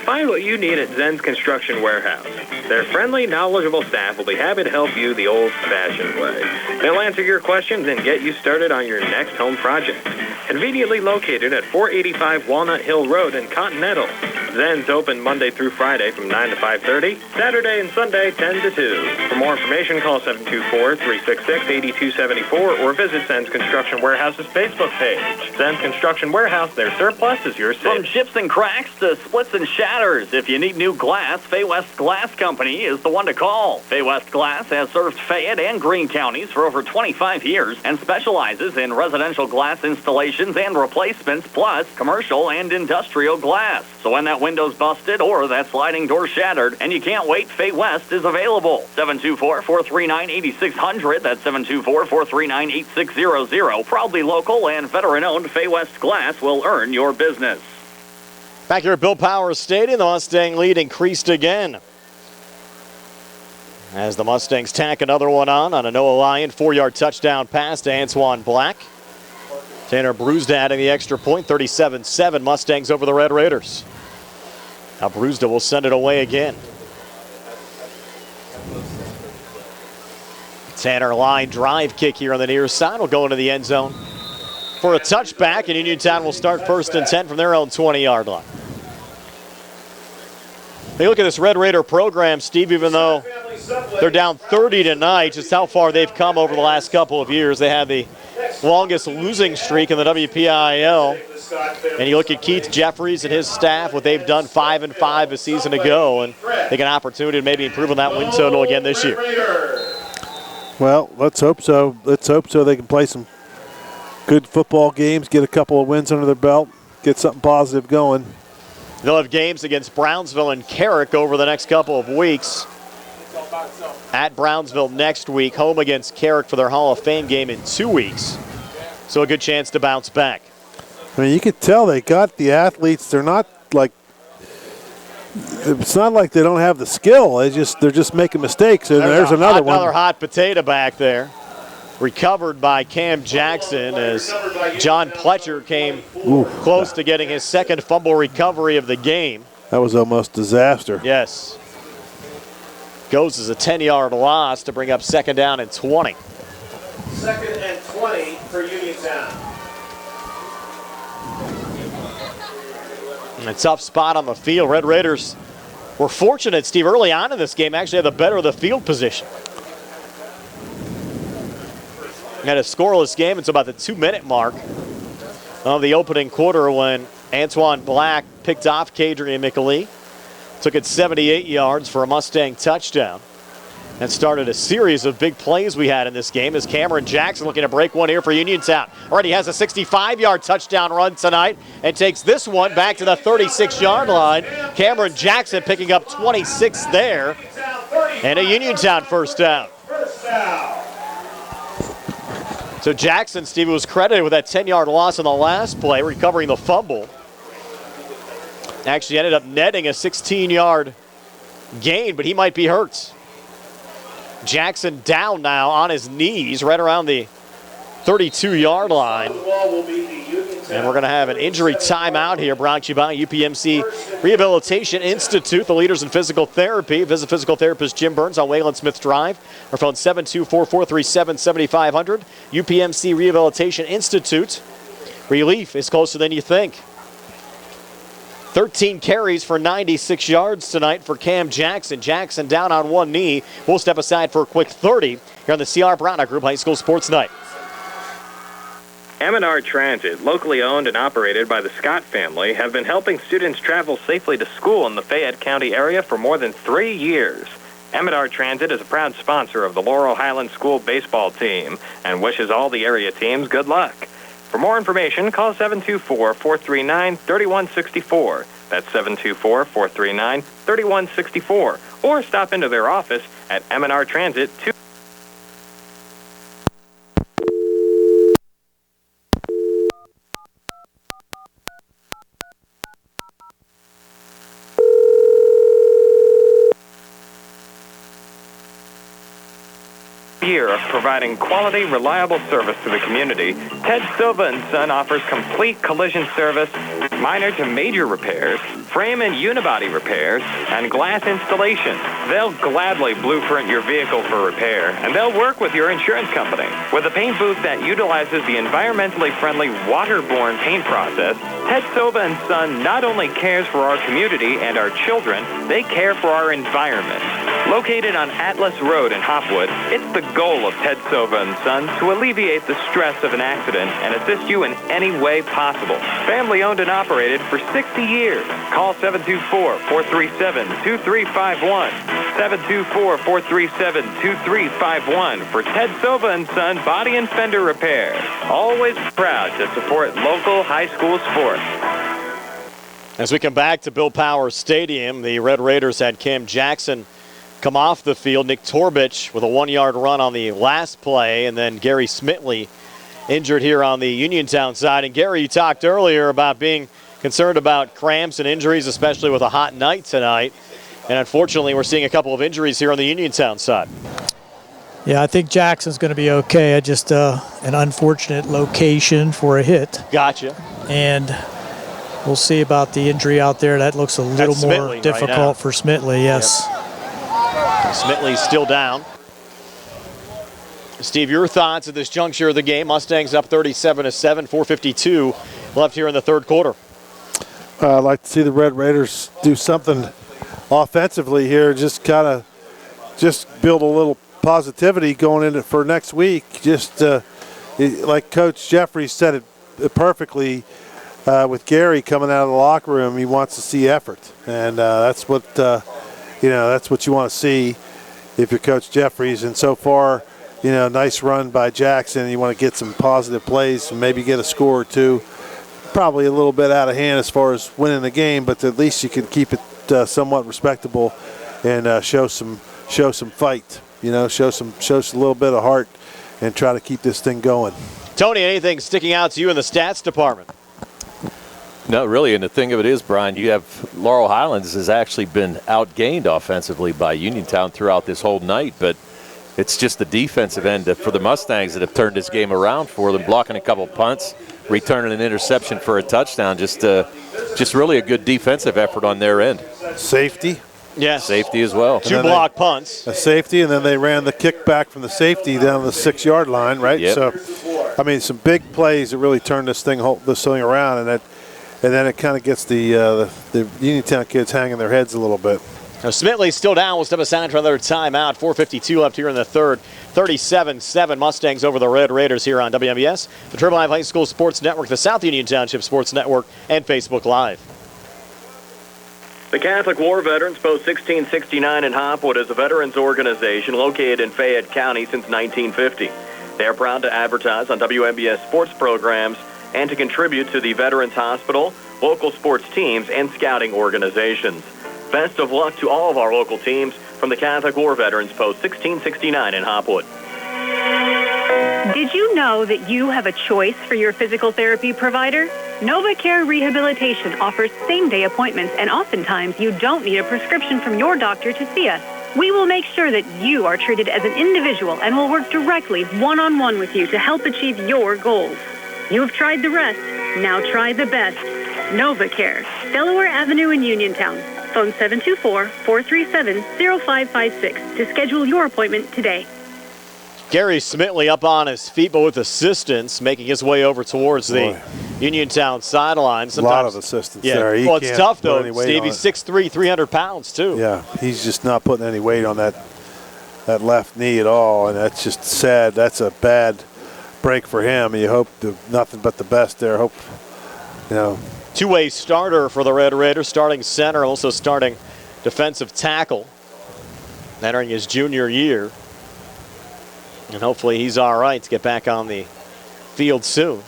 Find what you need at Zen's Construction Warehouse. Their friendly, knowledgeable staff will be happy to help you the old-fashioned way. They'll answer your questions and get you started on your next home project. Conveniently located at 485 Walnut Hill Road in Continental. Zen's open Monday through Friday from 9 to 5:30, Saturday and Sunday 10 to 2. For more information, call 724-366-8274 or visit Zen's Construction Warehouse's Facebook page. Zen's Construction Warehouse, their surplus is your From safe. chips and cracks to splits and shatters, if you need new glass, Fay West Glass Company is the one to call. Fay West Glass has served Fayette and Greene counties for over 25 years and specializes in residential glass installations and replacements, plus commercial and industrial glass. So when that window's busted or that sliding door shattered and you can't wait, Fay West is available. 724-439-8600. That's 724-439-8600. Proudly local and veteran-owned, Fay West Glass will earn your business. Back here at Bill Powers Stadium, the Mustang lead increased again as the Mustangs tack another one on a Noah Lyon 4-yard touchdown pass to Antoine Black. Tanner Brewsda adding the extra point, 37-7 Mustangs over the Red Raiders. Now Brewsda will send it away again. Tanner line drive kick here on the near side will go into the end zone for a touchback, and Uniontown will start 1st and 10 from their own 20-yard line. They look at this Red Raider program, Steve, even though they're down 30 tonight, just how far they've come over the last couple of years. They have the longest losing streak in the WPIAL. And you look at Keith Jeffries and his staff, what they've done 5-5 a season ago, and they get an opportunity to maybe improve on that win total again this year. Well, let's hope so. Let's hope so. They can play some good football games, get a couple of wins under their belt, get something positive going. They'll have games against Brownsville and Carrick over the next couple of weeks. At Brownsville next week, home against Carrick for their Hall of Fame game in 2 weeks. So a good chance to bounce back. I mean, you could tell they got the athletes. They're not like, it's not like they don't have the skill. They're just making mistakes. And there's another one. Another hot potato back there. Recovered by Cam Jackson as John Pletcher came close to getting his second fumble recovery of the game. That was almost disaster. Yes. Goes as a 10-yard loss to bring up 2nd down and 20. 2nd and 20 for Uniontown. A tough spot on the field. Red Raiders were fortunate, Steve, early on in this game, actually had the better of the field position. Had a scoreless game until about the 2-minute mark of the opening quarter when Antoine Black picked off Kadrian McAlee. Took it 78 yards for a Mustang touchdown. And started a series of big plays we had in this game as Cameron Jackson looking to break one here for Uniontown. Already has a 65-yard touchdown run tonight and takes this one back to the 36-yard line. Cameron Jackson picking up 26 there. And a Uniontown first down. So Jackson, Steve, was credited with that 10-yard loss on the last play, recovering the fumble. Actually ended up netting a 16-yard gain, but he might be hurt. Jackson down now on his knees right around the 32-yard line. And we're going to have an injury timeout here brought to you by UPMC Rehabilitation Institute, the leaders in physical therapy. Visit physical therapist Jim Burns on Wayland Smith Drive. Our phone 724-437-7500. UPMC Rehabilitation Institute. Relief is closer than you think. 13 carries for 96 yards tonight for Cam Jackson. Jackson down on one knee. We'll step aside for a quick 30 here on the C.R. Brown Group High School Sports Night. M&R Transit, locally owned and operated by the Scott family, have been helping students travel safely to school in the Fayette County area for more than 3 years. M&R Transit is a proud sponsor of the Laurel Highlands School baseball team and wishes all the area teams good luck. For more information, call 724-439-3164. That's 724-439-3164. Or stop into their office at M&R Transit 2. Year of providing quality, reliable service to the community, Ted Silva & Son offers complete collision service minor to major repairs, frame and unibody repairs, and glass installation. They'll gladly blueprint your vehicle for repair, and they'll work with your insurance company. With a paint booth that utilizes the environmentally friendly waterborne paint process, Ted Sova and Son not only cares for our community and our children, they care for our environment. Located on Atlas Road in Hopwood, it's the goal of Ted Sova and Son to alleviate the stress of an accident and assist you in any way possible. Family owned and operated for 60 years. Call 724-437-2351. 724-437-2351 for Ted Sova and Son Body and Fender Repair. Always proud to support local high school sports. As we come back to Bill Powers Stadium, the Red Raiders had Cam Jackson come off the field. Nick Torbich with a 1-yard run on the last play, and then Gary Smitley injured here on the Uniontown side. And Gary, you talked earlier about being concerned about cramps and injuries, especially with a hot night tonight. And unfortunately, we're seeing a couple of injuries here on the Uniontown side. Yeah, I think Jackson's going to be okay. Just an unfortunate location for a hit. Gotcha. And we'll see about the injury out there. That looks a little more difficult for Smitley, yes. Yep. Smitley's still down. Steve, your thoughts at this juncture of the game? Mustangs up 37-7, 4:52 left here in the third quarter. I'd like to see the Red Raiders do something offensively here, just build a little positivity going into for next week. Just like Coach Jeffries said it perfectly with Gary coming out of the locker room, he wants to see effort, and that's what that's what you want to see if you're Coach Jeffries. And so far, nice run by Jackson. You want to get some positive plays and maybe get a score or two. Probably a little bit out of hand as far as winning the game, but at least you can keep it somewhat respectable and show some fight. Show a little bit of heart and try to keep this thing going. Tony, anything sticking out to you in the stats department? No, really, and the thing of it is, Brian, you have Laurel Highlands has actually been outgained offensively by Uniontown throughout this whole night, but it's just the defensive end for the Mustangs that have turned this game around for them, blocking a couple punts, returning an interception for a touchdown. Just really a good defensive effort on their end. Safety. Yes. Safety as well. 2 block punts. A safety, and then they ran the kick back from the safety down the 6-yard line, right? Yep. So, I mean, some big plays that really turned this thing around, and then it kind of gets the Uniontown kids hanging their heads a little bit. Now, Smitley's still down. We'll step aside for another timeout. 4:52 left here in the third. 37-7 Mustangs over the Red Raiders here on WMBS, the Triple Live High School Sports Network, the South Union Township Sports Network, and Facebook Live. The Catholic War Veterans Post 1669 in Hopwood is a veterans organization located in Fayette County since 1950. They are proud to advertise on WMBS sports programs and to contribute to the Veterans Hospital, local sports teams, and scouting organizations. Best of luck to all of our local teams from the Catholic War Veterans Post 1669 in Hopwood. Did you know that you have a choice for your physical therapy provider? NovaCare Rehabilitation offers same-day appointments, and oftentimes you don't need a prescription from your doctor to see us. We will make sure that you are treated as an individual and will work directly one-on-one with you to help achieve your goals. You have tried the rest. Now try the best. NovaCare, Delaware Avenue in Uniontown. Phone 724-437-0556 to schedule your appointment today. Gary Smitley up on his feet, but with assistance, making his way over towards the Uniontown sideline. A lot of assistance there. Well, it's tough, though, Steve. He's 6'3", 300 pounds, too. Yeah, he's just not putting any weight on that left knee at all, and that's just sad. That's a bad break for him. You hope nothing but the best there. Hope, Two-way starter for the Red Raiders, starting center, also starting defensive tackle, entering his junior year. And hopefully he's all right to get back on the field soon.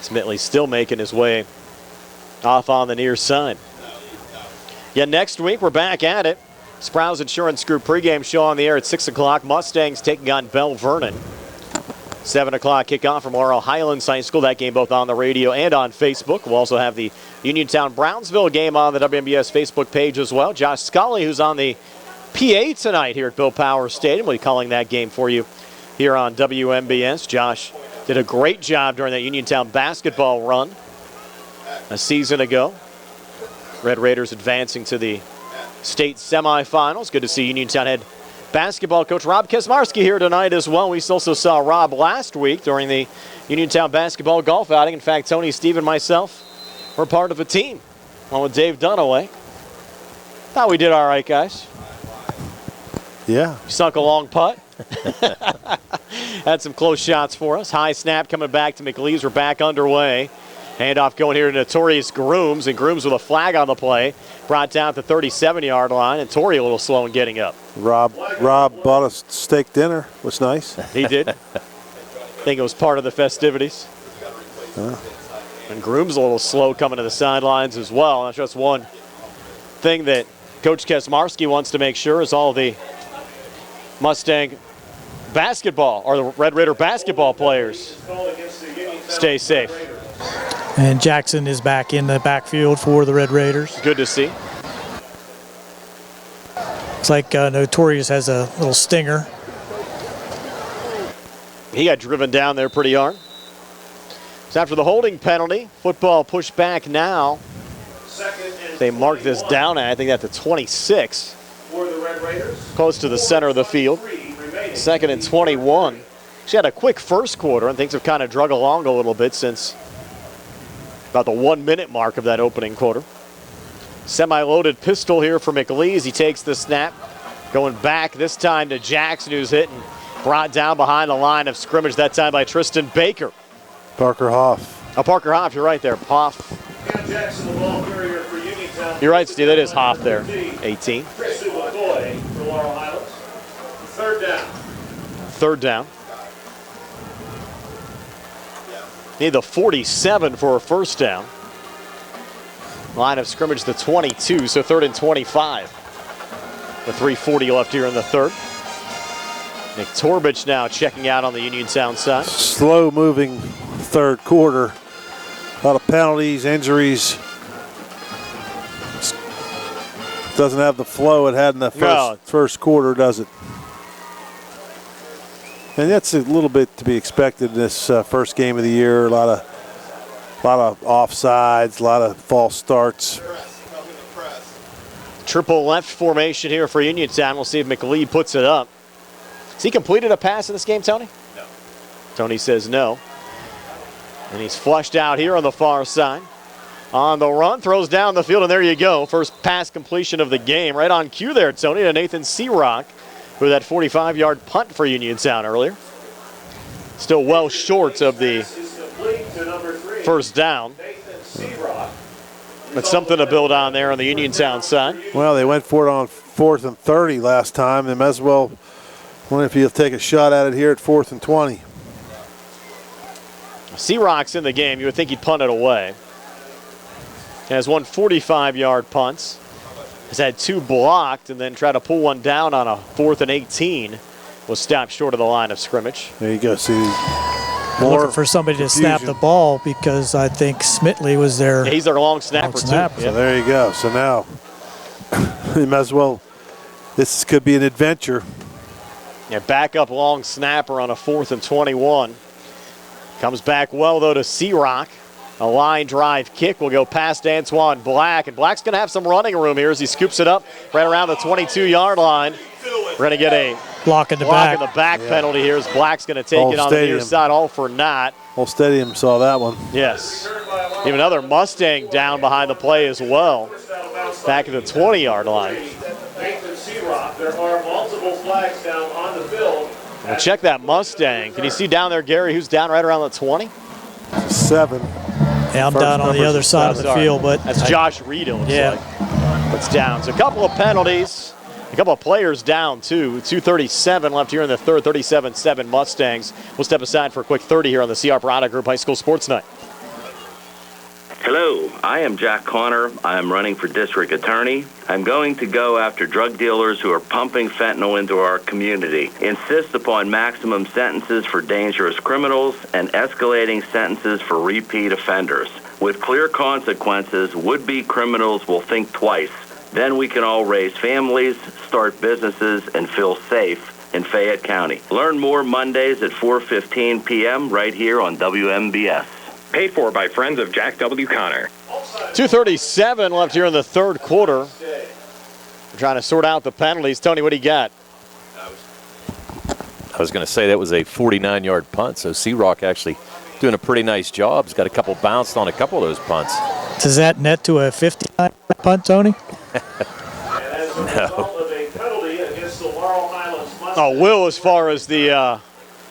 Smitley's still making his way off on the near side. Yeah, next week we're back at it. Sprouse Insurance Group pregame show on the air at 6 o'clock. Mustangs taking on Bell Vernon. 7 o'clock kickoff from Laurel Highlands High School. That game both on the radio and on Facebook. We'll also have the Uniontown-Brownsville game on the WMBS Facebook page as well. Josh Scully, who's on the PA tonight here at Bill Powers Stadium, will be calling that game for you here on WMBS. Josh did a great job during that Uniontown basketball run a season ago. Red Raiders advancing to the state semifinals. Good to see Uniontown head basketball coach Rob Kesmarski here tonight as well. We also saw Rob last week during the Uniontown basketball golf outing. In fact, Tony, Steve, and myself were part of a team along with Dave Dunaway. Thought we did all right, guys. Yeah. Sunk a long putt. Had some close shots for us. High snap coming back to McLeese. We're back underway. Handoff going here to Notorious Grooms, and Grooms with a flag on the play. Brought down at the 37-yard line, and Torrey a little slow in getting up. Rob bought a steak dinner. Was nice. He did. I think it was part of the festivities. And Grooms a little slow coming to the sidelines as well. That's just one thing that Coach Kesmarski wants to make sure is all the Mustang basketball, or the Red Raider basketball players, stay safe. And Jackson is back in the backfield for the Red Raiders. Good to see. Looks like Notorious has a little stinger. He got driven down there pretty hard. So after the holding penalty, football pushed back now. They mark this down at, I think, at the 26. Close to the center of the field. 2nd and 21. She had a quick first quarter, and things have kind of drug along a little bit since about the 1 minute mark of that opening quarter. Semi-loaded pistol here for McLeese. He takes the snap. Going back this time to Jackson, who's hit and brought down behind the line of scrimmage, that time by Tristan Baker. Parker Hoff. Oh, Parker Hoff, you're right there. Hoff. You're right, Steve. That is Hoff there. 18. Third down. Need the 47 for a first down. Line of scrimmage the 22, so 3rd and 25. With 3:40 left here in the third. Nick Torbich now checking out on the Uniontown side. Slow moving third quarter. A lot of penalties, injuries. Doesn't have the flow it had in the first quarter, does it? And that's a little bit to be expected in this first game of the year. A lot of offsides, a lot of false starts. Triple left formation here for Uniontown. We'll see if McLeod puts it up. Has he completed a pass in this game, Tony? No. Tony says no. And he's flushed out here on the far side. On the run, throws down the field, and there you go. First pass completion of the game. Right on cue there, Tony, to Nathan Searock with that 45-yard punt for Uniontown earlier. Still well short of the first down. But something to build on there on the Uniontown side. Well, they went for it on 4th and 30 last time. They might as well wonder if he'll take a shot at it here at 4th and 20. Searock's in the game. You would think he'd punt it away. Has won 45-yard punts. Has had 2 blocked and then tried to pull one down on a 4th and 18. Was stopped short of the line of scrimmage. There you go. See, looking for somebody to snap the ball because I think Smitley was there. Yeah, he's their long snapper, too. So there you go. So now, you might as well, this could be an adventure. Yeah, backup long snapper on a 4th and 21. Comes back well, though, to Searock. A line drive kick will go past Antoine Black, and Black's going to have some running room here as he scoops it up right around the 22-yard line. We're going to get a block in the back penalty here as Black's going to take it on the near side, all for naught. Whole stadium saw that one. Yes. Even another Mustang down behind the play as well. Back at the 20-yard line. There are multiple flags down on the field. Well, check that Mustang. Can you see down there, Gary, who's down right around the 20? 7. Yeah, I'm down on the other side of the field, but that's Josh Reed, it looks like. It's down. So a couple of penalties. A couple of players down, too. 2:37 left here in the third. 37-7 Mustangs. We'll step aside for a quick 30 here on the CR Parada Group High School Sports Night. Hello, I am Jack Connor. I am running for district attorney. I'm going to go after drug dealers who are pumping fentanyl into our community, insist upon maximum sentences for dangerous criminals, and escalating sentences for repeat offenders. With clear consequences, would-be criminals will think twice. Then we can all raise families, start businesses, and feel safe in Fayette County. Learn more Mondays at 4:15 p.m. right here on WMBS. Paid for by friends of Jack W. Connor. 2:37 left here in the third quarter. We're trying to sort out the penalties. Tony, what do you got? I was going to say that was a 49-yard punt, so Searock actually doing a pretty nice job. He's got a couple bounced on a couple of those punts. Does that net to a 59 punt, Tony? No. Oh, Will, as far as the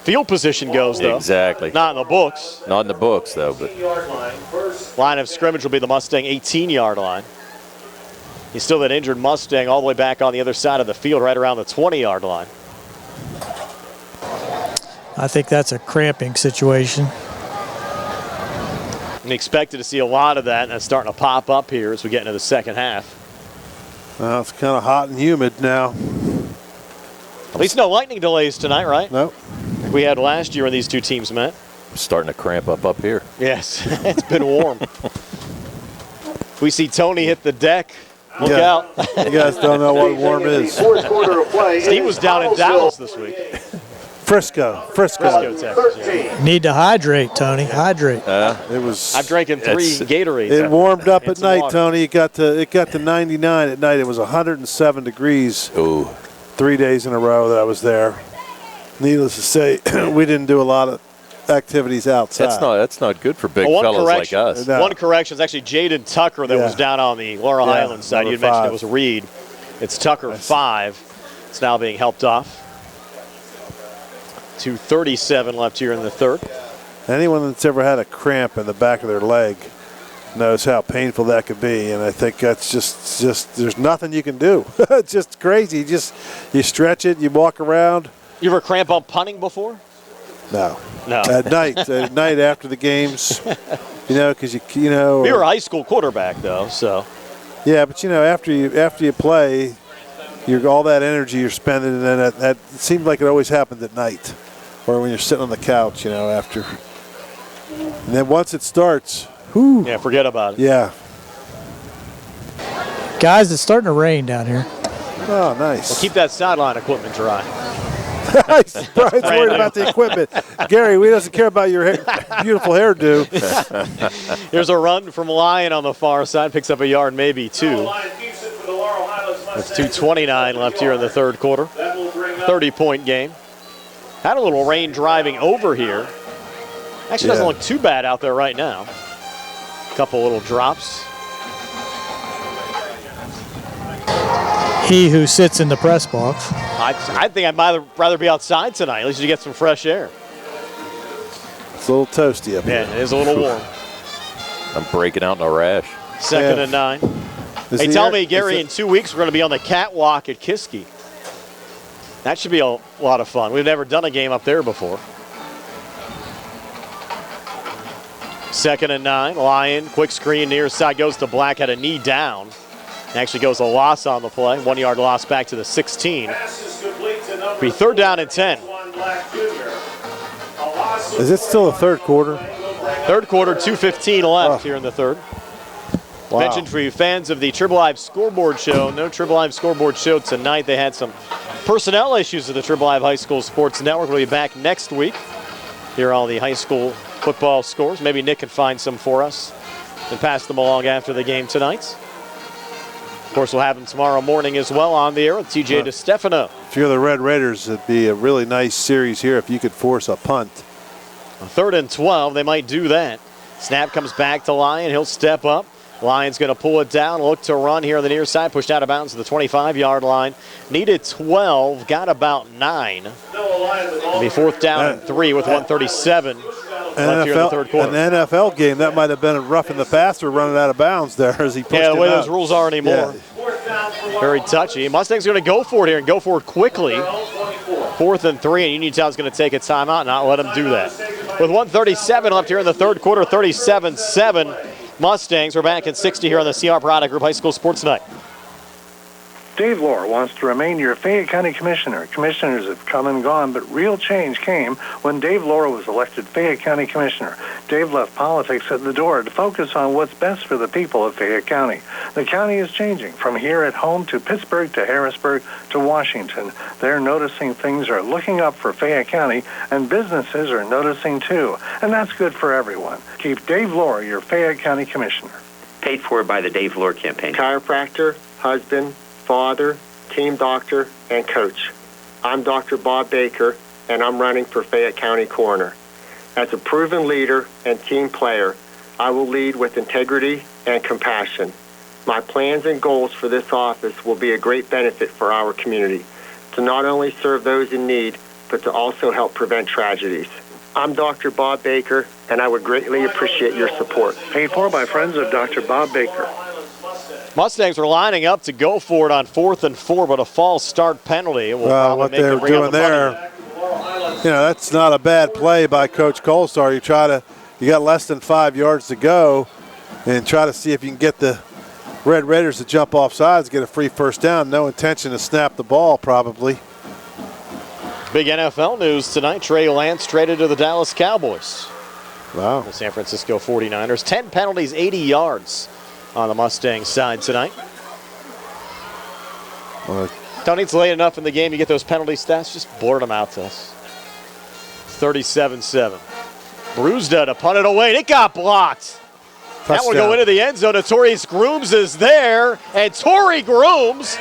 field position goes, though. Exactly. Not in the books. Not in the books, though. But line of scrimmage will be the Mustang 18-yard line. He's still that injured Mustang all the way back on the other side of the field, right around the 20-yard line. I think that's a cramping situation. And expected to see a lot of that, and that's starting to pop up here as we get into the second half. Well, it's kind of hot and humid now. At least no lightning delays tonight, right? Nope. We had last year when these two teams met. Starting to cramp up here. Yes, it's been warm. We see Tony hit the deck. Look out. You guys don't know what warm is. Fourth quarter of play. Steve was down in Dallas this week. Frisco, Texas. Yeah. Need to hydrate, Tony. Hydrate. It was. I'm drinking 3 Gatorades. It warmed up and at some night, water. Tony. It got to 99 at night. It was 107 degrees. Ooh. 3 days in a row that I was there. Needless to say, we didn't do a lot of activities outside. That's not good for big fellas like us. No. One correction is actually Jaden Tucker that was down on the Laurel Highlands side. You mentioned it was Reed. It's Tucker 5. It's now being helped off. 2:37 left here in the third. Anyone that's ever had a cramp in the back of their leg knows how painful that could be, and I think that's just there's nothing you can do. It's just crazy. You stretch it, you walk around. You ever cramp on punting before? No. No. At night after the games, because you know. You were a high school quarterback though, so. Yeah, but after you play, all that energy you're spending, and then that it seemed like it always happened at night, or when you're sitting on the couch, after. And then once it starts, whew. Yeah, forget about it. Yeah. Guys, it's starting to rain down here. Oh, nice. Well, keep that sideline equipment dry. Brian's worried about the equipment. Gary, we doesn't care about your beautiful hairdo. Here's a run from Lyon on the far side. Picks up a yard, maybe 2. That's 2:29 left here in the third quarter. 30-point game. Had a little rain driving over here. Actually doesn't look too bad out there right now. Couple little drops. He who sits in the press box. I think I'd rather be outside tonight. At least you get some fresh air. It's a little toasty up here. Yeah, it is a little warm. I'm breaking out in a rash. Second and 9. Hey, tell me, Gary, in 2 weeks we're going to be on the catwalk at Kiski. That should be a lot of fun. We've never done a game up there before. Second and 9. Lyon, quick screen near side, goes to Black, had a knee down. Actually goes a loss on the play. 1 yard loss back to the 16. Be third down and 10. Is it still the third quarter? Third quarter, 2:15 left here in the third. Wow. Mentioned for you fans of the Triple Live Scoreboard Show. No Triple Live Scoreboard Show tonight. They had some personnel issues at the Triple Live High School Sports Network. We'll be back next week. Hear all the high school football scores. Maybe Nick can find some for us and pass them along after the game tonight. Of course, we'll have them tomorrow morning as well on the air with TJ DeStefano. If you're the Red Raiders, it'd be a really nice series here if you could force a punt. Third and 12, they might do that. Snap comes back to Lyon. He'll step up. Lyon's going to pull it down, look to run here on the near side, pushed out of bounds to the 25-yard line. Needed 12, got about 9. It'll be fourth down and 3 with 1:37 left here in the third quarter. An NFL game, that might have been a rough in the passer running out of bounds there as he pushed the way him those out. rules are anymore. Yeah. Very touchy. Mustangs going to go for it here and go for it quickly. 4th and 3, and Uniontown's going to take a timeout and not let them do that. With 1:37 left here in the third quarter, 37-7 Mustangs. We're back at 60 here on the CR Product Group High School Sports Night. Dave Lohr wants to remain your Fayette County Commissioner. Commissioners have come and gone, but real change came when Dave Lohr was elected Fayette County Commissioner. Dave left politics at the door to focus on what's best for the people of Fayette County. The county is changing from here at home to Pittsburgh to Harrisburg to Washington. They're noticing things are looking up for Fayette County, and businesses are noticing too. And that's good for everyone. Keep Dave Lohr your Fayette County Commissioner. Paid for by the Dave Lord campaign. Chiropractor, husband, father, team doctor, and coach. I'm Dr. Bob Baker, and I'm running for Fayette County Coroner. As a proven leader and team player, I will lead with integrity and compassion. My plans and goals for this office will be a great benefit for our community, to not only serve those in need, but to also help prevent tragedies. I'm Dr. Bob Baker, and I would greatly appreciate your support. Paid for by friends of Dr. Bob Baker. Mustangs were lining up to go for it on 4th and 4, but a false start penalty. What they were doing there, that's not a bad play by Coach Colstar. You got less than 5 yards to go, and try to see if you can get the Red Raiders to jump off sides, get a free first down. No intention to snap the ball, probably. Big NFL news tonight. Trey Lance traded to the Dallas Cowboys. Wow. The San Francisco 49ers. 10 penalties, 80 yards on the Mustangs side tonight. Don't need to late enough in the game. You get those penalty stats, just blurt them out to us. 37-7. Brewsda to punt it away. It got blocked. That will go into the end zone. Notorious Grooms is there, and Torrey Grooms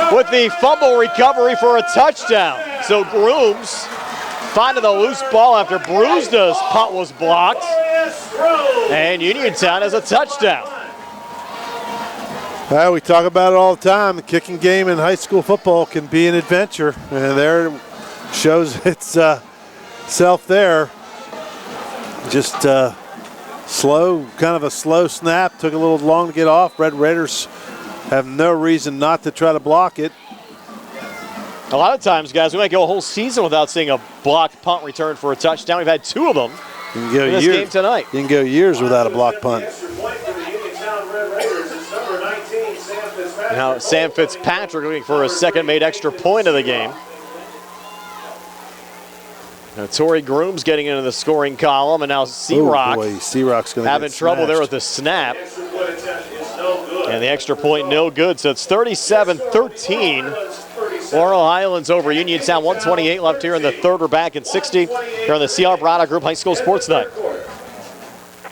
with the fumble recovery for a touchdown. So Grooms finding the loose ball after Brewsda's punt was blocked, and Uniontown has a touchdown. We talk about it all the time. The kicking game in high school football can be an adventure, and there shows itself there. Just kind of a slow snap. Took a little long to get off. Red Raiders have no reason not to try to block it. A lot of times, guys, we might go a whole season without seeing a blocked punt return for a touchdown. We've had 2 of them in this game tonight. You can go years without a blocked punt. Now Sam Fitzpatrick looking for a second made extra point of the game. Now Torrey Grooms getting into the scoring column, and now Searock having trouble there with the snap. And the extra point no good, so it's 37-13. Laurel Highlands over Uniontown, 128 left here in the third. We're back in 60 here on the CR Brada Group High School Sports Night.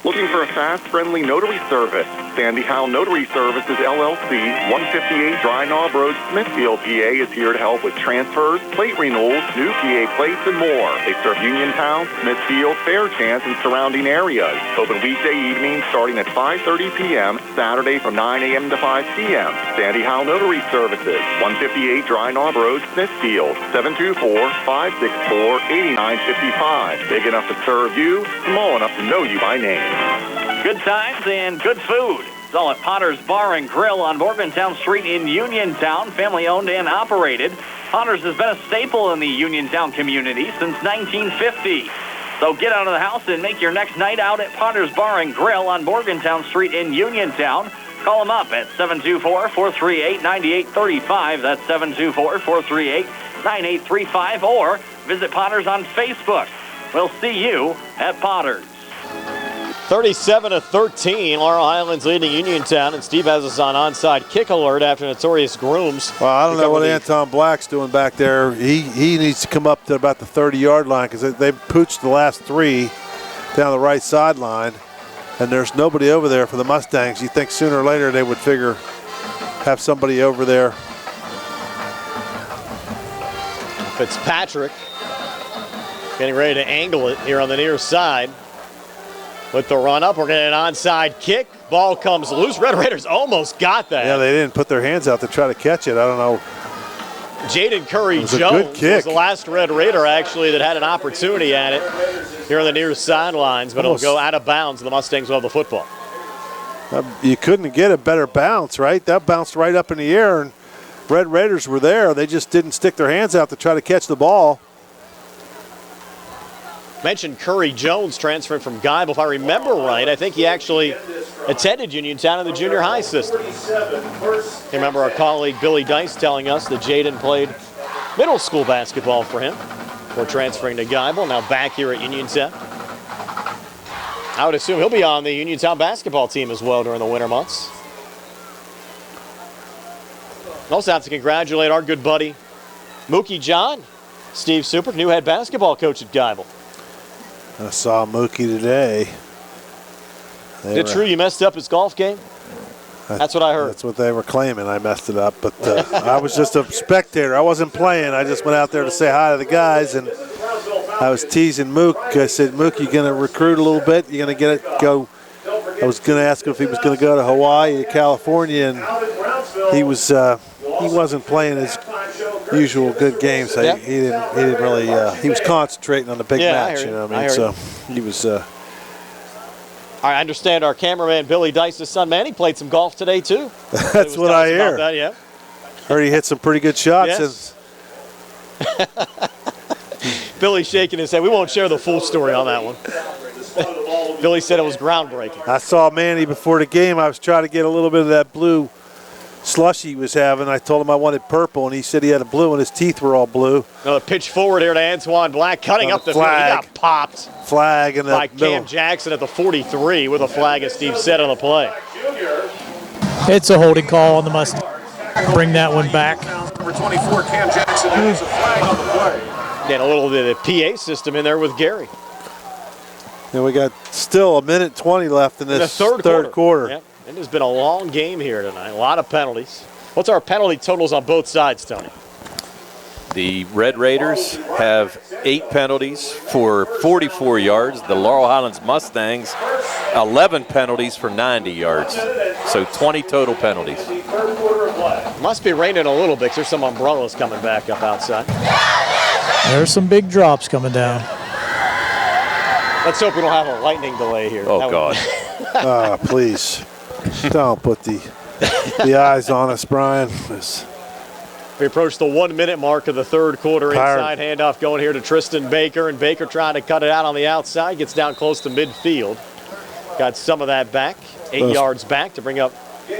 Looking for a fast, friendly notary service? Sandy Howell Notary Services, LLC, 158 Dry Knob Road, Smithfield, PA, is here to help with transfers, plate renewals, new PA plates, and more. They serve Uniontown, Smithfield, Fairchance, and surrounding areas. Open weekday evenings starting at 5:30 p.m., Saturday from 9 a.m. to 5 p.m. Sandy Howell Notary Services, 158 Dry Knob Road, Smithfield, 724-564-8955. Big enough to serve you, small enough to know you by name. Good times and good food. It's all at Potter's Bar and Grill on Morgantown Street in Uniontown, family owned and operated. Potter's has been a staple in the Uniontown community since 1950. So get out of the house and make your next night out at Potter's Bar and Grill on Morgantown Street in Uniontown. Call them up at 724-438-9835. That's 724-438-9835. Or visit Potter's on Facebook. We'll see you at Potter's. 37-13, Laurel Highlands leading Uniontown, and Steve has us on onside kick alert after Notorious Grooms. Well, I don't know what Anton Black's doing back there. He needs to come up to about the 30-yard line because they pooched the last 3 down the right sideline, and there's nobody over there for the Mustangs. You think sooner or later they would have somebody over there. Fitzpatrick getting ready to angle it here on the near side. With the run up, we're getting an onside kick. Ball comes loose. Red Raiders almost got that. Yeah, they didn't put their hands out to try to catch it. I don't know. Jaden Curry-Jones was the last Red Raider, actually, that had an opportunity at it here on the near sidelines, but it'll go out of bounds, and the Mustangs will have the football. You couldn't get a better bounce, right? That bounced right up in the air, and Red Raiders were there. They just didn't stick their hands out to try to catch the ball. Mentioned Curry-Jones transferring from Geibel. If I remember right, I think he actually attended Uniontown in the junior high system. I remember our colleague Billy Dice telling us that Jaden played middle school basketball for him before transferring to Geibel, now back here at Uniontown. I would assume he'll be on the Uniontown basketball team as well during the winter months. Also have to congratulate our good buddy Mookie John, Steve Super, new head basketball coach at Geibel. I saw Mookie today. Is it true you messed up his golf game? That's what I heard. That's what they were claiming. I messed it up, but I was just a spectator. I wasn't playing. I just went out there to say hi to the guys, and I was teasing Mook. I said, Mook, you going to recruit a little bit? You going to go? I was going to ask him if he was going to go to Hawaii or California, and he wasn't playing his usual good game, so he didn't really. He was concentrating on the big match. You know what I mean? So he was. I understand our cameraman Billy Dice's son Manny played some golf today too. That's what I hear. That, yeah. Heard he hit some pretty good shots. Yes. Billy's shaking his head. We won't share the full story on that one. Billy said it was groundbreaking. I saw Manny before the game. I was trying to get a little bit of that blue slush he was having. I told him I wanted purple, and he said he had a blue, and his teeth were all blue. Another pitch forward here to Antoine Black, cutting up the field. He got popped. Flag in the by middle. Cam Jackson at the 43 with a flag, as Steve said on the play. It's a holding call on the Mustangs. Bring that one back. Number 24, Cam Jackson, has a flag on the play. Getting a little bit of the PA system in there with Gary. And we got still a minute 20 left in this third quarter. Yep. It has been a long game here tonight. A lot of penalties. What's our penalty totals on both sides, Tony? The Red Raiders have 8 penalties for 44 yards. The Laurel Highlands Mustangs, 11 penalties for 90 yards. So 20 total penalties. Must be raining a little bit because there's some umbrellas coming back up outside. There's some big drops coming down. Let's hope we don't have a lightning delay here. Oh, God. Please. Don't put the eyes on us, Brian. We approach the 1 minute mark of the third quarter. Inside handoff going here to Tristan Baker, and Baker trying to cut it out on the outside. Gets down close to midfield. Got some of that back. 8 yards back to bring up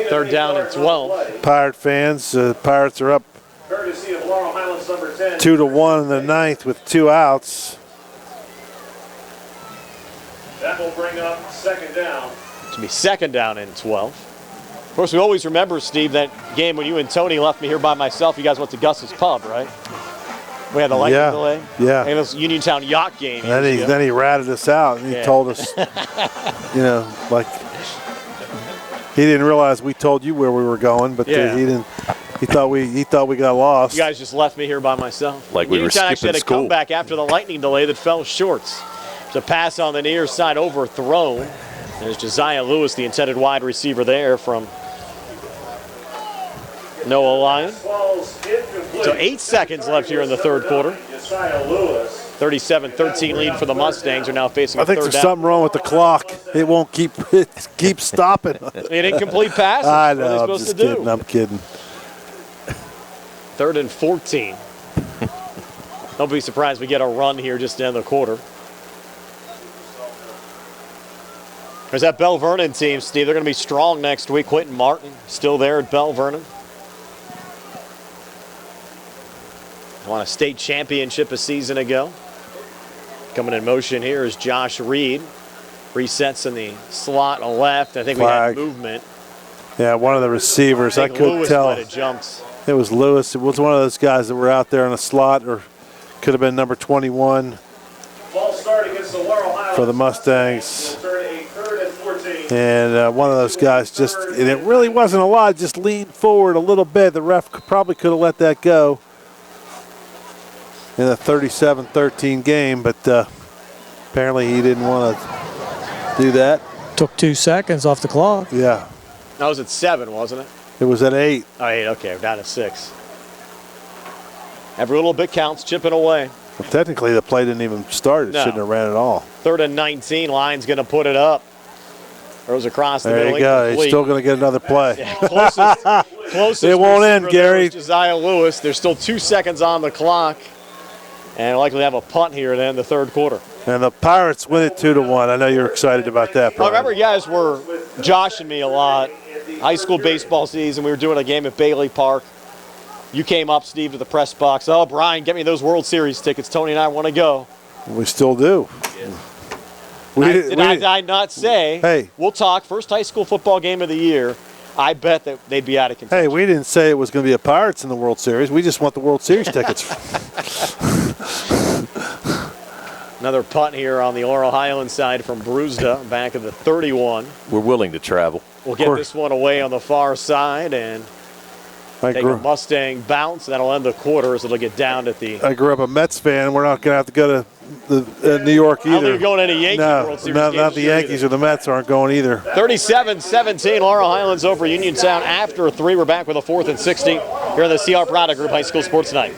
third down and 12. Pirate fans, Pirates are up 2-1 in the ninth with 2 outs. That will bring up second down. To be second down and 12. Of course, we always remember, Steve, that game when you and Tony left me here by myself. You guys went to Gus's Pub, right? We had the lightning delay. Yeah. And it was Uniontown yacht game. And then he ratted us out, and he told us, like he didn't realize we told you where we were going, but he didn't. He thought we got lost. You guys just left me here by myself. Like we were skipping actually had a comeback after the lightning delay that fell short. It's a pass on the near side, overthrown. There's Josiah Lewis, the intended wide receiver there from Noah Lyon. So 8 seconds left here in the third quarter. 37-13 lead for the Mustangs. Are now facing a third down. I think there's something wrong with the clock. It won't keep stopping. An incomplete pass. I know. What are they I'm supposed just to kidding. do? I'm kidding. 3rd and 14. Don't be surprised we get a run here just to end the quarter. There's that Bell Vernon team, Steve. They're going to be strong next week. Quentin Martin still there at Bell Vernon. Won a state championship a season ago. Coming in motion here is Josh Reed. Resets in the slot left. I think we had movement. Yeah, one of the receivers. I couldn't Lewis tell. might have jumped. It was Lewis. It was one of those guys that were out there in the slot, or could have been number 21 for the Mustangs. And one of those guys and it really wasn't a lot, just leaned forward a little bit. The ref probably could have let that go in a 37-13 game, but apparently he didn't want to do that. Took 2 seconds off the clock. Yeah. That was at 7, wasn't it? It was at 8. Oh, 8, okay, we're down to 6. Every little bit counts, chipping away. Well, technically, the play didn't even start. It shouldn't have ran at all. 3rd and 19, Lions going to put it up. Throws across the middle. There you go. He's still going to get another play. Yeah, closest it won't end, Gary. Josiah Lewis. There's still 2 seconds on the clock. And likely have a punt here then the third quarter. And the Pirates win it 2-1. I know you're excited about that, Brian. I remember you guys were joshing me a lot. High school baseball season, we were doing a game at Bailey Park. You came up, Steve, to the press box. Oh, Brian, get me those World Series tickets. Tony and I want to go. We still do. Did I not say, hey, we'll talk first high school football game of the year? I bet that they'd be out of contention. Hey, we didn't say it was going to be a Pirates in the World Series. We just want the World Series tickets. Another punt here on the Laurel Highlands side from Brewsda, back of the 31. We're willing to travel. We'll get this one away on the far side and take a Mustang bounce. That'll end the quarter as it'll get down at the... I grew up a Mets fan. We're not going to have to go to New York either. I don't think you're going to any Yankee World Series games. Not the Yankees or the Mets aren't going either. 37-17, Laurel Highlands over Uniontown after 3. We're back with a 4th and 60 here in the CR Product Group High School Sports Night.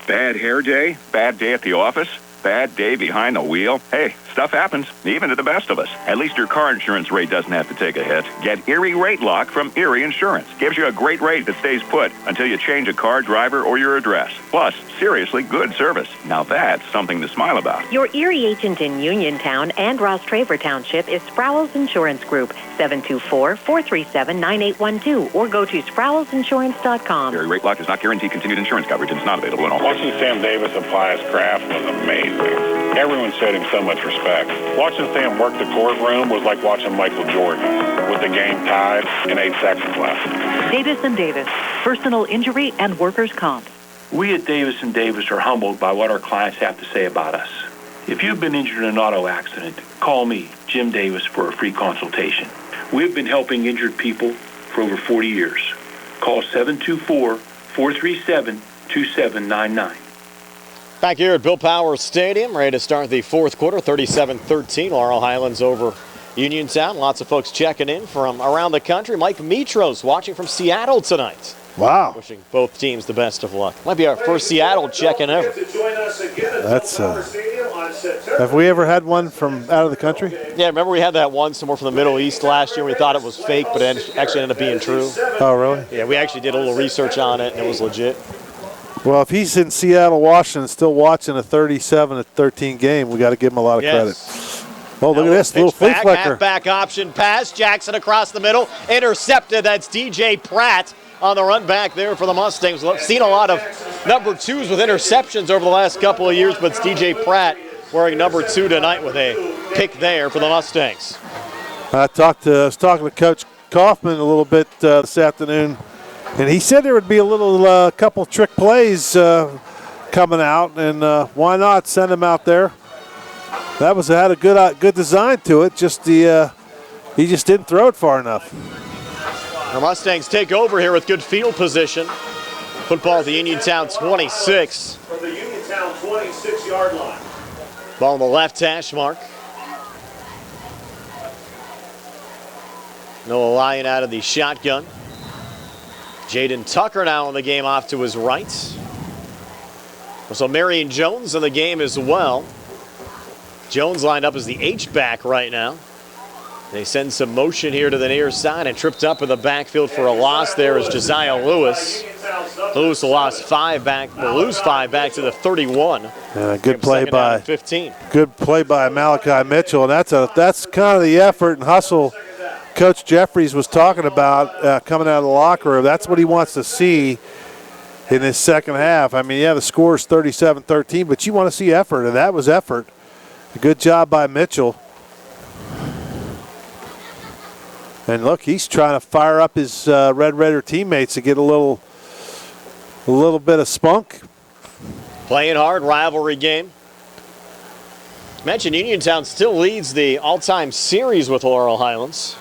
Bad hair day, bad day at the office, bad day behind the wheel. Hey, stuff happens, even to the best of us. At least your car insurance rate doesn't have to take a hit. Get Erie Rate Lock from Erie Insurance. Gives you a great rate that stays put until you change a car, driver, or your address. Plus, seriously good service. Now that's something to smile about. Your Erie agent in Uniontown and Ross Traver Township is Sproul's Insurance Group, 724-437-9812, or go to SproulsInsurance.com. Erie Rate Lock does not guarantee continued insurance coverage and is not available in all. Watching Sam Davis apply his craft was amazing. Everyone showed him so much respect. Watching Sam work the courtroom was like watching Michael Jordan, with the game tied and 8 seconds left. Davis & Davis, personal injury and workers' comp. We at Davis & Davis are humbled by what our clients have to say about us. If you've been injured in an auto accident, call me, Jim Davis, for a free consultation. We've been helping injured people for over 40 years. Call 724-437-2799. Back here at Bill Powers Stadium, ready to start the 4th quarter, 37-13. Laurel Highlands over Uniontown. Lots of folks checking in from around the country. Mike Mitros watching from Seattle tonight. Wow. Wishing both teams the best of luck. Might be our first Seattle check-in ever. That's have we ever had one from out of the country? Yeah, remember we had that one somewhere from the Middle East last year. We thought it was fake, but it actually ended up being true. Oh, really? Yeah, we actually did a little research on it, and it was legit. Well, if he's in Seattle, Washington, still watching a 37-13 game, we got to give him a lot of credit. Oh, look at this little flea flicker. Halfback option pass. Jackson across the middle. Intercepted. That's DJ Pratt on the run back there for the Mustangs. We've seen a lot of number 2s with interceptions over the last couple of years, but it's DJ Pratt wearing number 2 tonight with a pick there for the Mustangs. I was talking to Coach Kaufman a little bit this afternoon, and he said there would be a little couple trick plays coming out, and why not send him out there? That had a good design to it. Just he just didn't throw it far enough. The Mustangs take over here with good field position. Football at the Uniontown 26. From the Uniontown 26-yard line. Ball on the left hash mark. Noah Lyon out of the shotgun. Jaden Tucker now in the game off to his right. So Marion Jones in the game as well. Jones lined up as the H-back right now. They send some motion here to the near side and tripped up in the backfield for a loss there is Josiah Lewis. Lewis will lose 5 back to the 31. Good play by 15. Good play by Malachi Mitchell, and that's kind of the effort and hustle Coach Jeffries was talking about coming out of the locker room. That's what he wants to see in this second half. I mean, yeah, the score is 37-13, but you want to see effort, and that was effort. Good job by Mitchell. And look, he's trying to fire up his Red Raider teammates to get a little bit of spunk. Playing hard, rivalry game. Mentioned Uniontown still leads the all-time series with Laurel Highlands,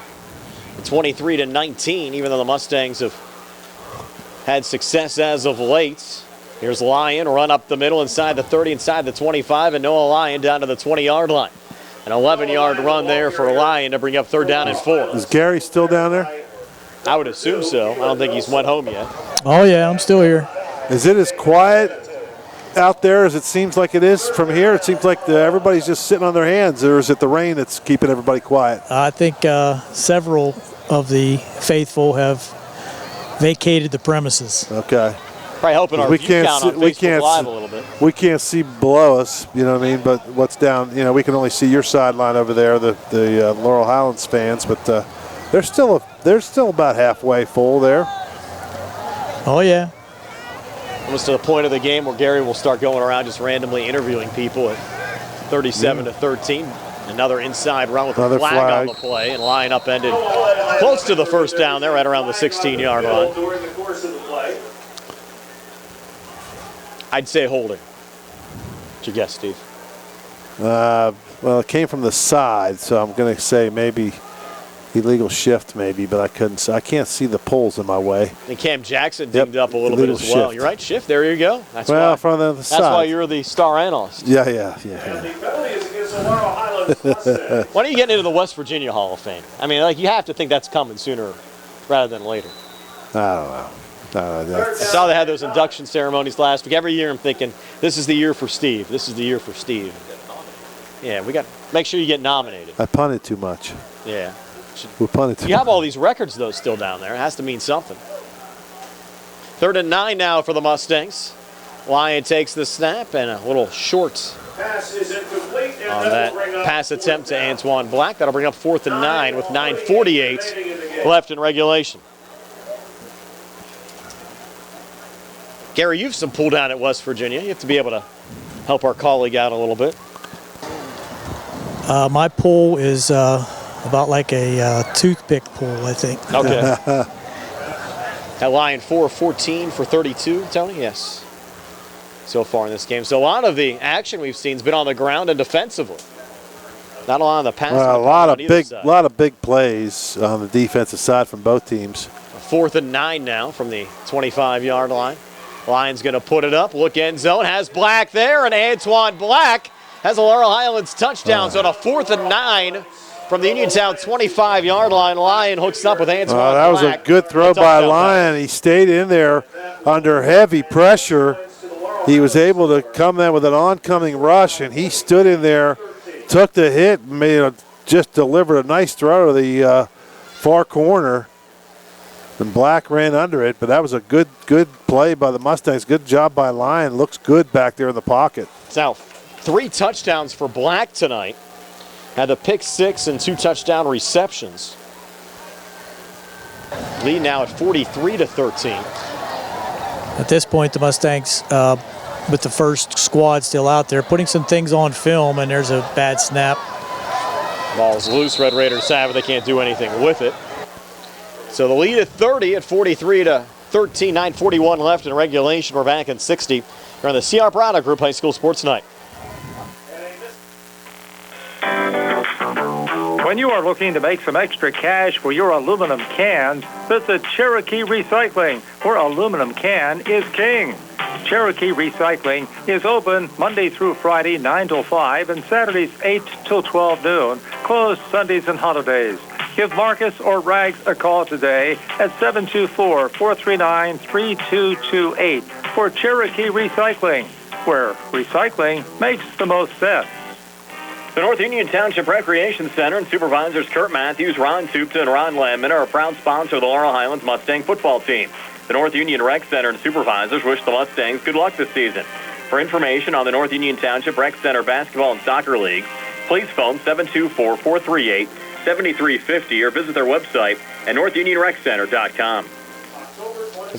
23-19. Even though the Mustangs have had success as of late. Here's Lyon, run up the middle inside the 30, inside the 25, and Noah Lyon down to the 20-yard line. An 11-yard run there for Lyon to bring up 3rd down and 4. Is Gary still down there? I would assume so. I don't think he's went home yet. Oh, yeah, I'm still here. Is it as quiet out there as it seems like it is from here? It seems like everybody's just sitting on their hands, or is it the rain that's keeping everybody quiet? I think several of the faithful have vacated the premises. Okay. Probably helping our view count on Facebook Live a little bit. We can't see below us, you know what I mean? But what's down, we can only see your sideline over there, the Laurel Highlands fans. But they're still about halfway full there. Oh, yeah. Almost to the point of the game where Gary will start going around just randomly interviewing people at 37-13. Another inside run with a flag on the play, and Lyon upended close to the 1st down there, right around the 16-yard line. During the course of the play. I'd say holding. What's your guess, Steve? Well, it came from the side, so I'm going to say maybe illegal shift, maybe, but I can't see the poles in my way. And Cam Jackson dinged up a little bit as well. Shift. You're right, shift. There you go. That's well, why, from the side. That's why you're the star analyst. Yeah. When are you getting into the West Virginia Hall of Fame? I mean, like, you have to think that's coming sooner rather than later. I don't know. I saw they had those induction ceremonies last week. Every year I'm thinking, this is the year for Steve. This is the year for Steve. Yeah, we got to make sure you get nominated. I punted too much. Yeah. We punted too much. You have all these records, though, still down there. It has to mean something. 3rd and 9 now for the Mustangs. Lyon takes the snap and a little short Pass is incomplete. on that pass attempt to Antoine Black. That'll bring up 4th and 9 with 9:48 left in regulation. Gary, you've some pull down at West Virginia. You have to be able to help our colleague out a little bit. My pull is about like a toothpick pull, I think. Okay. That Lyon 4-14 for 32, Tony? Yes. So far in this game. So a lot of the action we've seen has been on the ground and defensively. Not a lot on the pass. Well, a lot of big plays on the defensive side from both teams. 4th and 9 now from the 25-yard line. Lyon's going to put it up. Look end zone. Has Black there, and Antoine Black has a Laurel Highlands touchdown. So on a 4th and 9 from the Uniontown 25-yard line, Lyon hooks up with Antoine Black. That was a good throw by Lyon. He stayed in there under heavy pressure. He was able to come in with an oncoming rush, and he stood in there, took the hit, just delivered a nice throw to the far corner. And Black ran under it, but that was a good play by the Mustangs. Good job by Lyon. Looks good back there in the pocket. Now, 3 touchdowns for Black tonight. Had a pick 6 and 2 touchdown receptions. Lead now at 43-13. At this point, the Mustangs, with the first squad still out there, putting some things on film, and there's a bad snap. Ball's loose. Red Raiders have it. They can't do anything with it. So the lead at 30 at 43-13, 9:41 left in regulation. We're back in 60. You're on the C.R. Brada Group High School Sports Night. When you are looking to make some extra cash for your aluminum cans, visit Cherokee Recycling, where aluminum can is king. Cherokee Recycling is open Monday through Friday 9 till 5 and Saturdays 8 till 12 noon, closed Sundays and holidays. Give Marcus or Rags a call today at 724-439-3228 for Cherokee Recycling, where recycling makes the most sense. The North Union Township Recreation Center and supervisors Kurt Matthews, Ron Supta, and Ron Landman are a proud sponsor of the Laurel Highlands Mustang football team. The North Union Rec Center and supervisors wish the Mustangs good luck this season. For information on the North Union Township Rec Center basketball and soccer leagues, please phone 724-438-7350 or visit their website at northunionreccenter.com.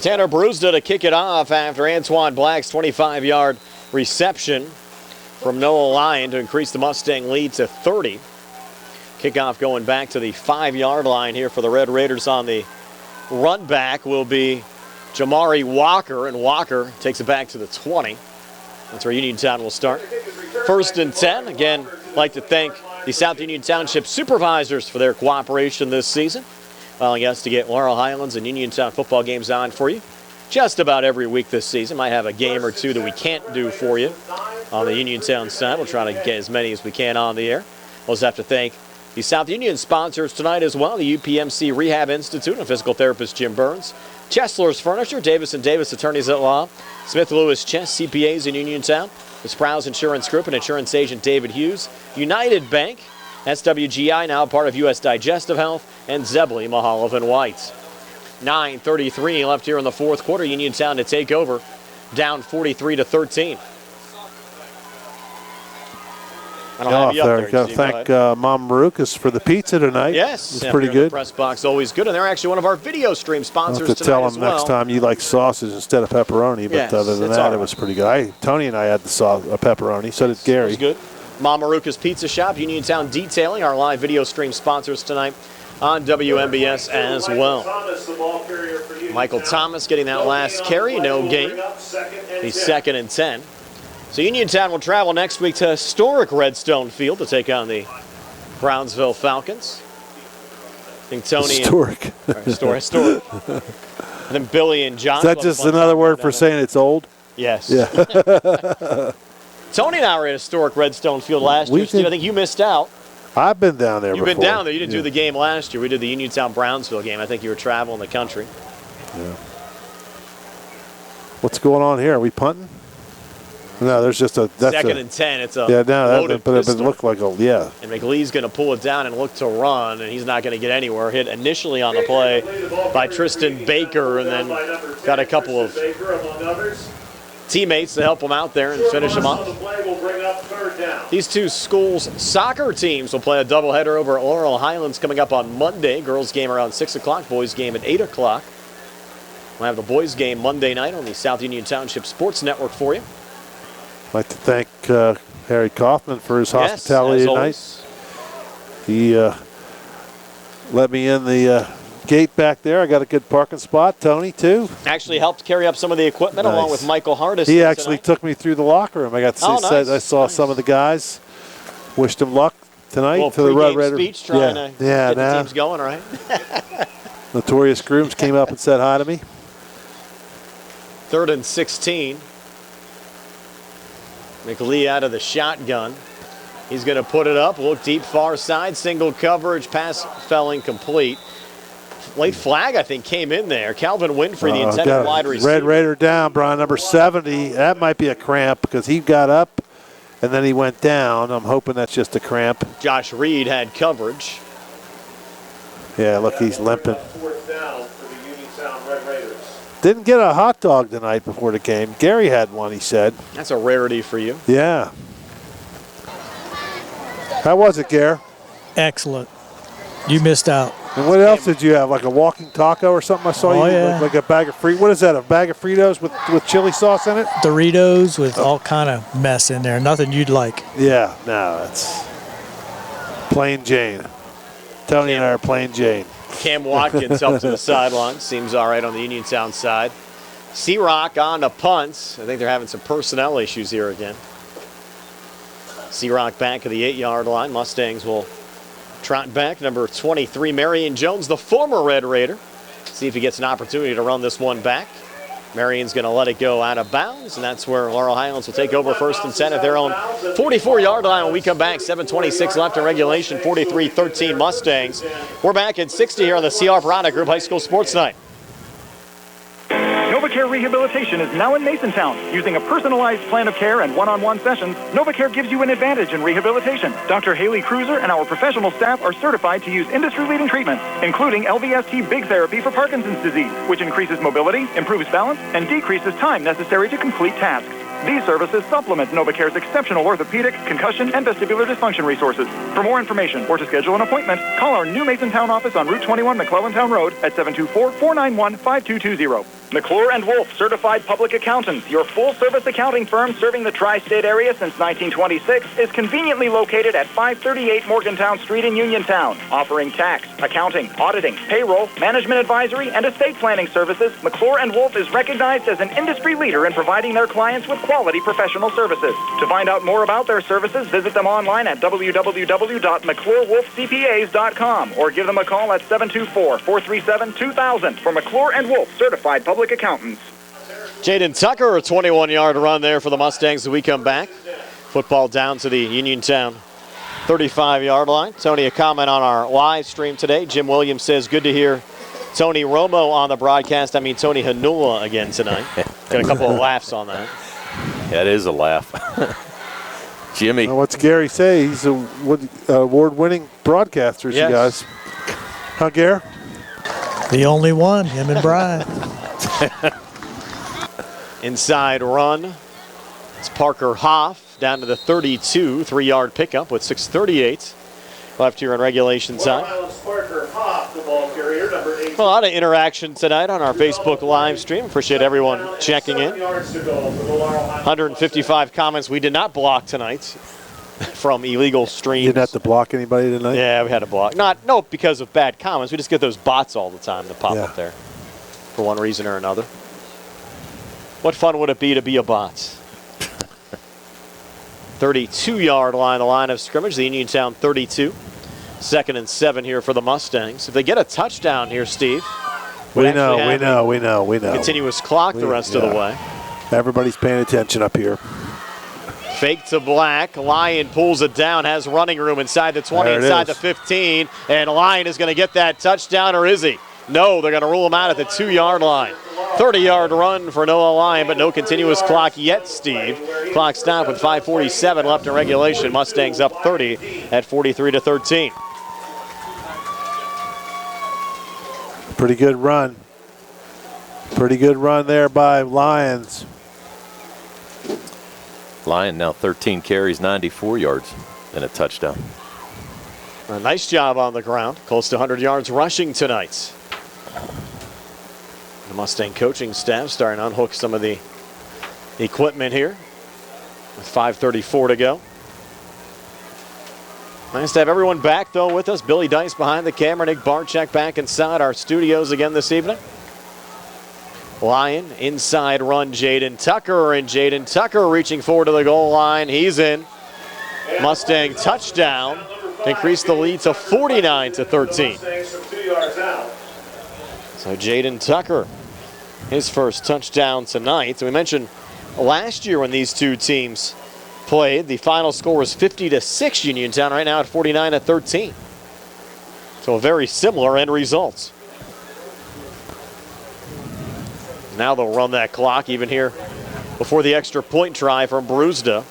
Tanner Brewster to kick it off after Antoine Black's 25-yard reception from Noah Lyon to increase the Mustang lead to 30. Kickoff going back to the 5-yard line here for the Red Raiders. On the run back will be Jamari Walker, and Walker takes it back to the 20. That's where Uniontown will start. 1st and 10. Again, I'd like to thank the South Union Township supervisors for their cooperation this season, allowing us to get Laurel Highlands and Uniontown football games on for you just about every week this season. Might have a game or two that we can't do for you on the Uniontown side. We'll try to get as many as we can on the air. We'll just have to thank the South Union sponsors tonight as well, the UPMC Rehab Institute and physical therapist Jim Burns, Chesler's Furniture, Davis & Davis Attorneys at Law, Smith Lewis Chess CPAs in Uniontown, the Sprouse Insurance Group and insurance agent David Hughes, United Bank, SWGI, now part of U.S. Digestive Health, and Zebley, Mahaloff & White. 9:33 left here in the fourth quarter. Uniontown to take over, down 43-13. I don't have you up there. Got to thank Mom Maruca's for the pizza tonight. Yes, it's pretty good. The press box, always good, and they're actually one of our video stream sponsors I'll have to tell them next time you like sausage instead of pepperoni. But yes, other than that, it was pretty good. Tony and I had the pepperoni. So did Gary. It was good. Mom Maruca's Pizza Shop, Uniontown Detailing, our live video stream sponsors tonight on WMBS as well. Michael Thomas getting that last carry, no gain. He's 2nd and 10. So Uniontown will travel next week to historic Redstone Field to take on the Brownsville Falcons. I think Tony historic. Historic. I think Billy and John. Is that just another word for saying it's old? Yes. Yeah. Tony and I were at historic Redstone Field last year. Steve, I think you missed out. I've been down there You've before. been down there. You didn't do the game last year. We did the Uniontown-Brownsville game. I think you were traveling the country. Yeah. What's going on here? Are we punting? No, there's just a... That's Second and 10. It's a loaded pistol. But it looked like a... Yeah. And McLee's going to pull it down and look to run, and he's not going to get anywhere. Hit initially on the play by Tristan Baker, and then got a couple of teammates to help him out there and finish him up. These two schools' soccer teams will play a doubleheader over at Laurel Highlands coming up on Monday. Girls game around 6 o'clock, boys game at 8 o'clock. We'll have the boys game Monday night on the South Union Township Sports Network for you. I'd like to thank Harry Kaufman for his hospitality tonight. He let me in the gate back there. I got a good parking spot. Tony, too. Actually helped carry up some of the equipment along with Michael Hardis. He actually took me through the locker room. I got to see, I saw some of the guys. Wished them luck tonight. To the Red Raider speech trying to get the teams going, right? Notorious Grooms came up and said hi to me. 3rd and 16. McLee out of the shotgun. He's going to put it up, look deep far side, single coverage, pass fell incomplete. Late flag, I think, came in there. Calvin Winfrey, the intended wide receiver. Red Raider down, Brian, number 70. That might be a cramp because he got up and then he went down. I'm hoping that's just a cramp. Josh Reed had coverage. Yeah, look, he's limping. Didn't get a hot dog tonight before the game. Gary had one, he said. That's a rarity for you. Yeah. How was it, Gare? Excellent. You missed out. And what else did you have? Like a walking taco or something? I saw you like a bag of Fritos. What is that? A bag of Fritos with chili sauce in it? Doritos with all kind of mess in there. Nothing you'd like. Yeah, no, that's plain Jane. Tony and I are plain Jane. Cam Watkins up to the sideline. Seems all right on the Uniontown side. Searock on the punts. I think they're having some personnel issues here again. Searock back at the 8-yard line. Mustangs will trot back. Number 23, Marion Jones, the former Red Raider. See if he gets an opportunity to run this one back. Marion's going to let it go out of bounds, and that's where Laurel Highlands will take over 1st and 10 at their own 44-yard line when we come back. 7:26 left in regulation, 43-13 Mustangs. We're back at 60 here on the CR Product Group High School Sports Night. NovaCare Rehabilitation is now in Masontown. Using a personalized plan of care and one-on-one sessions, NovaCare gives you an advantage in rehabilitation. Dr. Haley Cruiser and our professional staff are certified to use industry-leading treatments, including LVST Big Therapy for Parkinson's disease, which increases mobility, improves balance, and decreases time necessary to complete tasks. These services supplement NovaCare's exceptional orthopedic, concussion, and vestibular dysfunction resources. For more information or to schedule an appointment, call our new Masontown office on Route 21 McClellantown Road at 724-491-5220. McClure & Wolf Certified Public Accountants, your full-service accounting firm serving the tri-state area since 1926, is conveniently located at 538 Morgantown Street in Uniontown. Offering tax, accounting, auditing, payroll, management advisory, and estate planning services, McClure & Wolf is recognized as an industry leader in providing their clients with quality professional services. To find out more about their services, visit them online at www.McClureWolfCPAs.com or give them a call at 724-437-2000 for McClure & Wolf Certified Public Accountants. Jaden Tucker, a 21-yard run there for the Mustangs as we come back. Football down to the Uniontown 35-yard line. Tony, a comment on our live stream today. Jim Williams says, good to hear Tony Romo on the broadcast. I mean, Tony Hanula again tonight. Got a couple of laughs on that. That is a laugh. Jimmy. Well, what's Gary say? He's a award-winning broadcaster, you guys. Huh, Gary? The only one, him and Brian. Inside run. It's Parker Hoff down to the 32, 3-yard pickup with 6:38 left here in regulation time. A lot of interaction tonight on our Facebook live stream. Appreciate everyone checking in. 155 comments we did not block tonight from illegal streams. You didn't have to block anybody tonight? Yeah, we had to block. No, because of bad comments. We just get those bots all the time that pop up there for one reason or another. What fun would it be to be a bot? 32-yard line, the line of scrimmage, the Uniontown 32. 2nd and 7 here for the Mustangs. If they get a touchdown here, Steve, we know. Continuous clock the rest of the way. Everybody's paying attention up here. Fake to Black. Lyon pulls it down, has running room inside the 20, inside the 15, and Lyon is going to get that touchdown, or is he? No, they're going to rule him out at the 2-yard line. 30-yard run for Noah Lyon, but no continuous clock yet, Steve. Clock stopped with 5:47 left in regulation. Mustangs up 30 at 43-13. Pretty good run. Pretty good run there by Lions. Lyon now 13 carries, 94 yards, and a touchdown. A nice job on the ground. Close to 100 yards rushing tonight. The Mustang coaching staff starting to unhook some of the equipment here with 5:34 to go. Nice to have everyone back, though, with us. Billy Dice behind the camera. Nick Barczyk back inside our studios again this evening. Lyon, inside run, Jaden Tucker, and Jaden Tucker reaching forward to the goal line. He's in. Mustang touchdown. Increased the lead to 49-13. So Jaden Tucker, his first touchdown tonight. We mentioned last year when these two teams played, the final score was 50-6 Uniontown. Right now at 49-13. So very similar end results. Now they'll run that clock even here before the extra point try from Brewsda.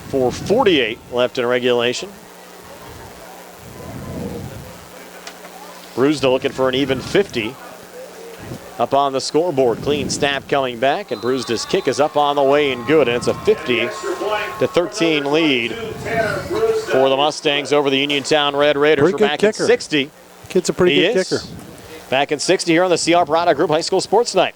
4:48 left in regulation. Brewsda looking for an even 50 up on the scoreboard. Clean snap coming back, and Brewsda's kick is up on the way and good, and it's a 50-13 lead for the Mustangs over the Uniontown Red Raiders. We're back at 60. Kid's a pretty good kicker. Back at 60 here on the CR Prada Group High School Sports Night.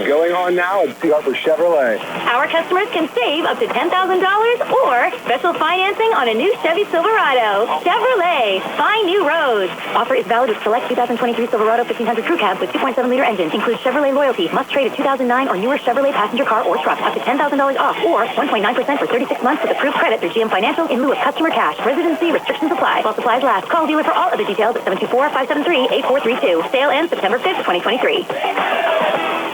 Going on now at CR for Chevrolet. Our customers can save up to $10,000 or special financing on a new Chevy Silverado. Chevrolet, find new roads. Offer is valid with select 2023 Silverado 1500 Crew Cab with 2.7-liter engine. Includes Chevrolet loyalty. Must trade a 2009 or newer Chevrolet passenger car or truck. Up to $10,000 off or 1.9% for 36 months with approved credit through GM Financial in lieu of customer cash. Residency restrictions apply. While supplies last. Call dealer for all other details at 724-573-8432. Sale ends September 5th, 2023.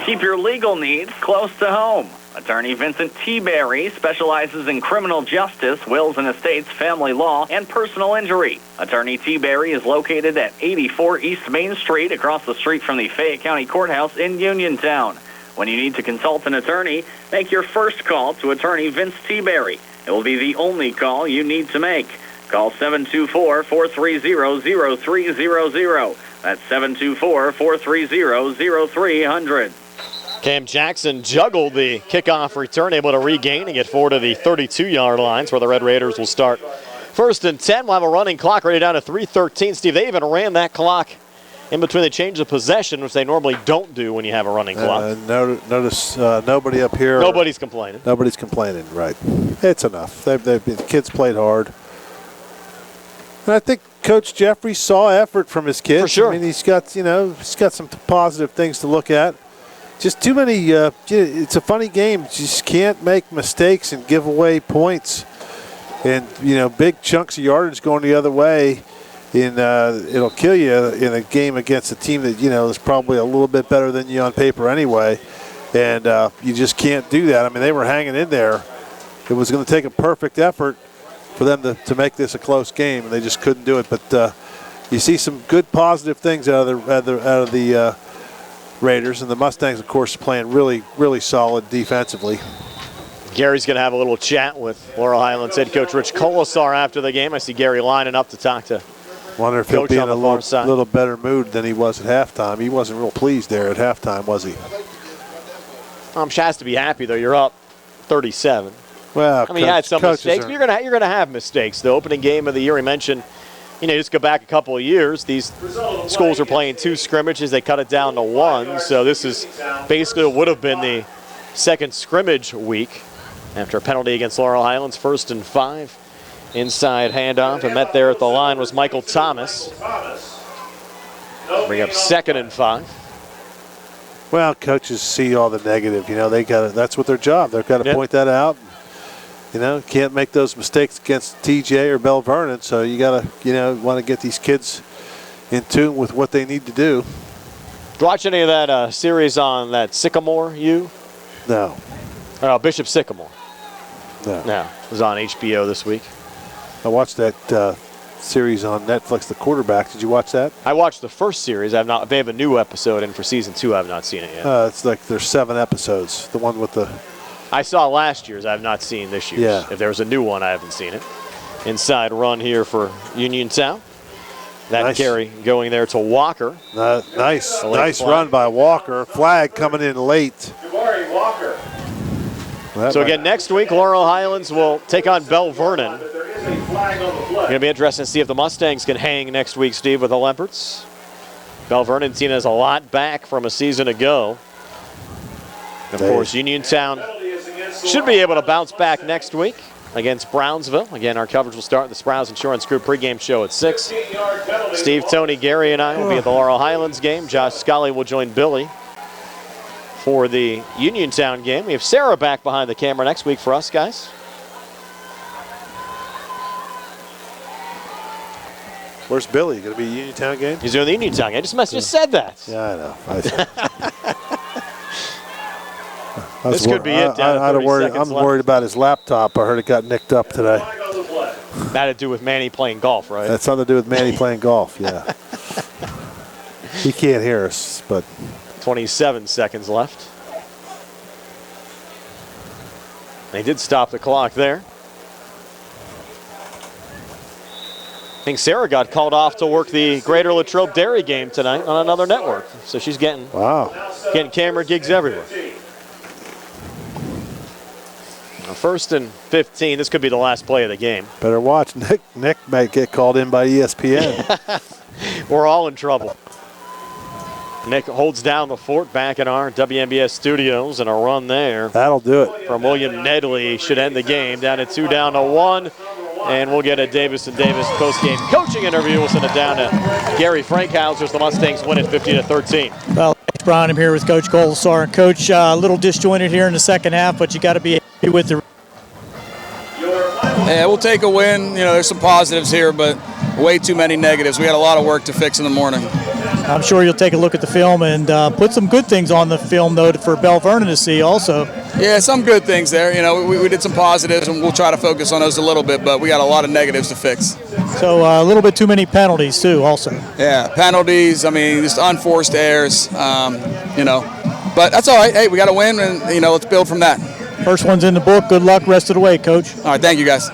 Keep your legal needs close to home. Attorney Vincent T. Berry specializes in criminal justice, wills and estates, family law, and personal injury. Attorney T. Berry is located at 84 East Main Street, across the street from the Fayette County Courthouse in Uniontown. When you need to consult an attorney, make your first call to Attorney Vince T. Berry. It will be the only call you need to make. Call 724-430-0300. That's 724-430-0300. Cam Jackson juggled the kickoff return, able to regaining it forward to the 32-yard lines where the Red Raiders will start. 1st and 10, we'll have a running clock ready down to 3:13. Steve, they even ran that clock in between the change of possession, which they normally don't do when you have a running clock. Notice nobody up here. Nobody's complaining. Nobody's complaining, right. It's enough. The kids played hard. And I think Coach Jeffrey saw effort from his kids. For sure. I mean, he's got some positive things to look at. Just too many, it's a funny game. You just can't make mistakes and give away points. And, big chunks of yardage going the other way, it'll kill you in a game against a team that, is probably a little bit better than you on paper anyway. And you just can't do that. I mean, they were hanging in there. It was going to take a perfect effort for them to make this a close game, and they just couldn't do it. But you see some good positive things out of the Raiders, and the Mustangs, of course, playing really, really solid defensively. Gary's going to have a little chat with Laurel Highlands head coach Rich Colasar after the game. I see Gary lining up to talk to Wonder if he'll be in a little better mood than he was at halftime. He wasn't real pleased there at halftime, was he? Has to be happy, though. You're up 37. Well, you had some mistakes. But you're going to have mistakes. The opening game of the year, he mentioned, just go back a couple of years. These schools are playing 2 scrimmages. They cut it down to 1. So this is basically what would have been the second scrimmage week after a penalty against Laurel Highlands. 1st and 5. Inside handoff, and met there at the line was Michael Thomas. Bring up 2nd and 5. Well, coaches see all the negative. That's what their job. They've got to point that out. You know, can't make those mistakes against TJ or Bell Vernon, so you got to, want to get these kids in tune with what they need to do. Watch any of that series on that Sycamore U? No. Bishop Sycamore. No. No. It was on HBO this week. I watched that series on Netflix, The Quarterback. Did you watch that? I watched the first series. They have a new episode, and for season 2, I have not seen it yet. It's like there's 7 episodes. The one with the... I saw last year's. I have not seen this year's. Yeah. If there was a new one, I haven't seen it. Inside run here for Uniontown. That carry going there to Walker. Nice run by Walker. Flag coming in late. Walker. So again, next week, Laurel Highlands will take on Bell Vernon. Going to be interesting to see if the Mustangs can hang next week, Steve, with the Leopards. Bell Vernon team has a lot back from a season ago. Of course, Uniontown should be able to bounce back next week against Brownsville. Again, our coverage will start at the Sprouse Insurance Group pregame show at 6. Steve, Tony, Gary, and I will be at the Laurel Highlands game. Josh Scully will join Billy for the Uniontown game. We have Sarah back behind the camera next week for us, guys. Where's Billy? Going to be a Uniontown game? He's doing the Uniontown game. Just said that. Yeah, I know. This could be it. I'm worried about his laptop. I heard it got nicked up today. That had to do with Manny playing golf, right? That's something to do with Manny playing golf, yeah. He can't hear us, but... 27 seconds left. They did stop the clock there. I think Sarah got called off to work the Greater Latrobe Dairy game tonight on another network. So she's getting camera gigs everywhere. First and 15. This could be the last play of the game. Better watch. Nick might get called in by ESPN. We're all in trouble. Nick holds down the fort back in our WNBS studios, and a run there. That'll do it. From William Nedley should end the game. Down to 2, down to 1. And we'll get a Davis & Davis post-game coaching interview. We'll send it down to Gary Frankhauser. The Mustangs win it 50-13. Well, thanks, Brian. I'm here with Coach Goldstar. And Coach, a little disjointed here in the second half, but you got to be happy with the... Yeah, we'll take a win. There's some positives here, but way too many negatives. We had a lot of work to fix in the morning. I'm sure you'll take a look at the film and put some good things on the film, though, for Bell Vernon to see also. Yeah, some good things there. We did some positives, and we'll try to focus on those a little bit, but we got a lot of negatives to fix. So a little bit too many penalties, too, also. Yeah, penalties, just unforced errors, But that's all right. Hey, we got to win, and, let's build from that. First one's in the book. Good luck rest of the way, Coach. All right, thank you, guys.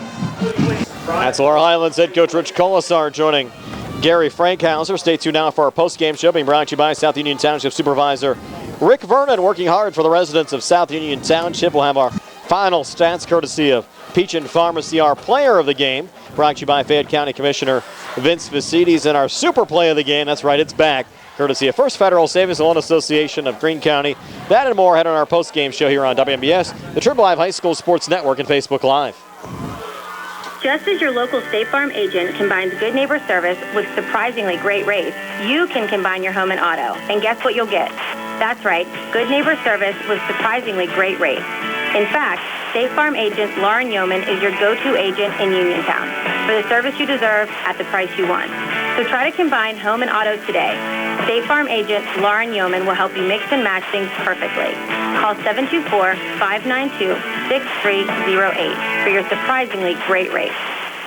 That's Laurel Highlands head coach Rich Colasar joining Gary Frankhauser. Stay tuned now for our post-game show being brought to you by South Union Township Supervisor Rick Vernon, working hard for the residents of South Union Township. We'll have our final stats courtesy of Peach and Pharmacy, our player of the game, brought to you by Fayette County Commissioner Vince Vicides, and our super play of the game. That's right, it's back, courtesy of First Federal Savings and Loan Association of Greene County. That and more head on our post-game show here on WNBS, the Triple Live High School Sports Network, and Facebook Live. Just as your local State Farm agent combines good neighbor service with surprisingly great rates, you can combine your home and auto. And guess what you'll get? That's right, good neighbor service with surprisingly great rates. In fact, State Farm agent Lauren Yeoman is your go-to agent in Uniontown for the service you deserve at the price you want. So try to combine home and auto today. State Farm agent Lauren Yeoman will help you mix and match things perfectly. Call 724-592-6308 for your surprisingly great rates.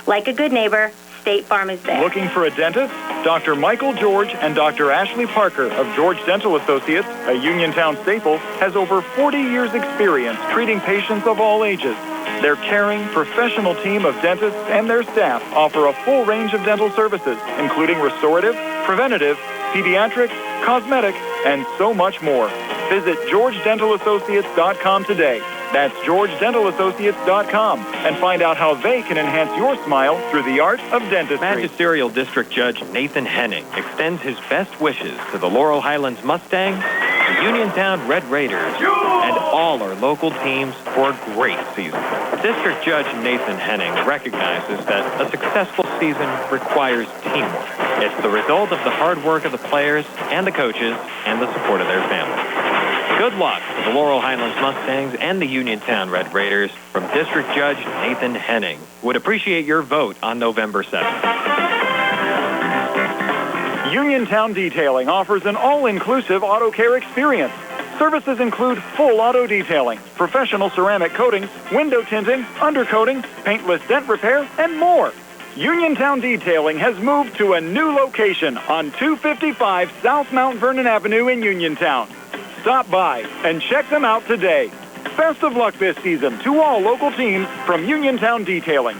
Like a good neighbor, State Farm is there. Looking for a dentist? Dr. Michael George and Dr. Ashley Parker of George Dental Associates, a Uniontown staple, has over 40 years' experience treating patients of all ages. Their caring, professional team of dentists and their staff offer a full range of dental services, including restorative, preventative, pediatric, cosmetic, and so much more. Visit GeorgeDentalAssociates.com today. That's GeorgeDentalAssociates.com and find out how they can enhance your smile through the art of dentistry. Magisterial District Judge Nathan Henning extends his best wishes to the Laurel Highlands Mustangs, the Uniontown Red Raiders, and all our local teams for a great season. District Judge Nathan Henning recognizes that a successful season requires teamwork. It's the result of the hard work of the players and the coaches and the support of their families. Good luck to the Laurel Highlands Mustangs and the Uniontown Red Raiders from District Judge Nathan Henning. Would appreciate your vote on November 7th. Uniontown Detailing offers an all-inclusive auto care experience. Services include full auto detailing, professional ceramic coatings, window tinting, undercoating, paintless dent repair, and more. Uniontown Detailing has moved to a new location on 255 South Mount Vernon Avenue in Uniontown. Stop by and check them out today. Best of luck this season to all local teams from Uniontown Detailing.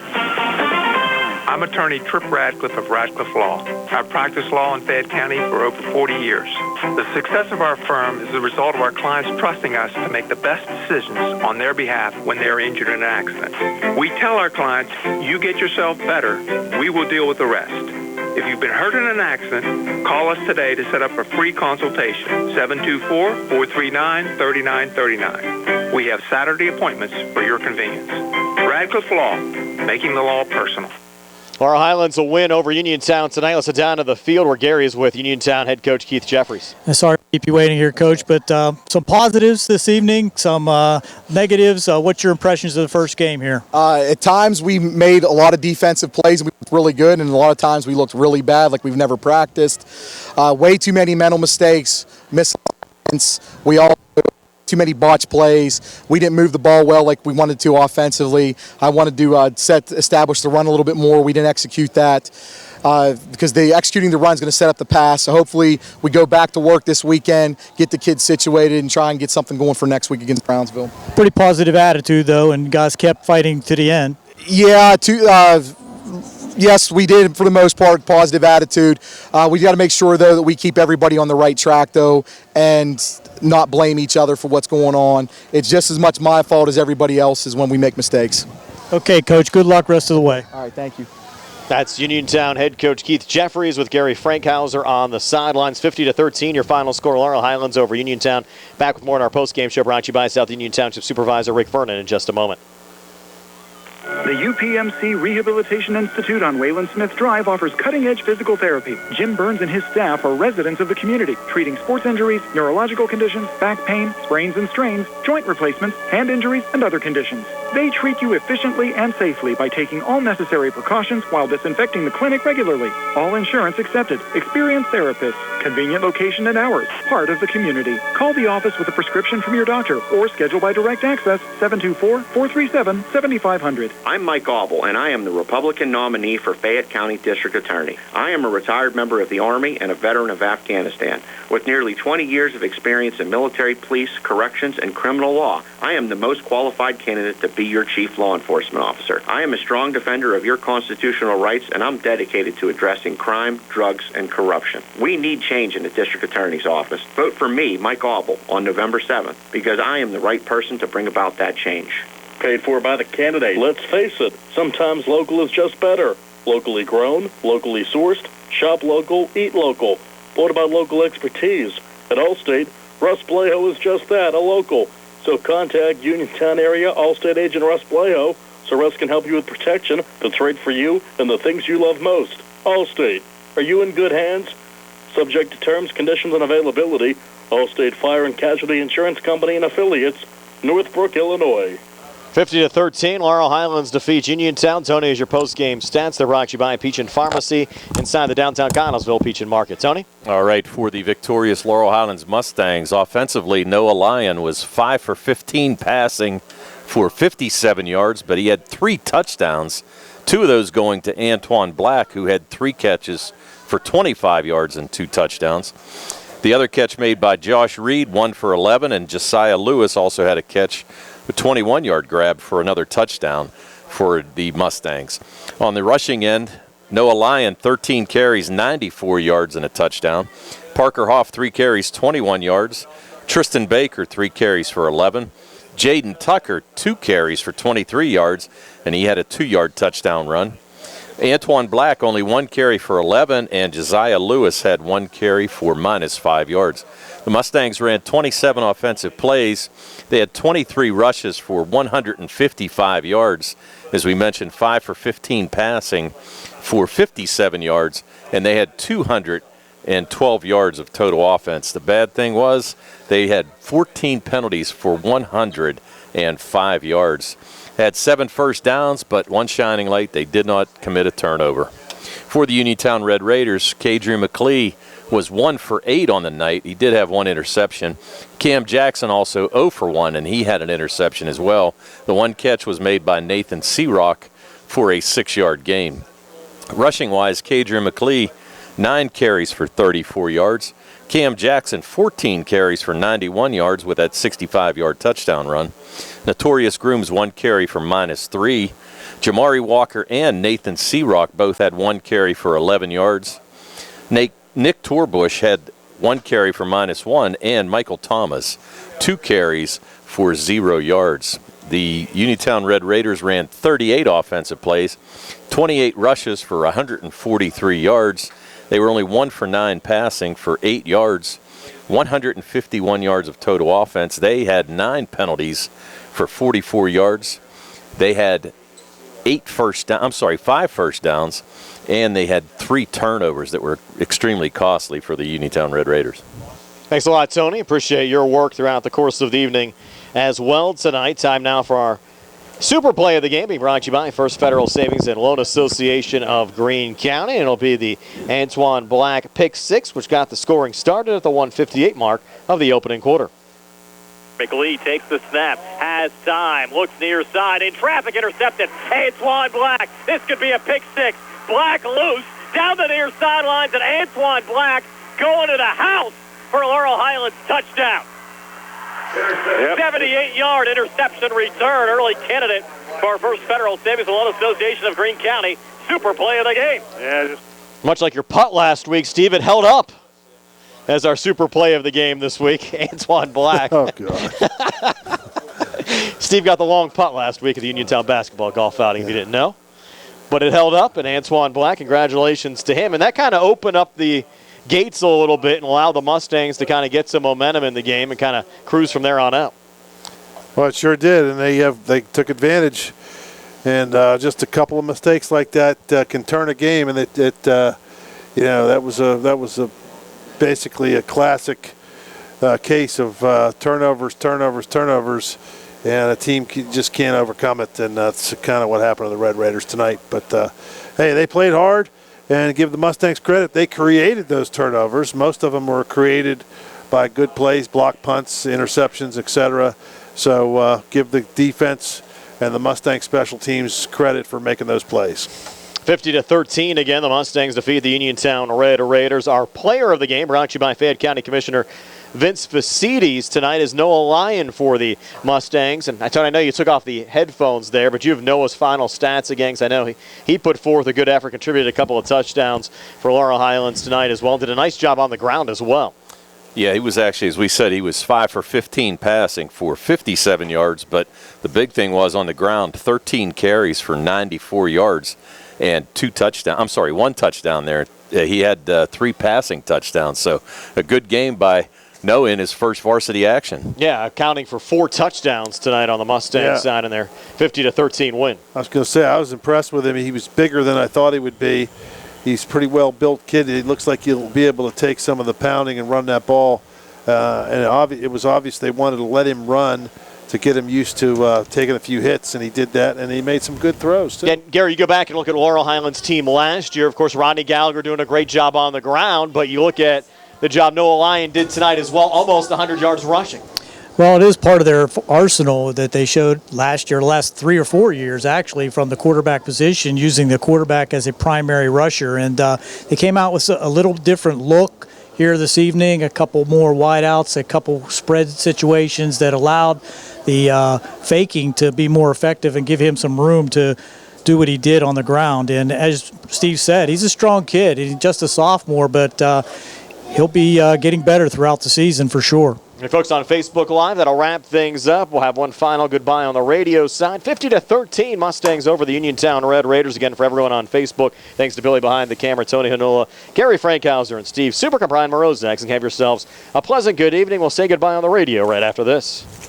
I'm attorney Trip Radcliffe of Radcliffe Law. I've practiced law in Fayette County for over 40 years. The success of our firm is the result of our clients trusting us to make the best decisions on their behalf when they're injured in an accident. We tell our clients, you get yourself better, we will deal with the rest. If you've been hurt in an accident, call us today to set up a free consultation, 724-439-3939. We have Saturday appointments for your convenience. Radcliffe Law, making the law personal. Laurel Highlands will win over Uniontown tonight. Let's head down to the field where Gary is with Uniontown head coach Keith Jeffries. Sorry to keep you waiting here, Coach, but some positives this evening, some negatives. What's your impressions of the first game here? At times we made a lot of defensive plays and we looked really good, and a lot of times we looked really bad, like we've never practiced. Way too many mental mistakes, misalignments. We all too many botch plays. We didn't move the ball well like we wanted to offensively. I wanted to establish the run a little bit more. We didn't execute that because executing the run is going to set up the pass. So hopefully we go back to work this weekend, get the kids situated, and try and get something going for next week against Brownsville. Pretty positive attitude, though, and guys kept fighting to the end. Yeah, yes, we did, for the most part, positive attitude. We got to make sure, though, that we keep everybody on the right track, though, and not blame each other for what's going on. It's just as much my fault as everybody else's when we make mistakes. Okay, Coach, good luck rest of the way. All right, thank you. That's Uniontown head coach Keith Jeffries with Gary Frankhauser on the sidelines. 50-13, your final score, Laurel Highlands over Uniontown. Back with more in our post-game show brought to you by South Union Township Supervisor Rick Vernon in just a moment. The UPMC Rehabilitation Institute on Wayland Smith Drive offers cutting-edge physical therapy. Jim Burns and his staff are residents of the community, treating sports injuries, neurological conditions, back pain, sprains and strains, joint replacements, hand injuries, and other conditions. They treat you efficiently and safely by taking all necessary precautions while disinfecting the clinic regularly. All insurance accepted. Experienced therapists. Convenient location and hours. Part of the community. Call the office with a prescription from your doctor or schedule by direct access 724-437-7500. I'm Mike Auble, and I am the Republican nominee for Fayette County District Attorney. I am a retired member of the Army and a veteran of Afghanistan. With nearly 20 years of experience in military, police, corrections, and criminal law, I am the most qualified candidate to be your chief law enforcement officer. I am a strong defender of your constitutional rights, and I'm dedicated to addressing crime, drugs, and corruption. We need change in the District Attorney's office. Vote for me, Mike Auble, on November 7th, because I am the right person to bring about that change. Paid for by the candidate. Let's face it, sometimes local is just better. Locally grown, locally sourced, shop local, eat local. What about local expertise? At Allstate, Russ Blejo is just that, a local. So contact Uniontown area Allstate agent Russ Blejo so Russ can help you with protection that's right for you and the things you love most. Allstate, are you in good hands? Subject to terms, conditions, and availability. Allstate Fire and Casualty Insurance Company and Affiliates, Northbrook, Illinois. 50-13, Laurel Highlands defeats Uniontown. Tony, is your post-game stats. They're brought to you by Peach & Pharmacy inside the downtown Connellsville Peach & Market. Tony? All right, for the victorious Laurel Highlands Mustangs, offensively, Noah Lyon was 5 for 15 passing for 57 yards, but he had 3 touchdowns, 2 of those going to Antoine Black, who had 3 catches for 25 yards and 2 touchdowns. The other catch made by Josh Reed, 1 for 11, and Josiah Lewis also had a catch, a 21-yard grab for another touchdown for the Mustangs. On the rushing end, Noah Lyon, 13 carries, 94 yards and a touchdown. Parker Hoff, 3 carries, 21 yards. Tristan Baker, 3 carries for 11. Jaden Tucker, 2 carries for 23 yards, and he had a 2-yard touchdown run. Antoine Black only 1 carry for 11, and Josiah Lewis had 1 carry for -5 yards. The Mustangs ran 27 offensive plays. They had 23 rushes for 155 yards. As we mentioned, 5 for 15 passing for 57 yards, and they had 212 yards of total offense. The bad thing was they had 14 penalties for 105 yards. Had 7 first downs, but one shining light, they did not commit a turnover. For the Uniontown Red Raiders, Kadri McLee was 1 for 8 on the night. He did have 1 interception. Cam Jackson also 0 for 1, and he had an interception as well. The one catch was made by Nathan Searock for a 6-yard gain. Rushing-wise, Kadri McLee, 9 carries for 34 yards. Cam Jackson, 14 carries for 91 yards with that 65-yard touchdown run. Notorious Grooms, 1 carry for -3. Jamari Walker and Nathan Searock both had 1 carry for 11 yards. Nick Torbush had 1 carry for -1, and Michael Thomas, 2 carries for 0 yards. The Uniontown Red Raiders ran 38 offensive plays, 28 rushes for 143 yards. They were only 1 for 9 passing for 8 yards, 151 yards of total offense. They had 9 penalties for 44 yards. They had 5 first downs, and they had 3 turnovers that were extremely costly for the Uniontown Red Raiders. Thanks a lot, Tony. Appreciate your work throughout the course of the evening as well tonight. Time now for our Super Play of the game, being brought to you by First Federal Savings and Loan Association of Greene County. And it'll be the Antoine Black pick 6, which got the scoring started at the 1:58 mark of the opening quarter. McLee takes the snap, has time, looks near side, in traffic, intercepted. Antoine Black, this could be a pick 6. Black loose, down the near sidelines, and Antoine Black going to the house for Laurel Highlands touchdown. 78-yard interception return, early candidate for First Federal Savings and Loan Association of Greene County. Super play of the game. Yeah, much like your putt last week, Steve, it held up as our super play of the game this week. Antoine Black. Oh, God. Steve got the long putt last week at the Uniontown basketball golf outing, if you didn't know. But it held up, and Antoine Black, congratulations to him. And that kind of opened up the gates a little bit and allowed the Mustangs to kind of get some momentum in the game and kind of cruise from there on out. Well, it sure did, and they took advantage. And just a couple of mistakes like that can turn a game, and that was basically a classic case of turnovers, and a team just can't overcome it, and that's kind of what happened to the Red Raiders tonight. But hey, they played hard, and give the Mustangs credit. They created those turnovers. Most of them were created by good plays, block punts, interceptions, etc. So give the defense and the Mustang special teams credit for making those plays. 50-13 again, the Mustangs defeat the Uniontown Red Raiders. Our player of the game, brought to you by Fayette County Commissioner Vince Facides tonight, is Noah Lyon for the Mustangs. And I know you took off the headphones there, but you have Noah's final stats again, because I know he put forth a good effort, contributed a couple of touchdowns for Laurel Highlands tonight as well. Did a nice job on the ground as well. Yeah, he was actually, as we said, he was 5 for 15 passing for 57 yards. But the big thing was on the ground, 13 carries for 94 yards and 1 touchdown there. He had 3 passing touchdowns. So a good game by Noah in his first varsity action. Yeah, accounting for 4 touchdowns tonight on the Mustangs side in their 50-13 win. I was going to say, I was impressed with him. He was bigger than I thought he would be. He's a pretty well-built kid. He looks like he'll be able to take some of the pounding and run that ball. And it was obvious they wanted to let him run to get him used to taking a few hits, and he did that, and he made some good throws, too. And, Gary, you go back and look at Laurel Highlands' team last year. Of course, Rodney Gallagher doing a great job on the ground, but you look at the job Noah Lyon did tonight as well, almost 100 yards rushing. Well, it is part of their arsenal that they showed last year, last 3 or 4 years, actually, from the quarterback position, using the quarterback as a primary rusher. And they came out with a little different look here this evening, a couple more wideouts, a couple spread situations that allowed the faking to be more effective and give him some room to do what he did on the ground. And as Steve said, he's a strong kid. He's just a sophomore, but he'll be getting better throughout the season for sure. And folks on Facebook Live, that'll wrap things up. We'll have one final goodbye on the radio side. 50-13, Mustangs over the Uniontown Red Raiders. Again, for everyone on Facebook, thanks to Billy behind the camera, Tony Hanula, Gary Frankhauser, and Steve Supercup, Brian Morozak. And have yourselves a pleasant good evening. We'll say goodbye on the radio right after this.